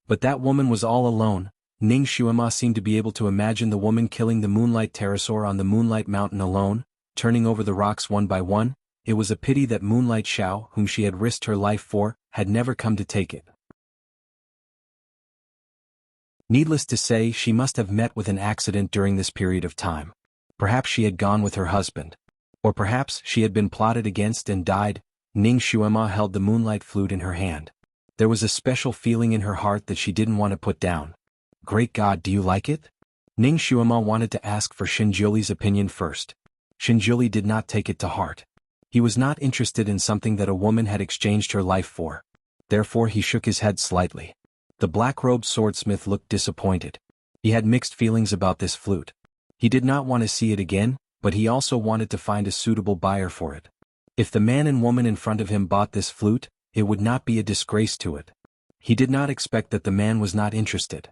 But that woman was all alone. Ning Xuema seemed to be able to imagine the woman killing the Moonlight Pterosaur on the Moonlight Mountain alone, turning over the rocks one by one. It was a pity that Moonlight Xiao, whom she had risked her life for, had never come to take it. Needless to say, she must have met with an accident during this period of time. Perhaps she had gone with her husband. Or perhaps she had been plotted against and died. Ning Xuema held the moonlight flute in her hand. There was a special feeling in her heart that she didn't want to put down. Great God, do you like it? Ning Xuema wanted to ask for Shinjuli's opinion first. Shinjuli did not take it to heart. He was not interested in something that a woman had exchanged her life for. Therefore he shook his head slightly. The black-robed swordsmith looked disappointed. He had mixed feelings about this flute. He did not want to see it again, but he also wanted to find a suitable buyer for it. If the man and woman in front of him bought this flute, it would not be a disgrace to it. He did not expect that the man was not interested.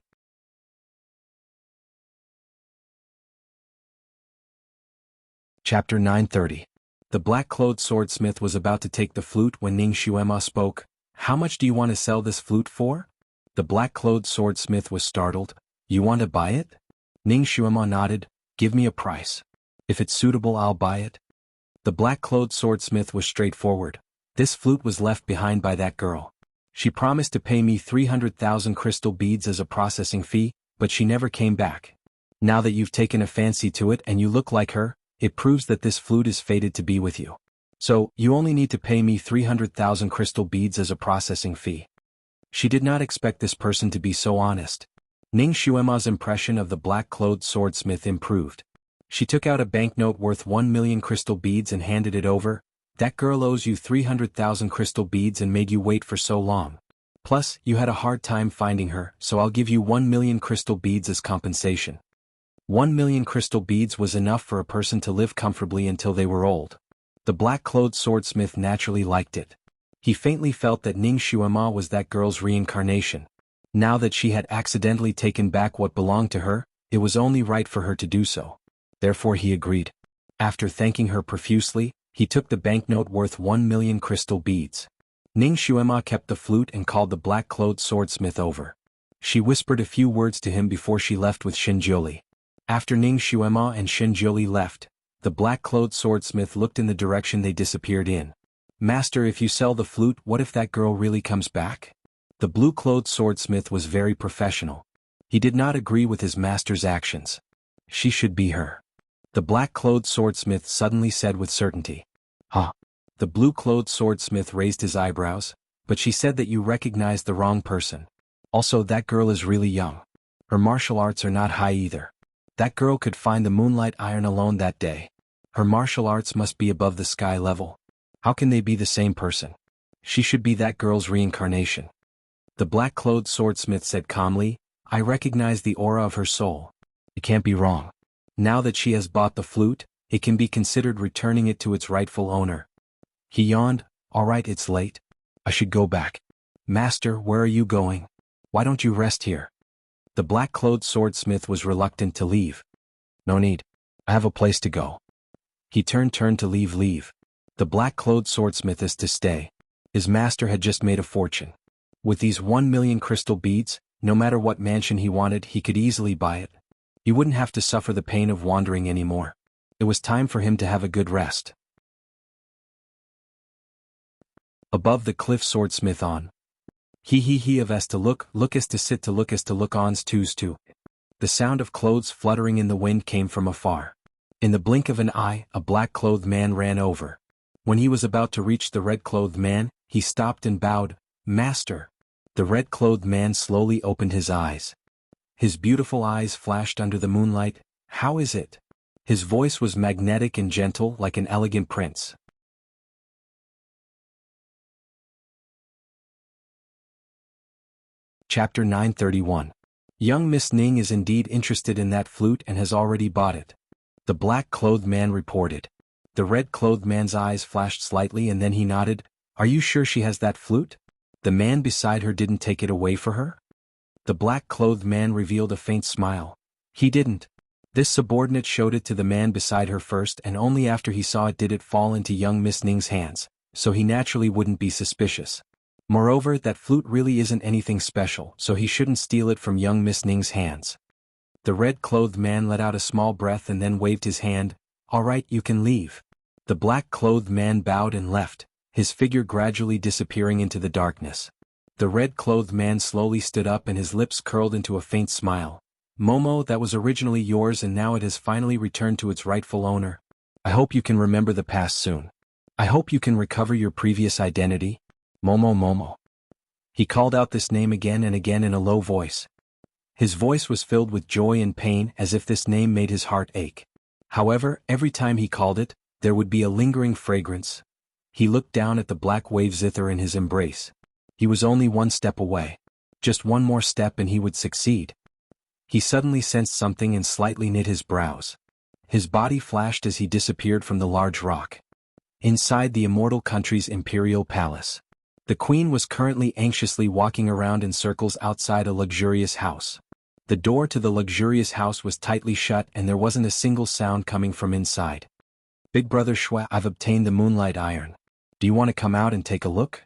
Chapter 930. The black-clothed swordsmith was about to take the flute when Ning Xuema spoke. How much do you want to sell this flute for? The black-clothed swordsmith was startled. You want to buy it? Ning Xuema nodded. Give me a price. If it's suitable, I'll buy it. The black-clothed swordsmith was straightforward. This flute was left behind by that girl. She promised to pay me 300,000 crystal beads as a processing fee, but she never came back. Now that you've taken a fancy to it and you look like her, it proves that this flute is fated to be with you. So, you only need to pay me 300,000 crystal beads as a processing fee. She did not expect this person to be so honest. Ning Xuema's impression of the black-clothed swordsmith improved. She took out a banknote worth 1 million crystal beads and handed it over. That girl owes you 300,000 crystal beads and made you wait for so long. Plus, you had a hard time finding her, so I'll give you 1 million crystal beads as compensation. 1 million crystal beads was enough for a person to live comfortably until they were old. The black-clothed swordsmith naturally liked it. He faintly felt that Ning Xuema was that girl's reincarnation. Now that she had accidentally taken back what belonged to her, it was only right for her to do so. Therefore he agreed. After thanking her profusely, he took the banknote worth 1 million crystal beads. Ning Xuema kept the flute and called the black-clothed swordsmith over. She whispered a few words to him before she left with Xinjiuli. After Ning Xuema and Xinjiuli left, the black-clothed swordsmith looked in the direction they disappeared in. Master, if you sell the flute, what if that girl really comes back? The blue-clothed swordsmith was very professional. He did not agree with his master's actions. She should be her. The black-clothed swordsmith suddenly said with certainty. Huh? The blue-clothed swordsmith raised his eyebrows, but she said that you recognized the wrong person. Also, that girl is really young. Her martial arts are not high either. That girl could find the moonlight iron alone that day. Her martial arts must be above the sky level. How can they be the same person? She should be that girl's reincarnation. The black-clothed swordsmith said calmly, I recognize the aura of her soul. It can't be wrong. Now that she has bought the flute, it can be considered returning it to its rightful owner. He yawned, all right, it's late. I should go back. Master, where are you going? Why don't you rest here? The black-clothed swordsmith was reluctant to leave. No need. I have a place to go. He turned to leave. The black-clothed swordsmith is to stay. His master had just made a fortune. With these 1 million crystal beads, no matter what mansion he wanted, he could easily buy it. He wouldn't have to suffer the pain of wandering anymore. It was time for him to have a good rest. Above the cliff, swordsmith on. He of as to look as to sit to look on's twos to. The sound of clothes fluttering in the wind came from afar. In the blink of an eye, a black-clothed man ran over. When he was about to reach the red-clothed man, he stopped and bowed. Master. The red-clothed man slowly opened his eyes. His beautiful eyes flashed under the moonlight. How is it? His voice was magnetic and gentle like an elegant prince. Chapter 931. Young Miss Ning is indeed interested in that flute and has already bought it. The black-clothed man reported. The red-clothed man's eyes flashed slightly and then he nodded. Are you sure she has that flute? The man beside her didn't take it away for her? The black-clothed man revealed a faint smile. He didn't. This subordinate showed it to the man beside her first, and only after he saw it did it fall into young Miss Ning's hands, so he naturally wouldn't be suspicious. Moreover, that flute really isn't anything special, so he shouldn't steal it from young Miss Ning's hands. The red-clothed man let out a small breath and then waved his hand. All right, you can leave. The black-clothed man bowed and left, his figure gradually disappearing into the darkness. The red-clothed man slowly stood up and his lips curled into a faint smile. Momo, that was originally yours and now it has finally returned to its rightful owner. I hope you can remember the past soon. I hope you can recover your previous identity. Momo. He called out this name again and again in a low voice. His voice was filled with joy and pain as if this name made his heart ache. However, every time he called it, there would be a lingering fragrance. He looked down at the black wave zither in his embrace. He was only one step away. Just one more step and he would succeed. He suddenly sensed something and slightly knit his brows. His body flashed as he disappeared from the large rock. Inside the immortal country's imperial palace. The queen was currently anxiously walking around in circles outside a luxurious house. The door to the luxurious house was tightly shut and there wasn't a single sound coming from inside. Big brother Shui, I've obtained the moonlight iron. Do you want to come out and take a look?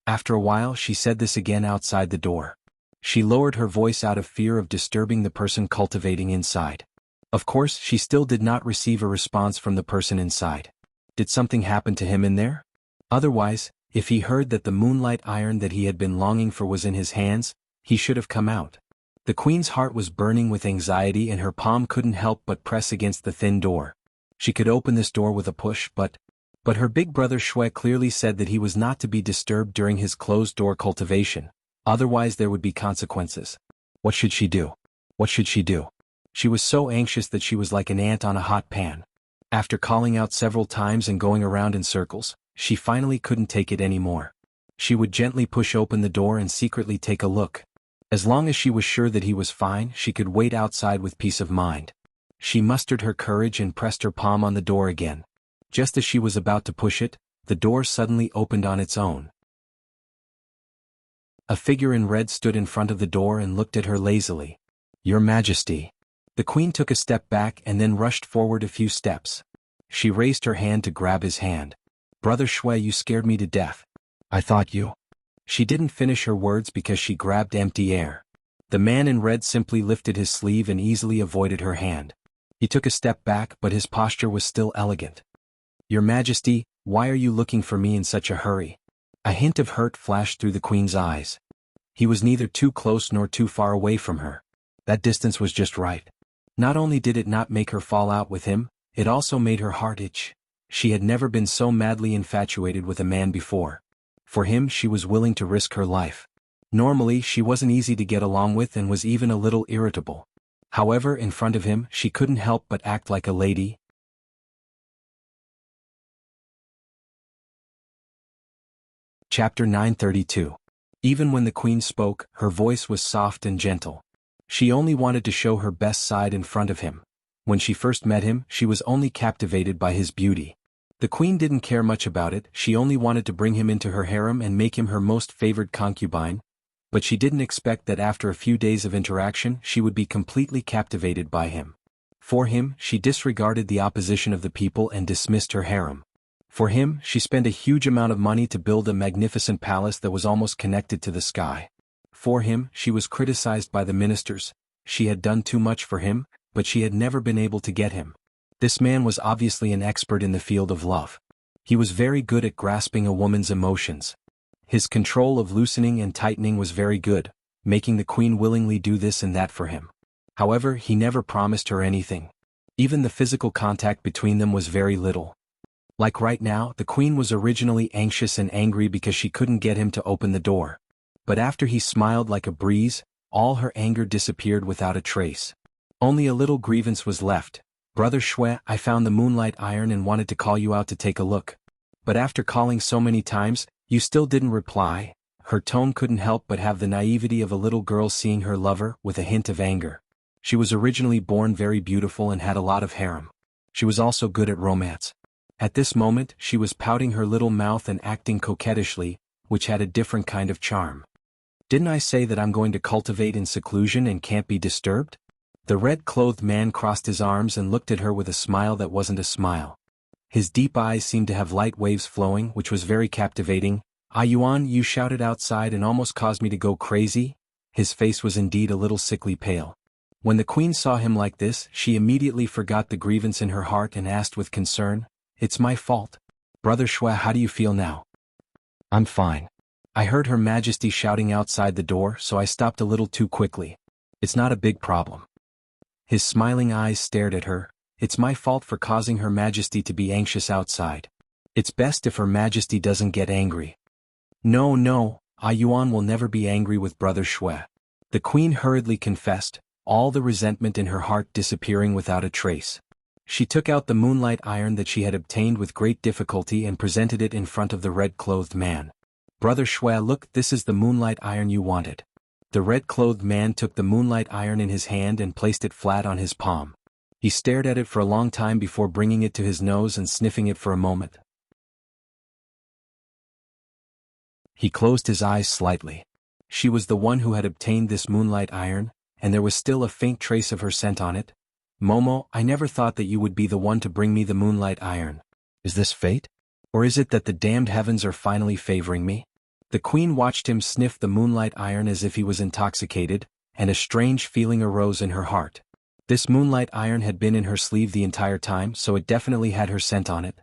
After a while she said this again outside the door. She lowered her voice out of fear of disturbing the person cultivating inside. Of course, she still did not receive a response from the person inside. Did something happen to him in there? Otherwise, If he heard that the moonlight iron that he had been longing for was in his hands, he should have come out. The queen's heart was burning with anxiety and her palm couldn't help but press against the thin door. She could open this door with a push, but her big brother Shui clearly said that he was not to be disturbed during his closed-door cultivation, otherwise there would be consequences. What should she do? What should she do? She was so anxious that she was like an ant on a hot pan. After calling out several times and going around in circles, she finally couldn't take it anymore. She would gently push open the door and secretly take a look. As long as she was sure that he was fine, she could wait outside with peace of mind. She mustered her courage and pressed her palm on the door again. Just as she was about to push it, the door suddenly opened on its own. A figure in red stood in front of the door and looked at her lazily. "Your Majesty." The queen took a step back and then rushed forward a few steps. She raised her hand to grab his hand. "Brother Shui, you scared me to death. I thought you—" She didn't finish her words because she grabbed empty air. The man in red simply lifted his sleeve and easily avoided her hand. He took a step back, but his posture was still elegant. "Your Majesty, why are you looking for me in such a hurry?" A hint of hurt flashed through the queen's eyes. He was neither too close nor too far away from her. That distance was just right. Not only did it not make her fall out with him, it also made her heart itch. She had never been so madly infatuated with a man before. For him she was willing to risk her life. Normally she wasn't easy to get along with and was even a little irritable. However, in front of him she couldn't help but act like a lady. Chapter 932. Even when the queen spoke, her voice was soft and gentle. She only wanted to show her best side in front of him. When she first met him, she was only captivated by his beauty. The queen didn't care much about it, she only wanted to bring him into her harem and make him her most favored concubine, but she didn't expect that after a few days of interaction she would be completely captivated by him. For him, she disregarded the opposition of the people and dismissed her harem. For him, she spent a huge amount of money to build a magnificent palace that was almost connected to the sky. For him, she was criticized by the ministers. She had done too much for him, but she had never been able to get him. This man was obviously an expert in the field of love. He was very good at grasping a woman's emotions. His control of loosening and tightening was very good, making the queen willingly do this and that for him. However, he never promised her anything. Even the physical contact between them was very little. Like right now, the queen was originally anxious and angry because she couldn't get him to open the door. But after he smiled like a breeze, all her anger disappeared without a trace. Only a little grievance was left. "Brother Shui, I found the moonlight iron and wanted to call you out to take a look. But after calling so many times, you still didn't reply." Her tone couldn't help but have the naivety of a little girl seeing her lover, with a hint of anger. She was originally born very beautiful and had a lot of harem. She was also good at romance. At this moment, she was pouting her little mouth and acting coquettishly, which had a different kind of charm. "Didn't I say that I'm going to cultivate in seclusion and can't be disturbed?" The red-clothed man crossed his arms and looked at her with a smile that wasn't a smile. His deep eyes seemed to have light waves flowing, which was very captivating. "Ah Yuan, you shouted outside and almost caused me to go crazy." His face was indeed a little sickly pale. When the queen saw him like this, she immediately forgot the grievance in her heart and asked with concern, "It's my fault. Brother Shui, how do you feel now?" "I'm fine. I heard Her Majesty shouting outside the door, so I stopped a little too quickly. It's not a big problem." His smiling eyes stared at her. "It's my fault for causing Her Majesty to be anxious outside. It's best if Her Majesty doesn't get angry." No, Ah Yuan will never be angry with Brother Shui." The queen hurriedly confessed, all the resentment in her heart disappearing without a trace. She took out the moonlight iron that she had obtained with great difficulty and presented it in front of the red-clothed man. "Brother Shui, look, this is the moonlight iron you wanted." The red-clothed man took the moonlight iron in his hand and placed it flat on his palm. He stared at it for a long time before bringing it to his nose and sniffing it for a moment. He closed his eyes slightly. She was the one who had obtained this moonlight iron, and there was still a faint trace of her scent on it. "Momo, I never thought that you would be the one to bring me the moonlight iron. Is this fate? Or is it that the damned heavens are finally favoring me?" The queen watched him sniff the moonlight iron as if he was intoxicated, and a strange feeling arose in her heart. This moonlight iron had been in her sleeve the entire time, so it definitely had her scent on it.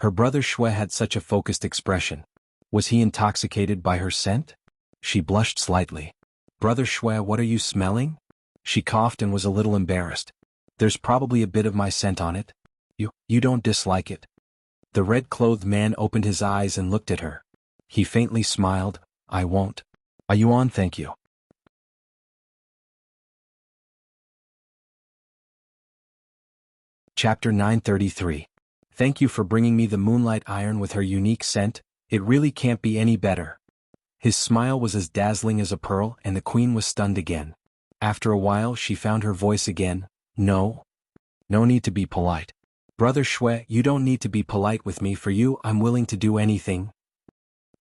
Her brother Shui had such a focused expression. Was he intoxicated by her scent? She blushed slightly. Brother Shui, what are you smelling? She coughed and was a little embarrassed. There's probably a bit of my scent on it. You don't dislike it? The red-clothed man opened his eyes and looked at her. He faintly smiled. I won't. Are you on? Thank you. Chapter 933. Thank you for bringing me the moonlight iron with her unique scent. It really can't be any better. His smile was as dazzling as a pearl, and the queen was stunned again. After a while she found her voice again. No need to be polite. Brother Shui, you don't need to be polite with me. For you, I'm willing to do anything.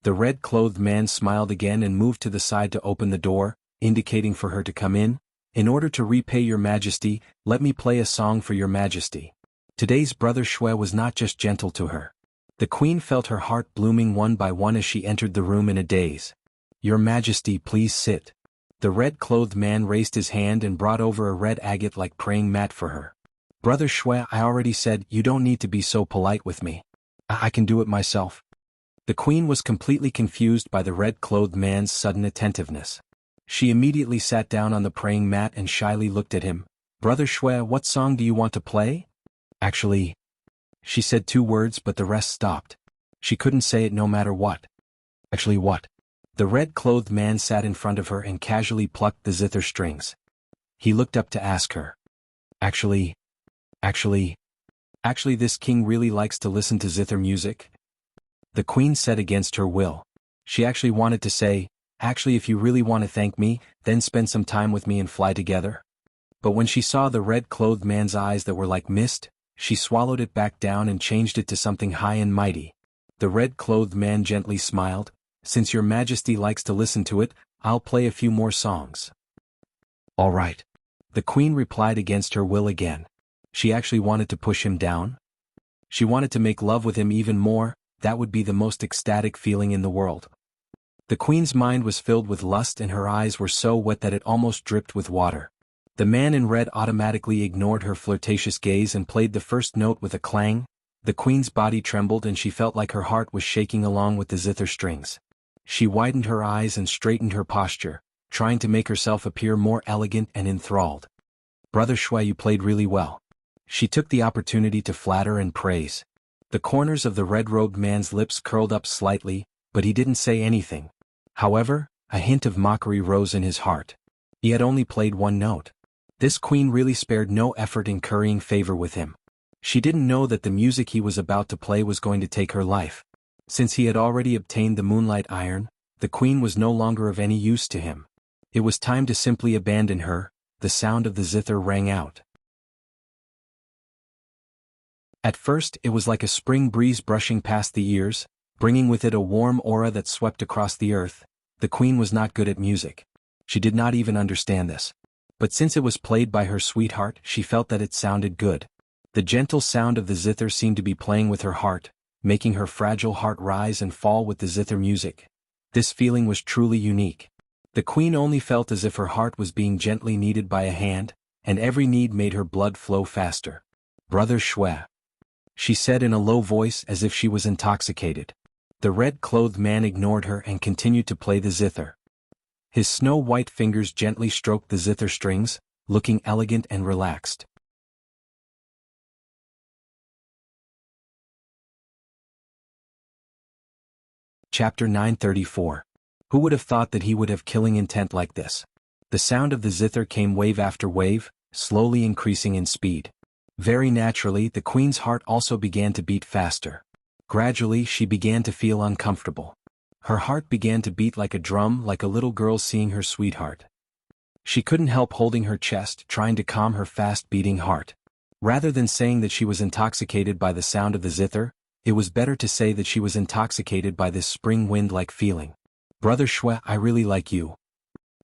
The red-clothed man smiled again and moved to the side to open the door, indicating for her to come in. In order to repay your majesty, let me play a song for your majesty. Today's Brother Shui was not just gentle to her. The queen felt her heart blooming one by one as she entered the room in a daze. Your majesty, please sit. The red-clothed man raised his hand and brought over a red agate-like praying mat for her. Brother Shui, I already said you don't need to be so polite with me. I can do it myself. The queen was completely confused by the red-clothed man's sudden attentiveness. She immediately sat down on the praying mat and shyly looked at him. Brother Shui, what song do you want to play? Actually, she said 2 words but the rest stopped. She couldn't say it no matter what. Actually what? The red-clothed man sat in front of her and casually plucked the zither strings. He looked up to ask her. Actually, this king really likes to listen to zither music? The queen said against her will. She actually wanted to say, actually if you really want to thank me, then spend some time with me and fly together. But when she saw the red-clothed man's eyes that were like mist, she swallowed it back down and changed it to something high and mighty. The red-clothed man gently smiled. Since your majesty likes to listen to it, I'll play a few more songs. All right. The queen replied against her will again. She actually wanted to push him down. She wanted to make love with him even more. That would be the most ecstatic feeling in the world. The queen's mind was filled with lust and her eyes were so wet that it almost dripped with water. The man in red automatically ignored her flirtatious gaze and played the first note with a clang. The queen's body trembled and she felt like her heart was shaking along with the zither strings. She widened her eyes and straightened her posture, trying to make herself appear more elegant and enthralled. Brother Shui, you played really well. She took the opportunity to flatter and praise. The corners of the red-robed man's lips curled up slightly, but he didn't say anything. However, a hint of mockery rose in his heart. He had only played 1 note. This queen really spared no effort in currying favor with him. She didn't know that the music he was about to play was going to take her life. Since he had already obtained the moonlight iron, the queen was no longer of any use to him. It was time to simply abandon her. The sound of the zither rang out. At first it was like a spring breeze brushing past the ears, bringing with it a warm aura that swept across the earth. The queen was not good at music. She did not even understand this. But since it was played by her sweetheart, she felt that it sounded good. The gentle sound of the zither seemed to be playing with her heart, making her fragile heart rise and fall with the zither music. This feeling was truly unique. The queen only felt as if her heart was being gently kneaded by a hand, and every knead made her blood flow faster. Brother Shui, she said in a low voice as if she was intoxicated. The red-clothed man ignored her and continued to play the zither. His snow-white fingers gently stroked the zither strings, looking elegant and relaxed. Chapter 934. Who would have thought that he would have killing intent like this? The sound of the zither came wave after wave, slowly increasing in speed. Very naturally, the queen's heart also began to beat faster. Gradually, she began to feel uncomfortable. Her heart began to beat like a drum, like a little girl seeing her sweetheart. She couldn't help holding her chest, trying to calm her fast-beating heart. Rather than saying that she was intoxicated by the sound of the zither, it was better to say that she was intoxicated by this spring wind-like feeling. Brother Shui, I really like you,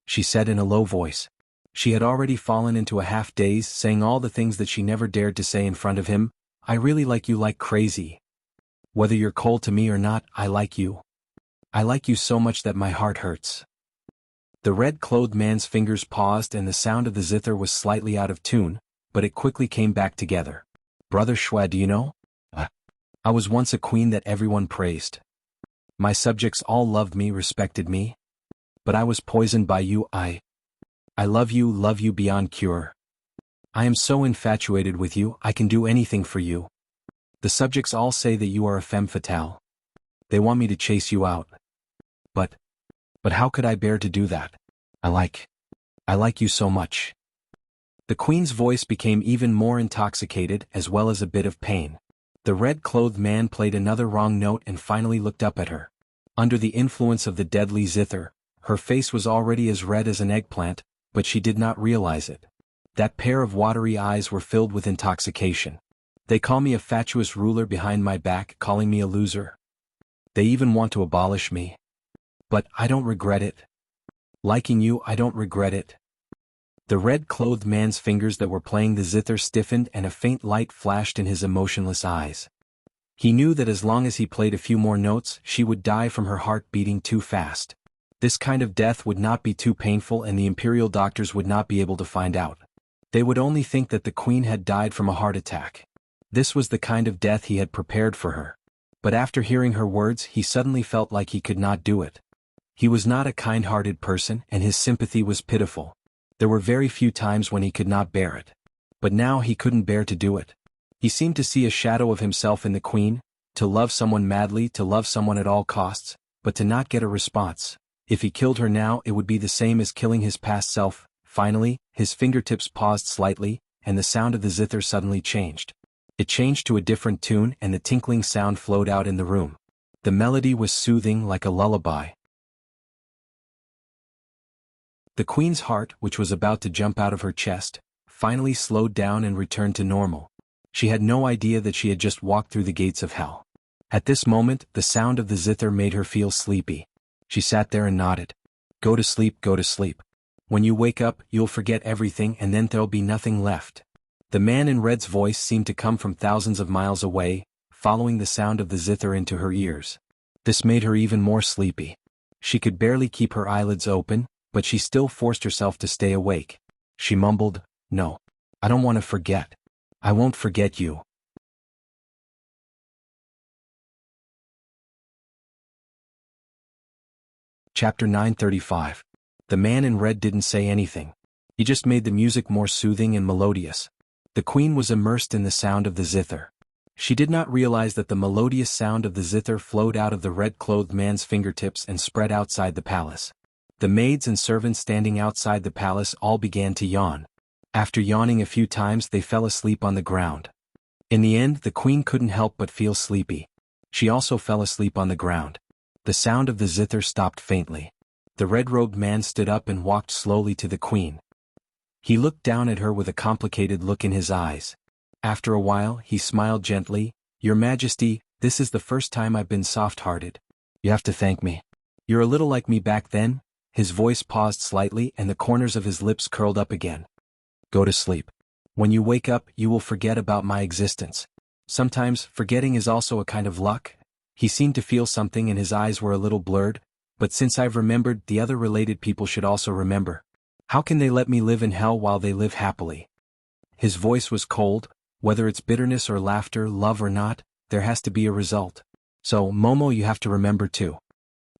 she said in a low voice. She had already fallen into a half-daze, saying all the things that she never dared to say in front of him. I really like you like crazy. Whether you're cold to me or not, I like you. I like you so much that my heart hurts. The red-clothed man's fingers paused and the sound of the zither was slightly out of tune, but it quickly came back together. Brother Shui, do you know? I was once a queen that everyone praised. My subjects all loved me, respected me. But I was poisoned by you. I love you beyond cure. I am so infatuated with you, I can do anything for you. The subjects all say that you are a femme fatale. They want me to chase you out. But how could I bear to do that? I like you so much. The queen's voice became even more intoxicated as well as a bit of pain. The red-clothed man played another wrong note and finally looked up at her. Under the influence of the deadly zither, her face was already as red as an eggplant, but she did not realize it. That pair of watery eyes were filled with intoxication. They call me a fatuous ruler behind my back, calling me a loser. They even want to abolish me. But I don't regret it. Liking you, I don't regret it. The red-clothed man's fingers that were playing the zither stiffened and a faint light flashed in his emotionless eyes. He knew that as long as he played a few more notes, she would die from her heart beating too fast. This kind of death would not be too painful and the imperial doctors would not be able to find out. They would only think that the queen had died from a heart attack. This was the kind of death he had prepared for her. But after hearing her words, he suddenly felt like he could not do it. He was not a kind-hearted person and his sympathy was pitiful. There were very few times when he could not bear it. But now he couldn't bear to do it. He seemed to see a shadow of himself in the queen, to love someone madly, to love someone at all costs, but to not get a response. If he killed her now, it would be the same as killing his past self. Finally, his fingertips paused slightly, and the sound of the zither suddenly changed. It changed to a different tune and the tinkling sound flowed out in the room. The melody was soothing like a lullaby. The queen's heart, which was about to jump out of her chest, finally slowed down and returned to normal. She had no idea that she had just walked through the gates of hell. At this moment, the sound of the zither made her feel sleepy. She sat there and nodded. Go to sleep, go to sleep. When you wake up, you'll forget everything and then there'll be nothing left. The man in red's voice seemed to come from thousands of miles away, following the sound of the zither into her ears. This made her even more sleepy. She could barely keep her eyelids open, but she still forced herself to stay awake. She mumbled, "No. I don't want to forget. I won't forget you." Chapter 935. The man in red didn't say anything. He just made the music more soothing and melodious. The queen was immersed in the sound of the zither. She did not realize that the melodious sound of the zither flowed out of the red-clothed man's fingertips and spread outside the palace. The maids and servants standing outside the palace all began to yawn. After yawning a few times, they fell asleep on the ground. In the end, the queen couldn't help but feel sleepy. She also fell asleep on the ground. The sound of the zither stopped faintly. The red-robed man stood up and walked slowly to the queen. He looked down at her with a complicated look in his eyes. After a while, he smiled gently. "Your Majesty, this is the first time I've been soft-hearted. You have to thank me. You're a little like me back then." His voice paused slightly and the corners of his lips curled up again. "Go to sleep. When you wake up, you will forget about my existence. Sometimes, forgetting is also a kind of luck." He seemed to feel something and his eyes were a little blurred. "But since I've remembered, the other related people should also remember. How can they let me live in hell while they live happily?" His voice was cold. Whether it's bitterness or laughter, love or not, there has to be a result. "So, Momo, you have to remember too."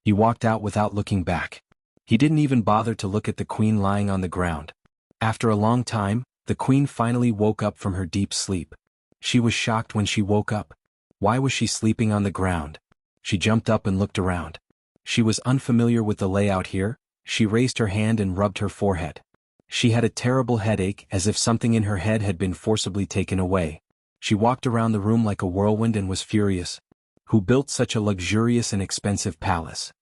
He walked out without looking back. He didn't even bother to look at the queen lying on the ground. After a long time, the queen finally woke up from her deep sleep. She was shocked when she woke up. Why was she sleeping on the ground? She jumped up and looked around. She was unfamiliar with the layout here. She raised her hand and rubbed her forehead. She had a terrible headache, as if something in her head had been forcibly taken away. She walked around the room like a whirlwind and was furious. Who built such a luxurious and expensive palace?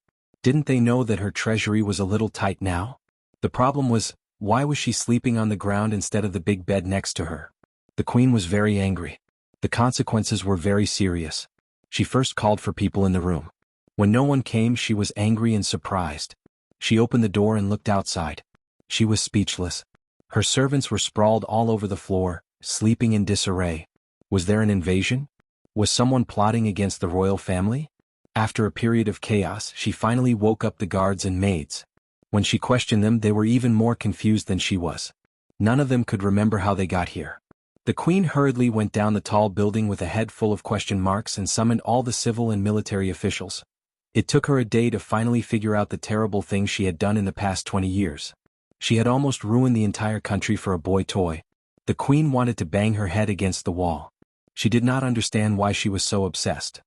Didn't they know that her treasury was a little tight now? The problem was, why was she sleeping on the ground instead of the big bed next to her? The queen was very angry. The consequences were very serious. She first called for people in the room. When no one came, she was angry and surprised. She opened the door and looked outside. She was speechless. Her servants were sprawled all over the floor, sleeping in disarray. Was there an invasion? Was someone plotting against the royal family? After a period of chaos, she finally woke up the guards and maids. When she questioned them, they were even more confused than she was. None of them could remember how they got here. The queen hurriedly went down the tall building with a head full of question marks and summoned all the civil and military officials. It took her a day to finally figure out the terrible things she had done in the past 20 years. She had almost ruined the entire country for a boy toy. The queen wanted to bang her head against the wall. She did not understand why she was so obsessed.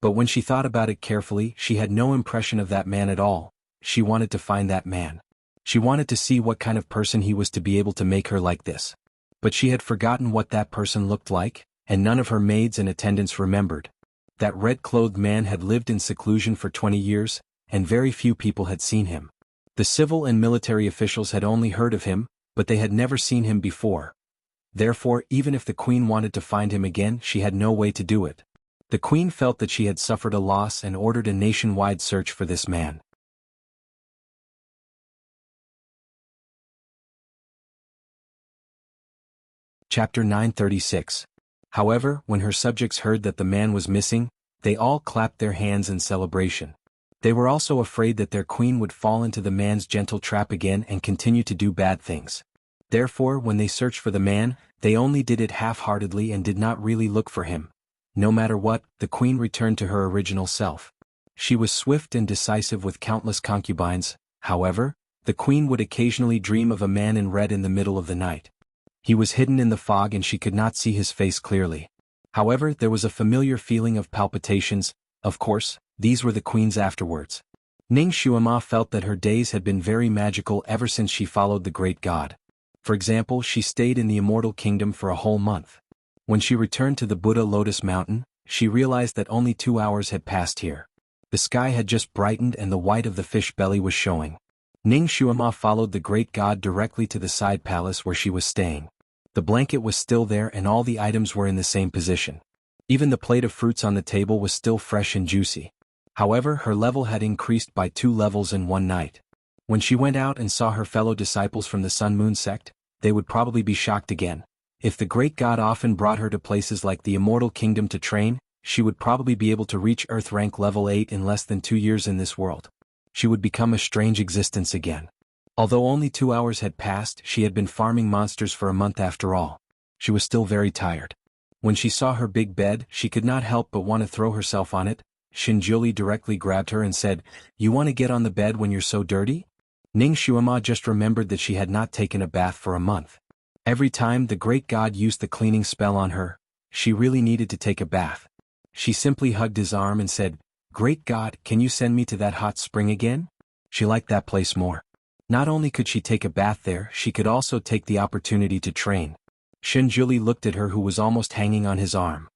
But when she thought about it carefully, she had no impression of that man at all. She wanted to find that man. She wanted to see what kind of person he was to be able to make her like this. But she had forgotten what that person looked like, and none of her maids and attendants remembered. That red-clothed man had lived in seclusion for 20 years, and very few people had seen him. The civil and military officials had only heard of him, but they had never seen him before. Therefore, even if the queen wanted to find him again, she had no way to do it. The queen felt that she had suffered a loss and ordered a nationwide search for this man. Chapter 936. However, when her subjects heard that the man was missing, they all clapped their hands in celebration. They were also afraid that their queen would fall into the man's gentle trap again and continue to do bad things. Therefore, when they searched for the man, they only did it half-heartedly and did not really look for him. No matter what, the queen returned to her original self. She was swift and decisive with countless concubines. However, the queen would occasionally dream of a man in red in the middle of the night. He was hidden in the fog and she could not see his face clearly. However, there was a familiar feeling of palpitations. Of course, these were the queen's afterwards. Ning Xuema felt that her days had been very magical ever since she followed the great god. For example, she stayed in the immortal kingdom for a whole month. When she returned to the Buddha Lotus Mountain, she realized that only 2 hours had passed here. The sky had just brightened and the white of the fish belly was showing. Ning Xuema followed the great god directly to the side palace where she was staying. The blanket was still there and all the items were in the same position. Even the plate of fruits on the table was still fresh and juicy. However, her level had increased by 2 levels in one night. When she went out and saw her fellow disciples from the Sun Moon sect, they would probably be shocked again. If the great god often brought her to places like the Immortal Kingdom to train, she would probably be able to reach Earth rank level 8 in less than 2 years in this world. She would become a strange existence again. Although only 2 hours had passed, she had been farming monsters for a month after all. She was still very tired. When she saw her big bed, she could not help but want to throw herself on it. Shinjuli directly grabbed her and said, "You want to get on the bed when you're so dirty?" Ning Xuema just remembered that she had not taken a bath for a month. Every time the great god used the cleaning spell on her, she really needed to take a bath. She simply hugged his arm and said, "Great god, can you send me to that hot spring again?" She liked that place more. Not only could she take a bath there, she could also take the opportunity to train. Shinjuli looked at her who was almost hanging on his arm.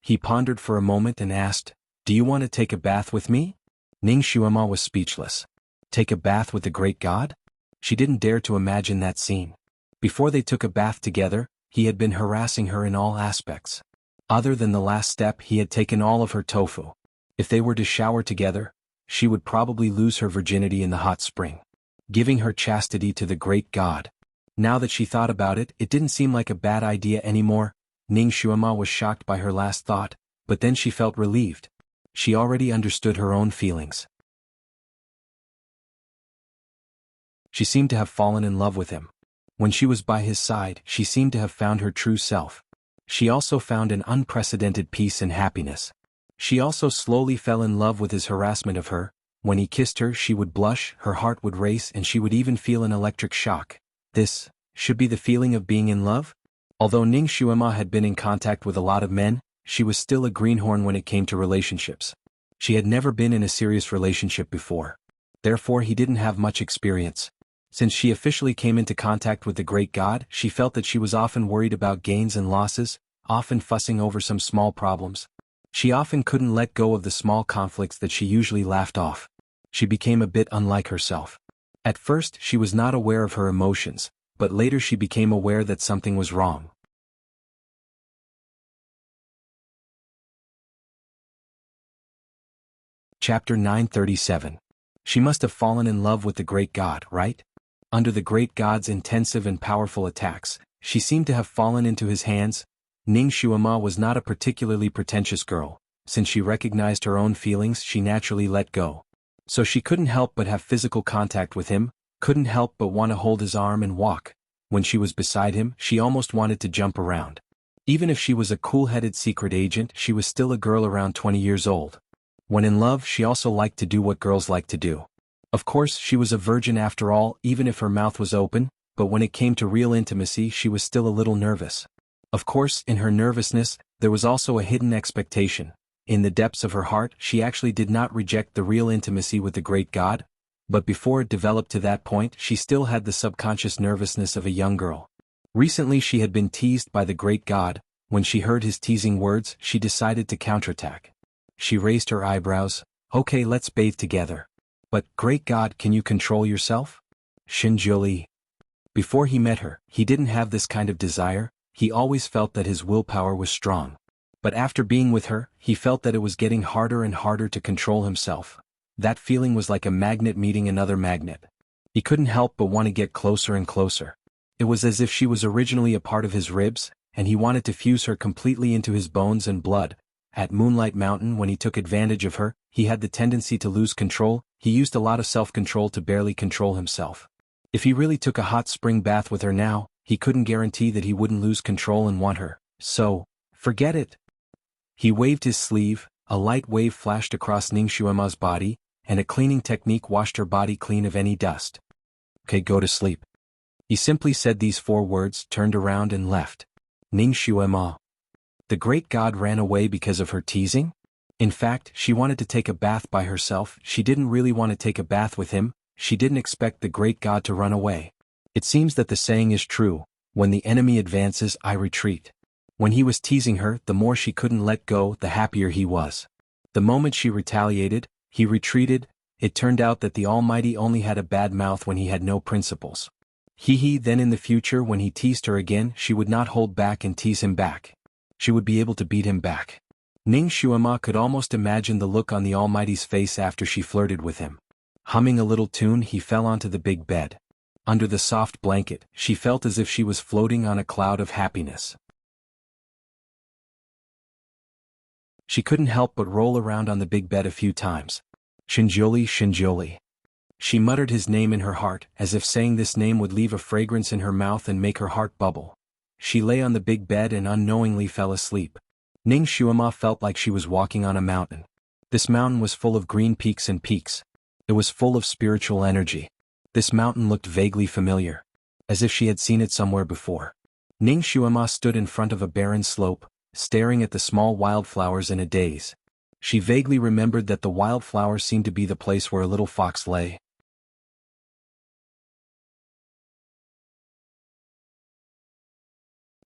He pondered for a moment and asked, "Do you want to take a bath with me?" Ning Xuema was speechless. Take a bath with the great god? She didn't dare to imagine that scene. Before they took a bath together, he had been harassing her in all aspects. Other than the last step, he had taken all of her tofu. If they were to shower together, she would probably lose her virginity in the hot spring, giving her chastity to the great god. Now that she thought about it, it didn't seem like a bad idea anymore. Ning Xuema was shocked by her last thought, but then she felt relieved. She already understood her own feelings. She seemed to have fallen in love with him. When she was by his side, she seemed to have found her true self. She also found an unprecedented peace and happiness. She also slowly fell in love with his harassment of her. When he kissed her, she would blush, her heart would race, and she would even feel an electric shock. This should be the feeling of being in love? Although Ning Xuema had been in contact with a lot of men, she was still a greenhorn when it came to relationships. She had never been in a serious relationship before. Therefore, he didn't have much experience. Since she officially came into contact with the great god, she felt that she was often worried about gains and losses, often fussing over some small problems. She often couldn't let go of the small conflicts that she usually laughed off. She became a bit unlike herself. At first, she was not aware of her emotions, but later she became aware that something was wrong. Chapter 937. She must have fallen in love with the great god, right? Under the great god's intensive and powerful attacks, she seemed to have fallen into his hands. Ning Xuema was not a particularly pretentious girl. Since she recognized her own feelings, she naturally let go. So she couldn't help but have physical contact with him, couldn't help but want to hold his arm and walk. When she was beside him, she almost wanted to jump around. Even if she was a cool-headed secret agent, she was still a girl around 20 years old. When in love, she also liked to do what girls like to do. Of course, she was a virgin after all, even if her mouth was open, but when it came to real intimacy, she was still a little nervous. Of course, in her nervousness, there was also a hidden expectation. In the depths of her heart, she actually did not reject the real intimacy with the great god, but before it developed to that point, she still had the subconscious nervousness of a young girl. Recently she had been teased by the great god. When she heard his teasing words, she decided to counterattack. She raised her eyebrows. Okay, let's bathe together. But, great god, can you control yourself? Shinjuli. Before he met her, he didn't have this kind of desire. He always felt that his willpower was strong. But after being with her, he felt that it was getting harder and harder to control himself. That feeling was like a magnet meeting another magnet. He couldn't help but want to get closer and closer. It was as if she was originally a part of his ribs, and he wanted to fuse her completely into his bones and blood. At Moonlight Mountain, when he took advantage of her, he had the tendency to lose control. He used a lot of self-control to barely control himself. If he really took a hot spring bath with her now, he couldn't guarantee that he wouldn't lose control and want her. So, forget it. He waved his sleeve, a light wave flashed across Ningxuema's body, and a cleaning technique washed her body clean of any dust. Okay, go to sleep. He simply said these 4 words, turned around and left. Ningxuema. The great god ran away because of her teasing? In fact, she wanted to take a bath by herself. She didn't really want to take a bath with him. She didn't expect the great god to run away. It seems that the saying is true, when the enemy advances, I retreat. When he was teasing her, the more she couldn't let go, the happier he was. The moment she retaliated, he retreated. It turned out that the Almighty only had a bad mouth when he had no principles. Then in the future when he teased her again, she would not hold back and tease him back. She would be able to beat him back. Ningxuema could almost imagine the look on the Almighty's face after she flirted with him. Humming a little tune, he fell onto the big bed. Under the soft blanket, she felt as if she was floating on a cloud of happiness. She couldn't help but roll around on the big bed a few times. Shinjuli, Shinjuli. She muttered his name in her heart, as if saying this name would leave a fragrance in her mouth and make her heart bubble. She lay on the big bed and unknowingly fell asleep. Ningxuema felt like she was walking on a mountain. This mountain was full of green peaks and peaks. It was full of spiritual energy. This mountain looked vaguely familiar, as if she had seen it somewhere before. Ningxuema stood in front of a barren slope, staring at the small wildflowers in a daze. She vaguely remembered that the wildflowers seemed to be the place where a little fox lay.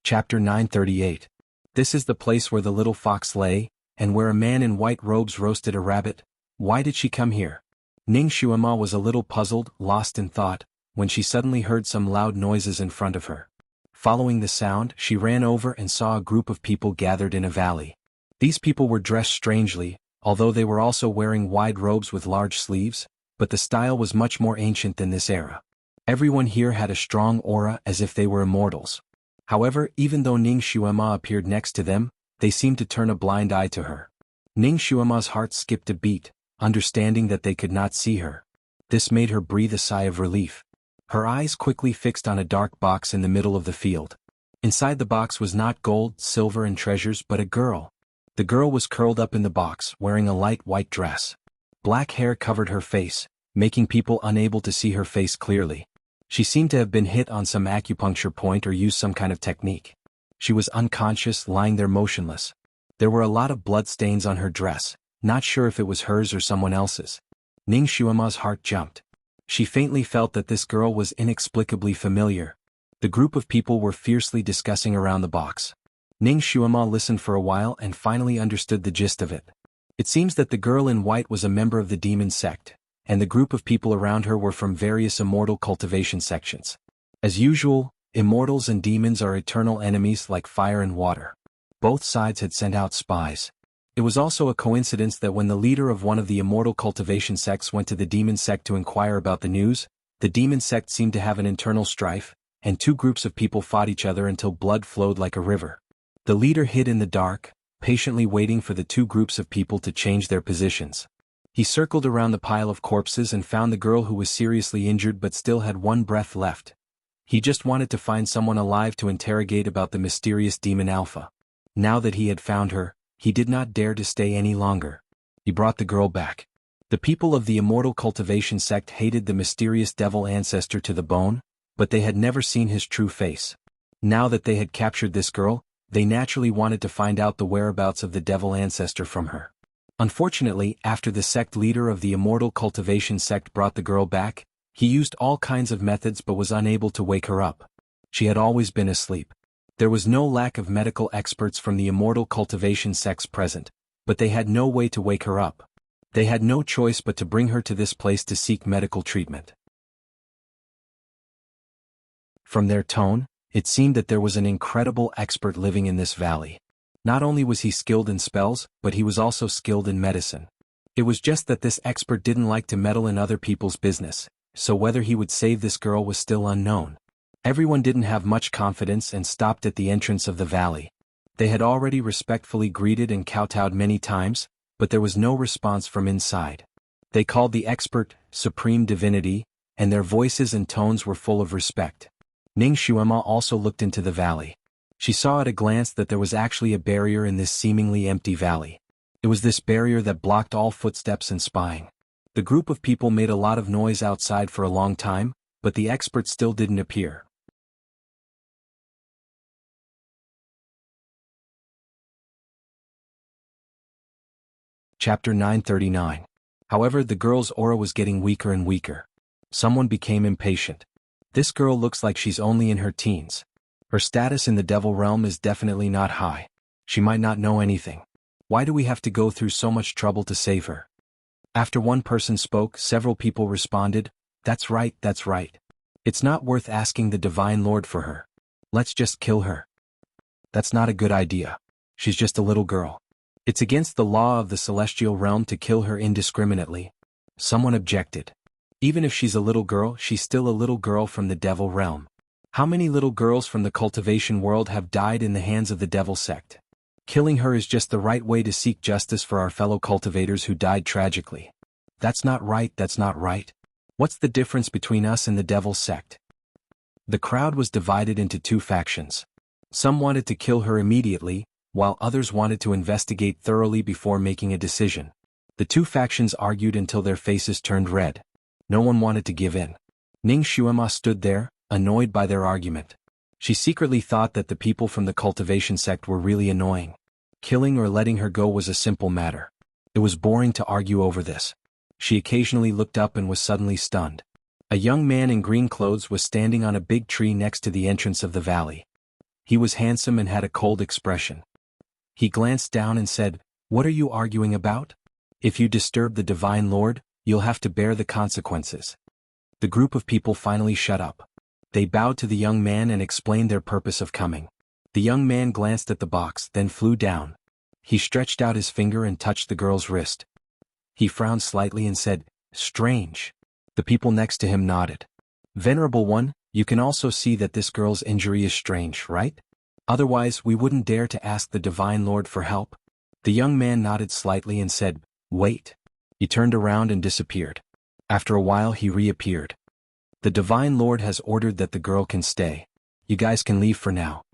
Chapter 938. This is the place where the little fox lay, and where a man in white robes roasted a rabbit. Why did she come here? Ningxuema was a little puzzled, lost in thought, when she suddenly heard some loud noises in front of her. Following the sound, she ran over and saw a group of people gathered in a valley. These people were dressed strangely, although they were also wearing wide robes with large sleeves, but the style was much more ancient than this era. Everyone here had a strong aura as if they were immortals. However, even though Ningxuema appeared next to them, they seemed to turn a blind eye to her. Ningxuema's heart skipped a beat, understanding that they could not see her. This made her breathe a sigh of relief. Her eyes quickly fixed on a dark box in the middle of the field. Inside the box was not gold, silver and treasures but a girl. The girl was curled up in the box, wearing a light white dress. Black hair covered her face, making people unable to see her face clearly. She seemed to have been hit on some acupuncture point or used some kind of technique. She was unconscious, lying there motionless. There were a lot of blood stains on her dress, not sure if it was hers or someone else's. Ningxuema's heart jumped. She faintly felt that this girl was inexplicably familiar. The group of people were fiercely discussing around the box. Ningxuema listened for a while and finally understood the gist of it. It seems that the girl in white was a member of the demon sect, and the group of people around her were from various immortal cultivation sections. As usual, immortals and demons are eternal enemies like fire and water. Both sides had sent out spies. It was also a coincidence that when the leader of one of the immortal cultivation sects went to the demon sect to inquire about the news, the demon sect seemed to have an internal strife, and 2 groups of people fought each other until blood flowed like a river. The leader hid in the dark, patiently waiting for the 2 groups of people to change their positions. He circled around the pile of corpses and found the girl who was seriously injured but still had 1 breath left. He just wanted to find someone alive to interrogate about the mysterious demon Alpha. Now that he had found her, he did not dare to stay any longer. He brought the girl back. The people of the Immortal Cultivation sect hated the mysterious devil ancestor to the bone, but they had never seen his true face. Now that they had captured this girl, they naturally wanted to find out the whereabouts of the devil ancestor from her. Unfortunately, after the sect leader of the Immortal Cultivation sect brought the girl back, he used all kinds of methods but was unable to wake her up. She had always been asleep. There was no lack of medical experts from the Immortal Cultivation sects present, but they had no way to wake her up. They had no choice but to bring her to this place to seek medical treatment. From their tone, it seemed that there was an incredible expert living in this valley. Not only was he skilled in spells, but he was also skilled in medicine. It was just that this expert didn't like to meddle in other people's business, so whether he would save this girl was still unknown. Everyone didn't have much confidence and stopped at the entrance of the valley. They had already respectfully greeted and kowtowed many times, but there was no response from inside. They called the expert Supreme Divinity, and their voices and tones were full of respect. Ning Xuema also looked into the valley. She saw at a glance that there was actually a barrier in this seemingly empty valley. It was this barrier that blocked all footsteps and spying. The group of people made a lot of noise outside for a long time, but the expert still didn't appear. Chapter 939. However, the girl's aura was getting weaker and weaker. Someone became impatient. This girl looks like she's only in her teens. Her status in the devil realm is definitely not high. She might not know anything. Why do we have to go through so much trouble to save her? After one person spoke, several people responded, "That's right, that's right. It's not worth asking the Divine Lord for her. Let's just kill her." "That's not a good idea. She's just a little girl. It's against the law of the celestial realm to kill her indiscriminately." Someone objected. "Even if she's a little girl, she's still a little girl from the devil realm. How many little girls from the cultivation world have died in the hands of the devil sect? Killing her is just the right way to seek justice for our fellow cultivators who died tragically. That's not right, that's not right. What's the difference between us and the devil sect?" The crowd was divided into two factions. Some wanted to kill her immediately, while others wanted to investigate thoroughly before making a decision. The two factions argued until their faces turned red. No one wanted to give in. Ning Xuema stood there, annoyed by their argument. She secretly thought that the people from the cultivation sect were really annoying. Killing or letting her go was a simple matter. It was boring to argue over this. She occasionally looked up and was suddenly stunned. A young man in green clothes was standing on a big tree next to the entrance of the valley. He was handsome and had a cold expression. He glanced down and said, "What are you arguing about? If you disturb the Divine Lord, you'll have to bear the consequences." The group of people finally shut up. They bowed to the young man and explained their purpose of coming. The young man glanced at the box, then flew down. He stretched out his finger and touched the girl's wrist. He frowned slightly and said, "Strange." The people next to him nodded. "Venerable One, you can also see that this girl's injury is strange, right? Otherwise we wouldn't dare to ask the Divine Lord for help." The young man nodded slightly and said, "Wait." He turned around and disappeared. After a while he reappeared. "The Divine Lord has ordered that the girl can stay. You guys can leave for now."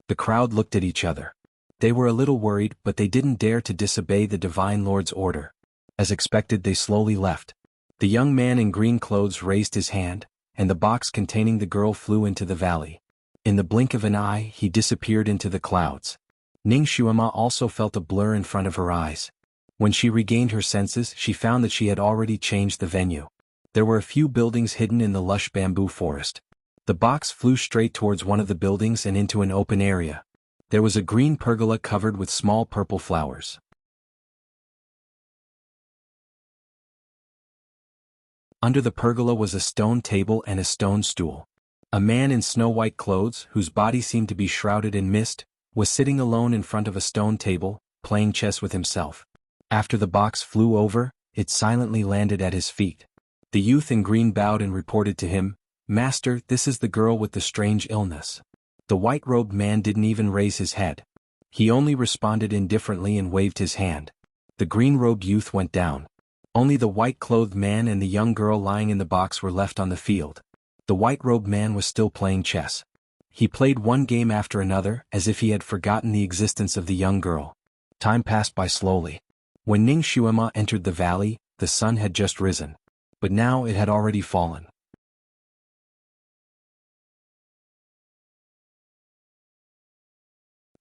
The crowd looked at each other. They were a little worried, but they didn't dare to disobey the Divine Lord's order. As expected, they slowly left. The young man in green clothes raised his hand, and the box containing the girl flew into the valley. In the blink of an eye, he disappeared into the clouds. Ning Xuema also felt a blur in front of her eyes. When she regained her senses, she found that she had already changed the venue. There were a few buildings hidden in the lush bamboo forest. The box flew straight towards one of the buildings and into an open area. There was a green pergola covered with small purple flowers. Under the pergola was a stone table and a stone stool. A man in snow-white clothes, whose body seemed to be shrouded in mist, was sitting alone in front of a stone table, playing chess with himself. After the box flew over, it silently landed at his feet. The youth in green bowed and reported to him, "Master, this is the girl with the strange illness." The white-robed man didn't even raise his head. He only responded indifferently and waved his hand. The green-robed youth went down. Only the white-clothed man and the young girl lying in the box were left on the field. The white-robed man was still playing chess. He played one game after another as if he had forgotten the existence of the young girl. Time passed by slowly. When Ning Xuema entered the valley, the sun had just risen. But now it had already fallen.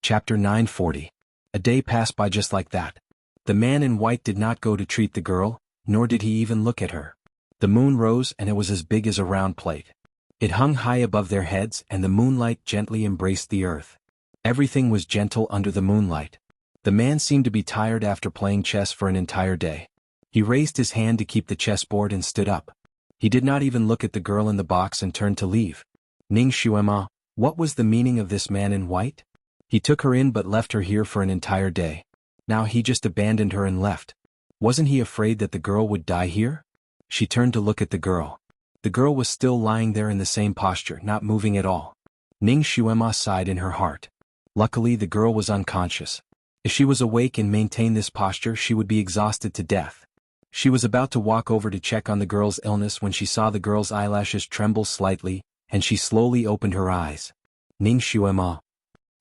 Chapter 940. A day passed by just like that. The man in white did not go to treat the girl, nor did he even look at her. The moon rose and it was as big as a round plate. It hung high above their heads and the moonlight gently embraced the earth. Everything was gentle under the moonlight. The man seemed to be tired after playing chess for an entire day. He raised his hand to keep the chessboard and stood up. He did not even look at the girl in the box and turned to leave. Ning Xuema, what was the meaning of this man in white? He took her in but left her here for an entire day. Now he just abandoned her and left. Wasn't he afraid that the girl would die here? She turned to look at the girl. The girl was still lying there in the same posture, not moving at all. Ning Xuema sighed in her heart. Luckily the girl was unconscious. If she was awake and maintained this posture she would be exhausted to death. She was about to walk over to check on the girl's illness when she saw the girl's eyelashes tremble slightly, and she slowly opened her eyes. Ning Xuema.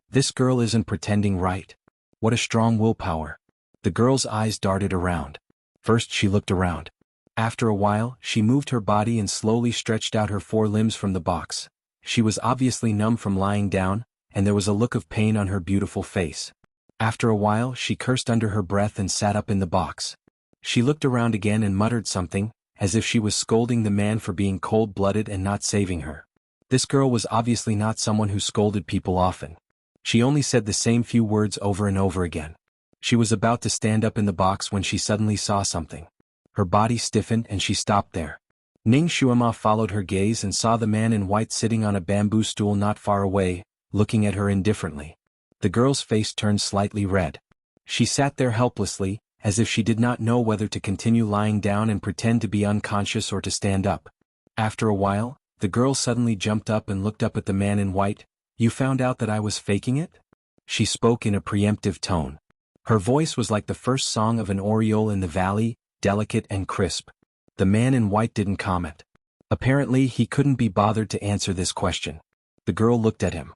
This girl isn't pretending, right? What a strong willpower. The girl's eyes darted around. First she looked around. After a while, she moved her body and slowly stretched out her four limbs from the box. She was obviously numb from lying down, and there was a look of pain on her beautiful face. After a while, she cursed under her breath and sat up in the box. She looked around again and muttered something, as if she was scolding the man for being cold-blooded and not saving her. This girl was obviously not someone who scolded people often. She only said the same few words over and over again. She was about to stand up in the box when she suddenly saw something. Her body stiffened and she stopped there. Ning Xuema followed her gaze and saw the man in white sitting on a bamboo stool not far away, looking at her indifferently. The girl's face turned slightly red. She sat there helplessly, as if she did not know whether to continue lying down and pretend to be unconscious or to stand up. After a while, the girl suddenly jumped up and looked up at the man in white. "You found out that I was faking it?" She spoke in a preemptive tone. Her voice was like the first song of an oriole in the valley, delicate and crisp. The man in white didn't comment. Apparently he couldn't be bothered to answer this question. The girl looked at him.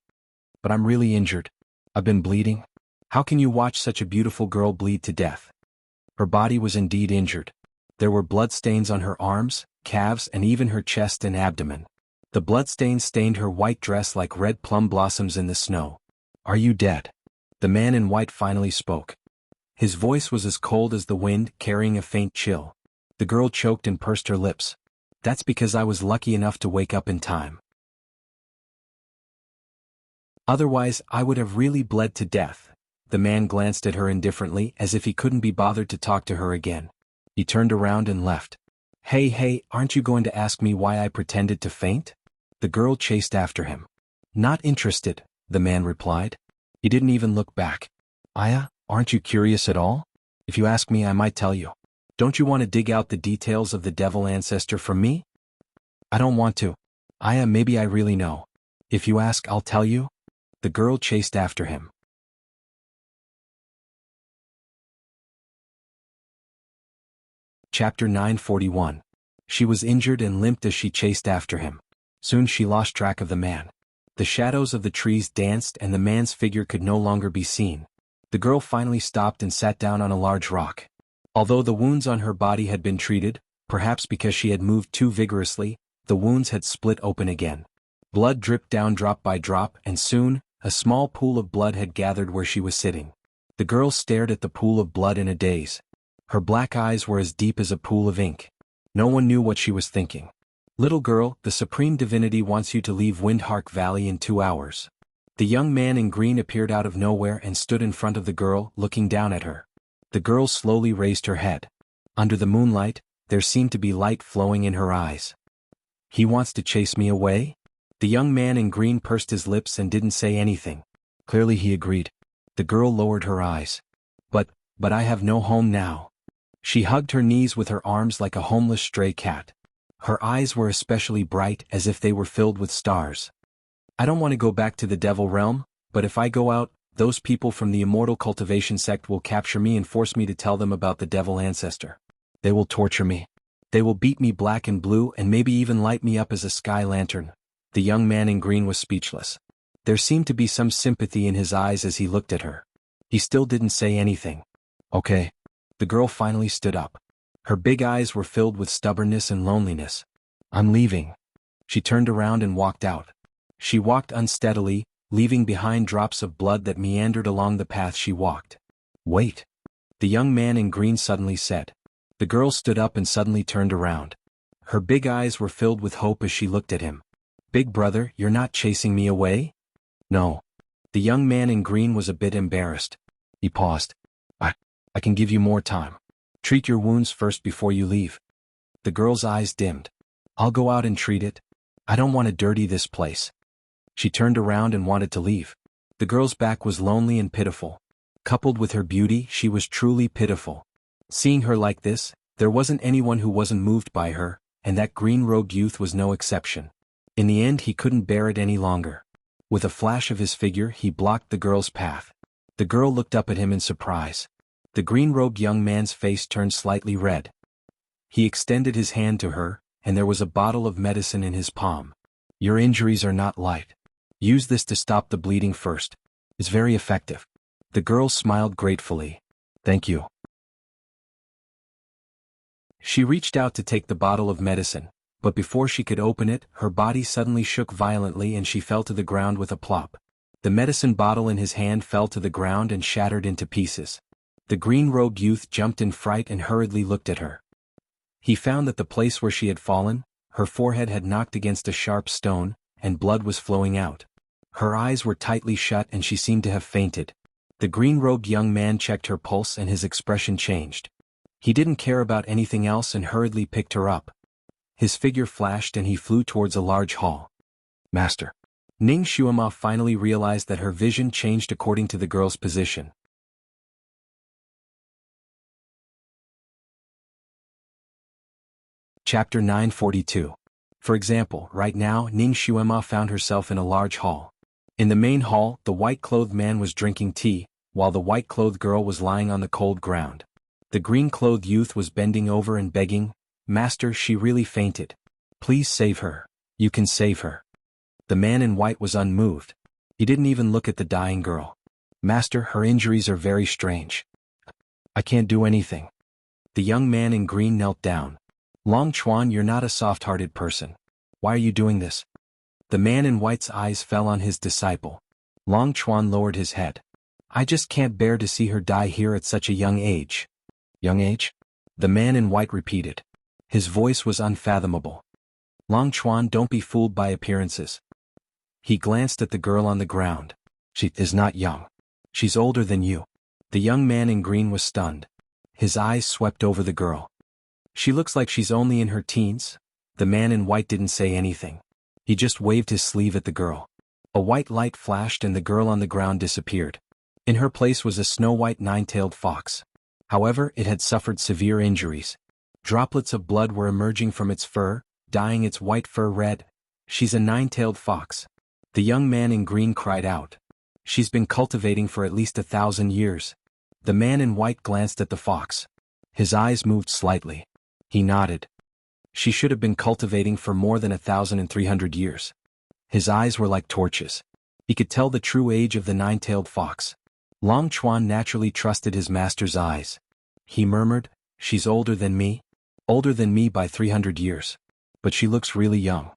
"But I'm really injured. I've been bleeding." "How can you watch such a beautiful girl bleed to death?" Her body was indeed injured. There were bloodstains on her arms, calves and even her chest and abdomen. The bloodstains stained her white dress like red plum blossoms in the snow. "Are you dead?" The man in white finally spoke. His voice was as cold as the wind, carrying a faint chill. The girl choked and pursed her lips. "That's because I was lucky enough to wake up in time. Otherwise, I would have really bled to death." The man glanced at her indifferently as if he couldn't be bothered to talk to her again. He turned around and left. Hey, aren't you going to ask me why I pretended to faint?" The girl chased after him. "Not interested," the man replied. He didn't even look back. "Aya, aren't you curious at all? If you ask me I might tell you. Don't you want to dig out the details of the devil ancestor from me?" "I don't want to. Aya, maybe I really know. If you ask I'll tell you." The girl chased after him. Chapter 941. She was injured and limped as she chased after him. Soon she lost track of the man. The shadows of the trees danced and the man's figure could no longer be seen. The girl finally stopped and sat down on a large rock. Although the wounds on her body had been treated, perhaps because she had moved too vigorously, the wounds had split open again. Blood dripped down drop by drop and soon, a small pool of blood had gathered where she was sitting. The girl stared at the pool of blood in a daze. Her black eyes were as deep as a pool of ink. No one knew what she was thinking. "Little girl, the Supreme Divinity wants you to leave Windhark Valley in 2 hours." The young man in green appeared out of nowhere and stood in front of the girl, looking down at her. The girl slowly raised her head. Under the moonlight, there seemed to be light flowing in her eyes. "He wants to chase me away?" The young man in green pursed his lips and didn't say anything. Clearly he agreed. The girl lowered her eyes. But I have no home now." She hugged her knees with her arms like a homeless stray cat. Her eyes were especially bright, as if they were filled with stars. "I don't want to go back to the devil realm, but if I go out, those people from the immortal cultivation sect will capture me and force me to tell them about the devil ancestor. They will torture me. They will beat me black and blue and maybe even light me up as a sky lantern." The young man in green was speechless. There seemed to be some sympathy in his eyes as he looked at her. He still didn't say anything. "Okay." The girl finally stood up. Her big eyes were filled with stubbornness and loneliness. "I'm leaving." She turned around and walked out. She walked unsteadily, leaving behind drops of blood that meandered along the path she walked. "Wait," the young man in green suddenly said. The girl stood up and suddenly turned around. Her big eyes were filled with hope as she looked at him. "Big brother, you're not chasing me away?" "No." The young man in green was a bit embarrassed. He paused. I can give you more time. Treat your wounds first before you leave." The girl's eyes dimmed. "I'll go out and treat it. I don't want to dirty this place." She turned around and wanted to leave. The girl's back was lonely and pitiful. Coupled with her beauty, she was truly pitiful. Seeing her like this, there wasn't anyone who wasn't moved by her, and that green-robed youth was no exception. In the end, he couldn't bear it any longer. With a flash of his figure, he blocked the girl's path. The girl looked up at him in surprise. The green-robed young man's face turned slightly red. He extended his hand to her, and there was a bottle of medicine in his palm. "Your injuries are not light. Use this to stop the bleeding first. It's very effective." The girl smiled gratefully. "Thank you." She reached out to take the bottle of medicine, but before she could open it, her body suddenly shook violently and she fell to the ground with a plop. The medicine bottle in his hand fell to the ground and shattered into pieces. The green-robed youth jumped in fright and hurriedly looked at her. He found that the place where she had fallen, her forehead had knocked against a sharp stone, and blood was flowing out. Her eyes were tightly shut and she seemed to have fainted. The green-robed young man checked her pulse and his expression changed. He didn't care about anything else and hurriedly picked her up. His figure flashed and he flew towards a large hall. "Master." Ning Xuema finally realized that her vision changed according to the girl's position. Chapter 942. For example, right now, Ning Xuema found herself in a large hall. In the main hall, the white-clothed man was drinking tea, while the white-clothed girl was lying on the cold ground. The green-clothed youth was bending over and begging, "Master, she really fainted. Please save her. You can save her." The man in white was unmoved. He didn't even look at the dying girl. "Master, her injuries are very strange. I can't do anything." The young man in green knelt down. "Long Chuan, you're not a soft-hearted person. Why are you doing this?" The man in white's eyes fell on his disciple. Long Chuan lowered his head. "I just can't bear to see her die here at such a young age." "Young age?" the man in white repeated. His voice was unfathomable. "Long Chuan, don't be fooled by appearances." He glanced at the girl on the ground. "She is not young. She's older than you." The young man in green was stunned. His eyes swept over the girl. "She looks like she's only in her teens." The man in white didn't say anything. He just waved his sleeve at the girl. A white light flashed and the girl on the ground disappeared. In her place was a snow-white nine-tailed fox. However, it had suffered severe injuries. Droplets of blood were emerging from its fur, dyeing its white fur red. "She's a nine-tailed fox." The young man in green cried out. "She's been cultivating for at least 1,000 years." The man in white glanced at the fox. His eyes moved slightly. He nodded. "She should have been cultivating for more than 1,300 years." His eyes were like torches. He could tell the true age of the nine-tailed fox. Long Chuan naturally trusted his master's eyes. He murmured, "She's older than me? Older than me by 300 years. But she looks really young."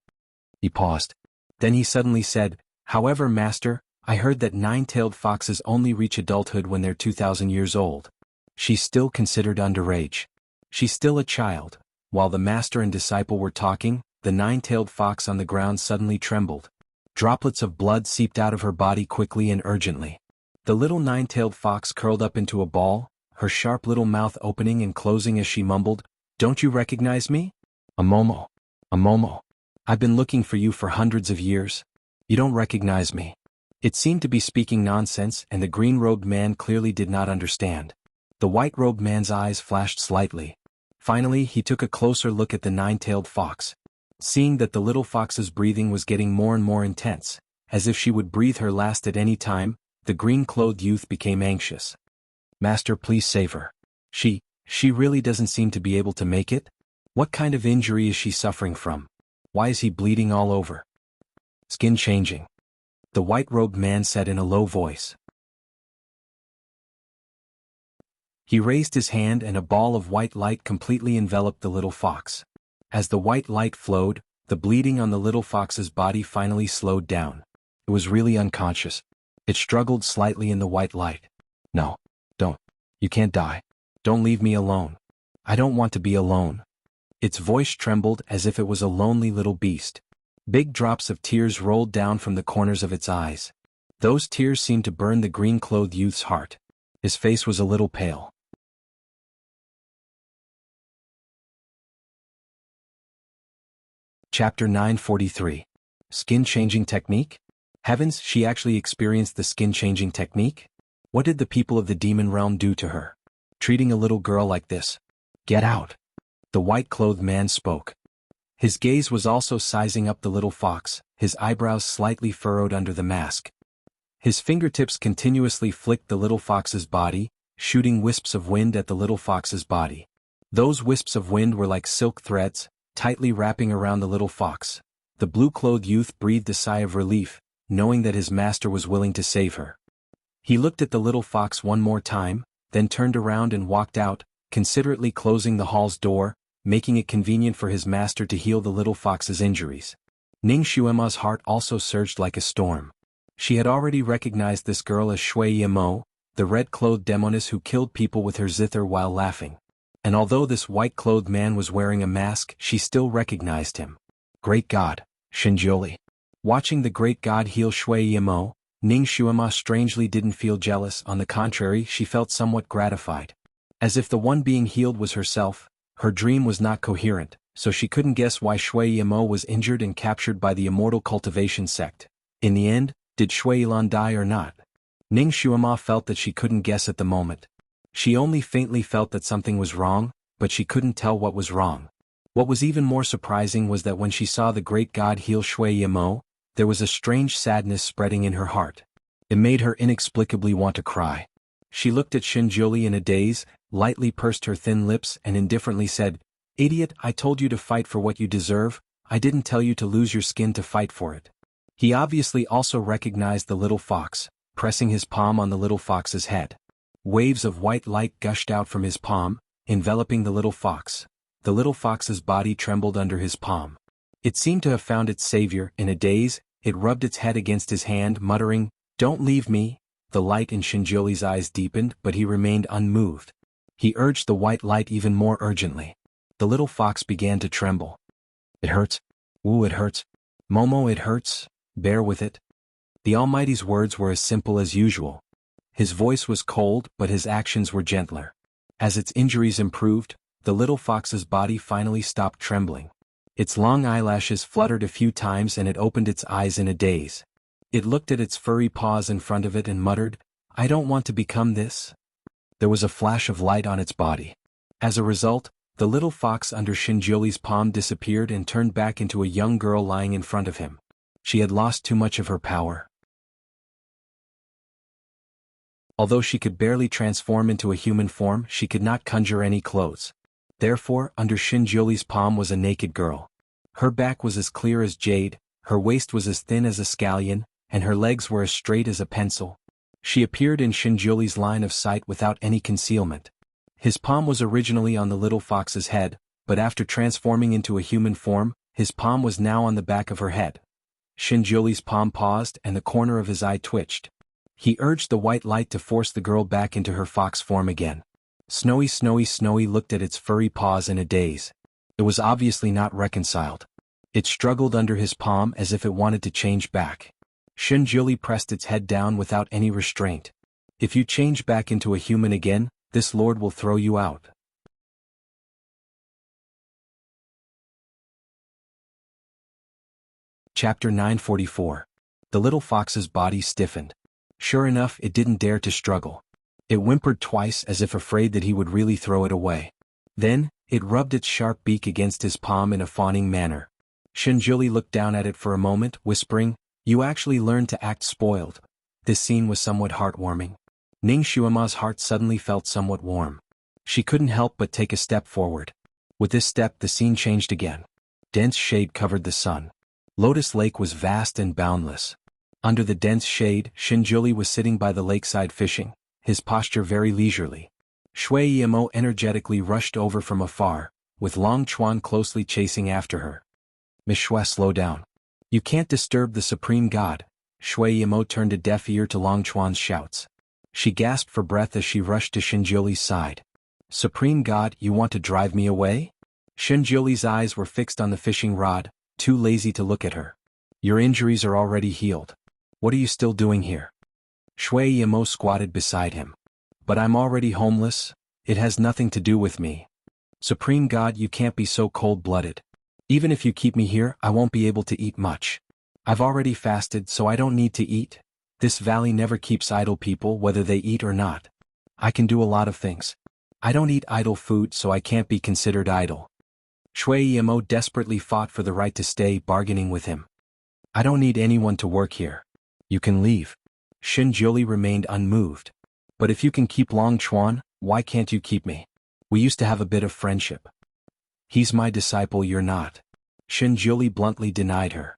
He paused. Then he suddenly said, "However, master, I heard that nine-tailed foxes only reach adulthood when they're 2,000 years old. She's still considered underage. She's still a child." While the master and disciple were talking, the nine-tailed fox on the ground suddenly trembled. Droplets of blood seeped out of her body quickly and urgently. The little nine-tailed fox curled up into a ball, her sharp little mouth opening and closing as she mumbled, "Don't you recognize me? A Momo. A Momo. I've been looking for you for hundreds of years. You don't recognize me." It seemed to be speaking nonsense and the green-robed man clearly did not understand. The white-robed man's eyes flashed slightly. Finally, he took a closer look at the nine-tailed fox. Seeing that the little fox's breathing was getting more and more intense, as if she would breathe her last at any time, the green-clothed youth became anxious. "Master, please save her. She really doesn't seem to be able to make it?" What kind of injury is she suffering from? Why is he bleeding all over? Skin changing. The white-robed man said in a low voice. He raised his hand and a ball of white light completely enveloped the little fox. As the white light flowed, the bleeding on the little fox's body finally slowed down. It was really unconscious. It struggled slightly in the white light. No. Don't. You can't die. Don't leave me alone. I don't want to be alone. Its voice trembled as if it was a lonely little beast. Big drops of tears rolled down from the corners of its eyes. Those tears seemed to burn the green-clothed youth's heart. His face was a little pale. Chapter 943. Skin-changing technique? Heavens, she actually experienced the skin-changing technique? What did the people of the demon realm do to her? Treating a little girl like this? Get out! The white-clothed man spoke. His gaze was also sizing up the little fox, his eyebrows slightly furrowed under the mask. His fingertips continuously flicked the little fox's body, shooting wisps of wind at the little fox's body. Those wisps of wind were like silk threads, tightly wrapping around the little fox. The blue-clothed youth breathed a sigh of relief, knowing that his master was willing to save her. He looked at the little fox one more time, then turned around and walked out, considerately closing the hall's door, making it convenient for his master to heal the little fox's injuries. Ning Xuema's heart also surged like a storm. She had already recognized this girl as Shui Yimo, the red-clothed demoness who killed people with her zither while laughing. And although this white-clothed man was wearing a mask, she still recognized him. Great God, Shinjioli. Watching the great god heal Shui Yimo, Ning Xuema strangely didn't feel jealous. On the contrary, she felt somewhat gratified. As if the one being healed was herself, her dream was not coherent, so she couldn't guess why Shui Yimo was injured and captured by the immortal cultivation sect. In the end, did Shui Yilan die or not? Ning Xuema felt that she couldn't guess at the moment. She only faintly felt that something was wrong, but she couldn't tell what was wrong. What was even more surprising was that when she saw the great god heal Shui Yimo, there was a strange sadness spreading in her heart. It made her inexplicably want to cry. She looked at Shinjioli in a daze, lightly pursed her thin lips and indifferently said, "Idiot, I told you to fight for what you deserve, I didn't tell you to lose your skin to fight for it." He obviously also recognized the little fox, pressing his palm on the little fox's head. Waves of white light gushed out from his palm, enveloping the little fox. The little fox's body trembled under his palm. It seemed to have found its savior. In a daze, it rubbed its head against his hand, muttering, "Don't leave me." The light in Shinjioli's eyes deepened, but he remained unmoved. He urged the white light even more urgently. The little fox began to tremble. "It hurts. Ooh, it hurts. Momo, it hurts. Bear with it." The Almighty's words were as simple as usual. His voice was cold, but his actions were gentler. As its injuries improved, the little fox's body finally stopped trembling. Its long eyelashes fluttered a few times and it opened its eyes in a daze. It looked at its furry paws in front of it and muttered, "I don't want to become this." There was a flash of light on its body. As a result, the little fox under Shinjioli's palm disappeared and turned back into a young girl lying in front of him. She had lost too much of her power. Although she could barely transform into a human form, she could not conjure any clothes. Therefore, under Shinjioli's palm was a naked girl. Her back was as clear as jade, her waist was as thin as a scallion, and her legs were as straight as a pencil. She appeared in Shinjioli's line of sight without any concealment. His palm was originally on the little fox's head, but after transforming into a human form, his palm was now on the back of her head. Shinjioli's palm paused and the corner of his eye twitched. He urged the white light to force the girl back into her fox form again. Snowy looked at its furry paws in a daze. It was obviously not reconciled. It struggled under his palm as if it wanted to change back. Shinjioli pressed its head down without any restraint. "If you change back into a human again, this lord will throw you out." Chapter 944. The little fox's body stiffened. Sure enough, it didn't dare to struggle. It whimpered twice as if afraid that he would really throw it away. Then, it rubbed its sharp beak against his palm in a fawning manner. Shinjioli looked down at it for a moment, whispering, "You actually learned to act spoiled." This scene was somewhat heartwarming. Ning Xuema's heart suddenly felt somewhat warm. She couldn't help but take a step forward. With this step the scene changed again. Dense shade covered the sun. Lotus Lake was vast and boundless. Under the dense shade, Shinjuli was sitting by the lakeside fishing, his posture very leisurely. Shui Yimo energetically rushed over from afar, with Long Chuan closely chasing after her. Miss Shui, slow down. You can't disturb the Supreme God. Shui Yimo turned a deaf ear to Long Chuan's shouts. She gasped for breath as she rushed to Shinjuli's side. Supreme God, you want to drive me away? Shinjuli's eyes were fixed on the fishing rod, too lazy to look at her. Your injuries are already healed. What are you still doing here? Shui Yimo squatted beside him. But I'm already homeless. It has nothing to do with me. Supreme God, you can't be so cold-blooded. Even if you keep me here, I won't be able to eat much. I've already fasted, so I don't need to eat. This valley never keeps idle people whether they eat or not. I can do a lot of things. I don't eat idle food, so I can't be considered idle. Shui Yimo desperately fought for the right to stay, bargaining with him. I don't need anyone to work here. You can leave. Shinjuli remained unmoved. But if you can keep Long Chuan, why can't you keep me? We used to have a bit of friendship. He's my disciple, you're not. Shinjuli bluntly denied her.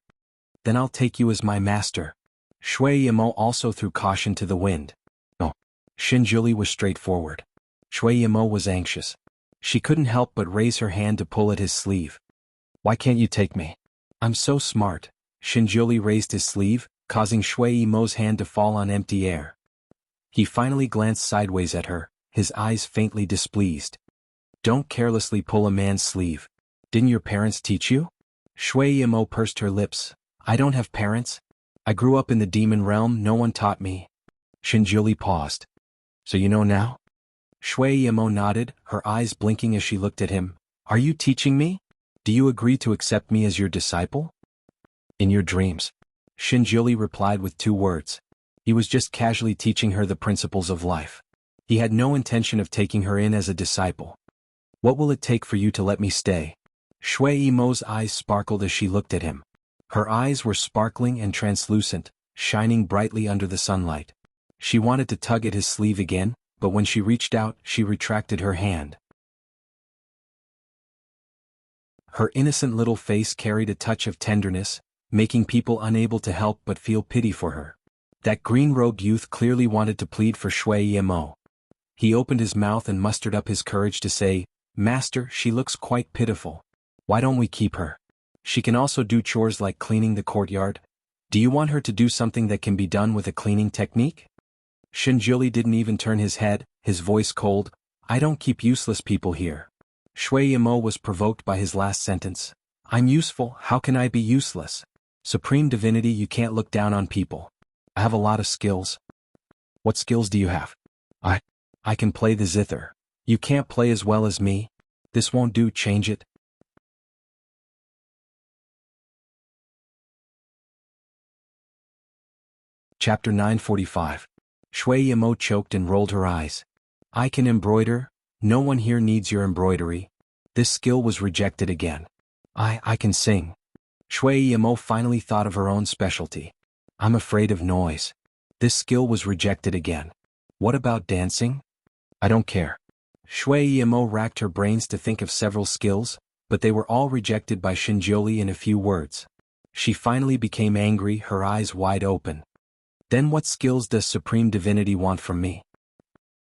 Then I'll take you as my master. Shui Yimo also threw caution to the wind. No. Shinjuli was straightforward. Shui Yimo was anxious. She couldn't help but raise her hand to pull at his sleeve. Why can't you take me? I'm so smart. Shinjuli raised his sleeve, causing Shui Yimo's hand to fall on empty air. He finally glanced sideways at her, his eyes faintly displeased. Don't carelessly pull a man's sleeve. Didn't your parents teach you? Shui Yimo pursed her lips. I don't have parents. I grew up in the demon realm, no one taught me. Shinjuli paused. So you know now? Shui Yimo nodded, her eyes blinking as she looked at him. Are you teaching me? Do you agree to accept me as your disciple? In your dreams. Shinjuli replied with 2 words. He was just casually teaching her the principles of life. He had no intention of taking her in as a disciple. What will it take for you to let me stay? Shui Yimo's eyes sparkled as she looked at him. Her eyes were sparkling and translucent, shining brightly under the sunlight. She wanted to tug at his sleeve again, but when she reached out, she retracted her hand. Her innocent little face carried a touch of tenderness, making people unable to help but feel pity for her. That green-robed youth clearly wanted to plead for Shui Yimo. He opened his mouth and mustered up his courage to say, Master, she looks quite pitiful. Why don't we keep her? She can also do chores like cleaning the courtyard. Do you want her to do something that can be done with a cleaning technique? Shinjuli didn't even turn his head, his voice cold. I don't keep useless people here. Shui Yimo was provoked by his last sentence. I'm useful, how can I be useless? Supreme Divinity, you can't look down on people. I have a lot of skills. What skills do you have? I can play the zither. You can't play as well as me. This won't do, change it. Chapter 945. Shui Yimo choked and rolled her eyes. I can embroider. No one here needs your embroidery. This skill was rejected again. I can sing. Shui Yimo finally thought of her own specialty. I'm afraid of noise. This skill was rejected again. What about dancing? I don't care. Shui Yimo racked her brains to think of several skills, but they were all rejected by Shinjuli in a few words. She finally became angry, her eyes wide open. Then what skills does Supreme Divinity want from me?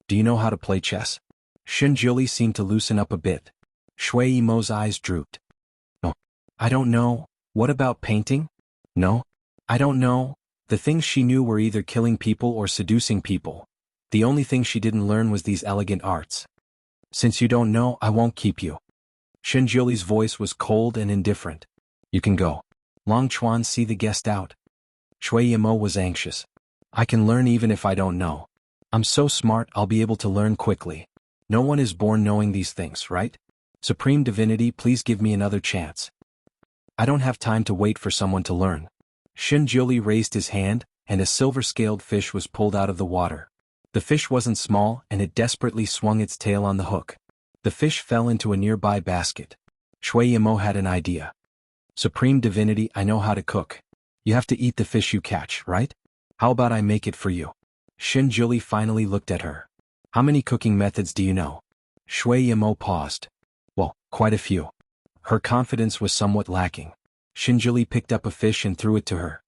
Do you know how to play chess? Shinjuli seemed to loosen up a bit. Shui Yimo's eyes drooped. No. I don't know. What about painting? No. I don't know. The things she knew were either killing people or seducing people. The only thing she didn't learn was these elegant arts. Since you don't know, I won't keep you. Shinjuli's voice was cold and indifferent. You can go. Long Chuan, see the guest out. Shui Yimo was anxious. I can learn even if I don't know. I'm so smart, I'll be able to learn quickly. No one is born knowing these things, right? Supreme Divinity, please give me another chance. I don't have time to wait for someone to learn. Shinjuli raised his hand, and a silver-scaled fish was pulled out of the water. The fish wasn't small, and it desperately swung its tail on the hook. The fish fell into a nearby basket. Shui Yimo had an idea. Supreme Divinity, I know how to cook. You have to eat the fish you catch, right? How about I make it for you? Shinjuli finally looked at her. How many cooking methods do you know? Shui Yimo paused. Well, Quite a few. Her confidence was somewhat lacking. Shinjuli picked up a fish and threw it to her.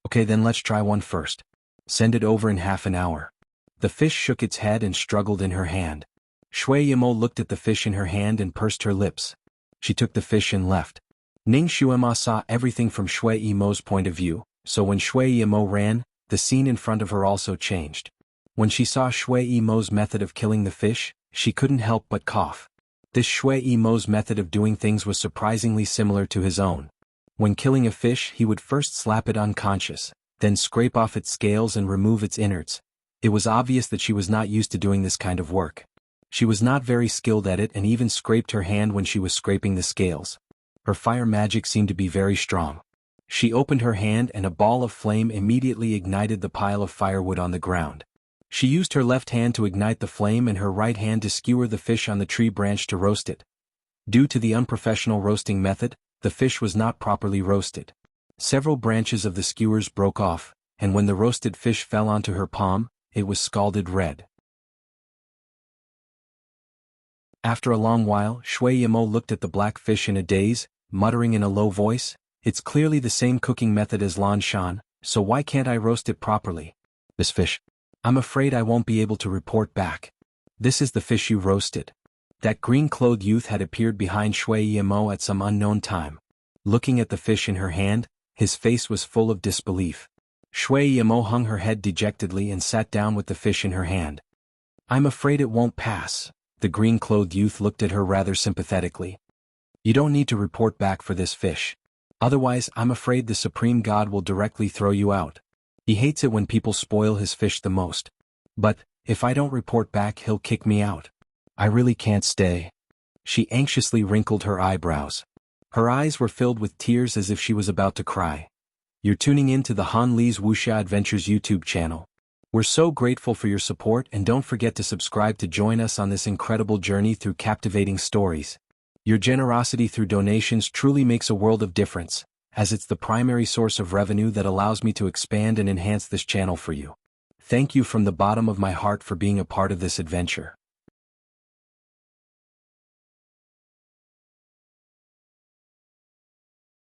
Okay, then let's try one first. Send it over in half an hour. The fish shook its head and struggled in her hand. Shui Yimo looked at the fish in her hand and pursed her lips. She took the fish and left. Ning Shuema saw everything from Shui Yimo's point of view, so when Shui Yimo ran, the scene in front of her also changed. When she saw Shui Yimo's method of killing the fish, she couldn't help but cough. This Shui Yimo's method of doing things was surprisingly similar to his own. When killing a fish, he would first slap it unconscious, then scrape off its scales and remove its innards. It was obvious that she was not used to doing this kind of work. She was not very skilled at it and even scraped her hand when she was scraping the scales. Her fire magic seemed to be very strong. She opened her hand and a ball of flame immediately ignited the pile of firewood on the ground. She used her left hand to ignite the flame and her right hand to skewer the fish on the tree branch to roast it. Due to the unprofessional roasting method, the fish was not properly roasted. Several branches of the skewers broke off, and when the roasted fish fell onto her palm, it was scalded red. After a long while, Shui Yimo looked at the black fish in a daze, muttering in a low voice, "It's clearly the same cooking method as Lan Shan, so why can't I roast it properly? This fish. I'm afraid I won't be able to report back. This is the fish you roasted." That green-clothed youth had appeared behind Shui Yimo at some unknown time. Looking at the fish in her hand, his face was full of disbelief. Shui Yimo hung her head dejectedly and sat down with the fish in her hand. "I'm afraid it won't pass." The green-clothed youth looked at her rather sympathetically. "You don't need to report back for this fish. Otherwise, I'm afraid the Supreme God will directly throw you out. He hates it when people spoil his fish the most. But, if I don't report back, he'll kick me out. I really can't stay." She anxiously wrinkled her eyebrows. Her eyes were filled with tears as if she was about to cry. You're tuning in to the Han Li's Wuxia Adventures YouTube channel. We're so grateful for your support and don't forget to subscribe to join us on this incredible journey through captivating stories. Your generosity through donations truly makes a world of difference, as it's the primary source of revenue that allows me to expand and enhance this channel for you. Thank you from the bottom of my heart for being a part of this adventure.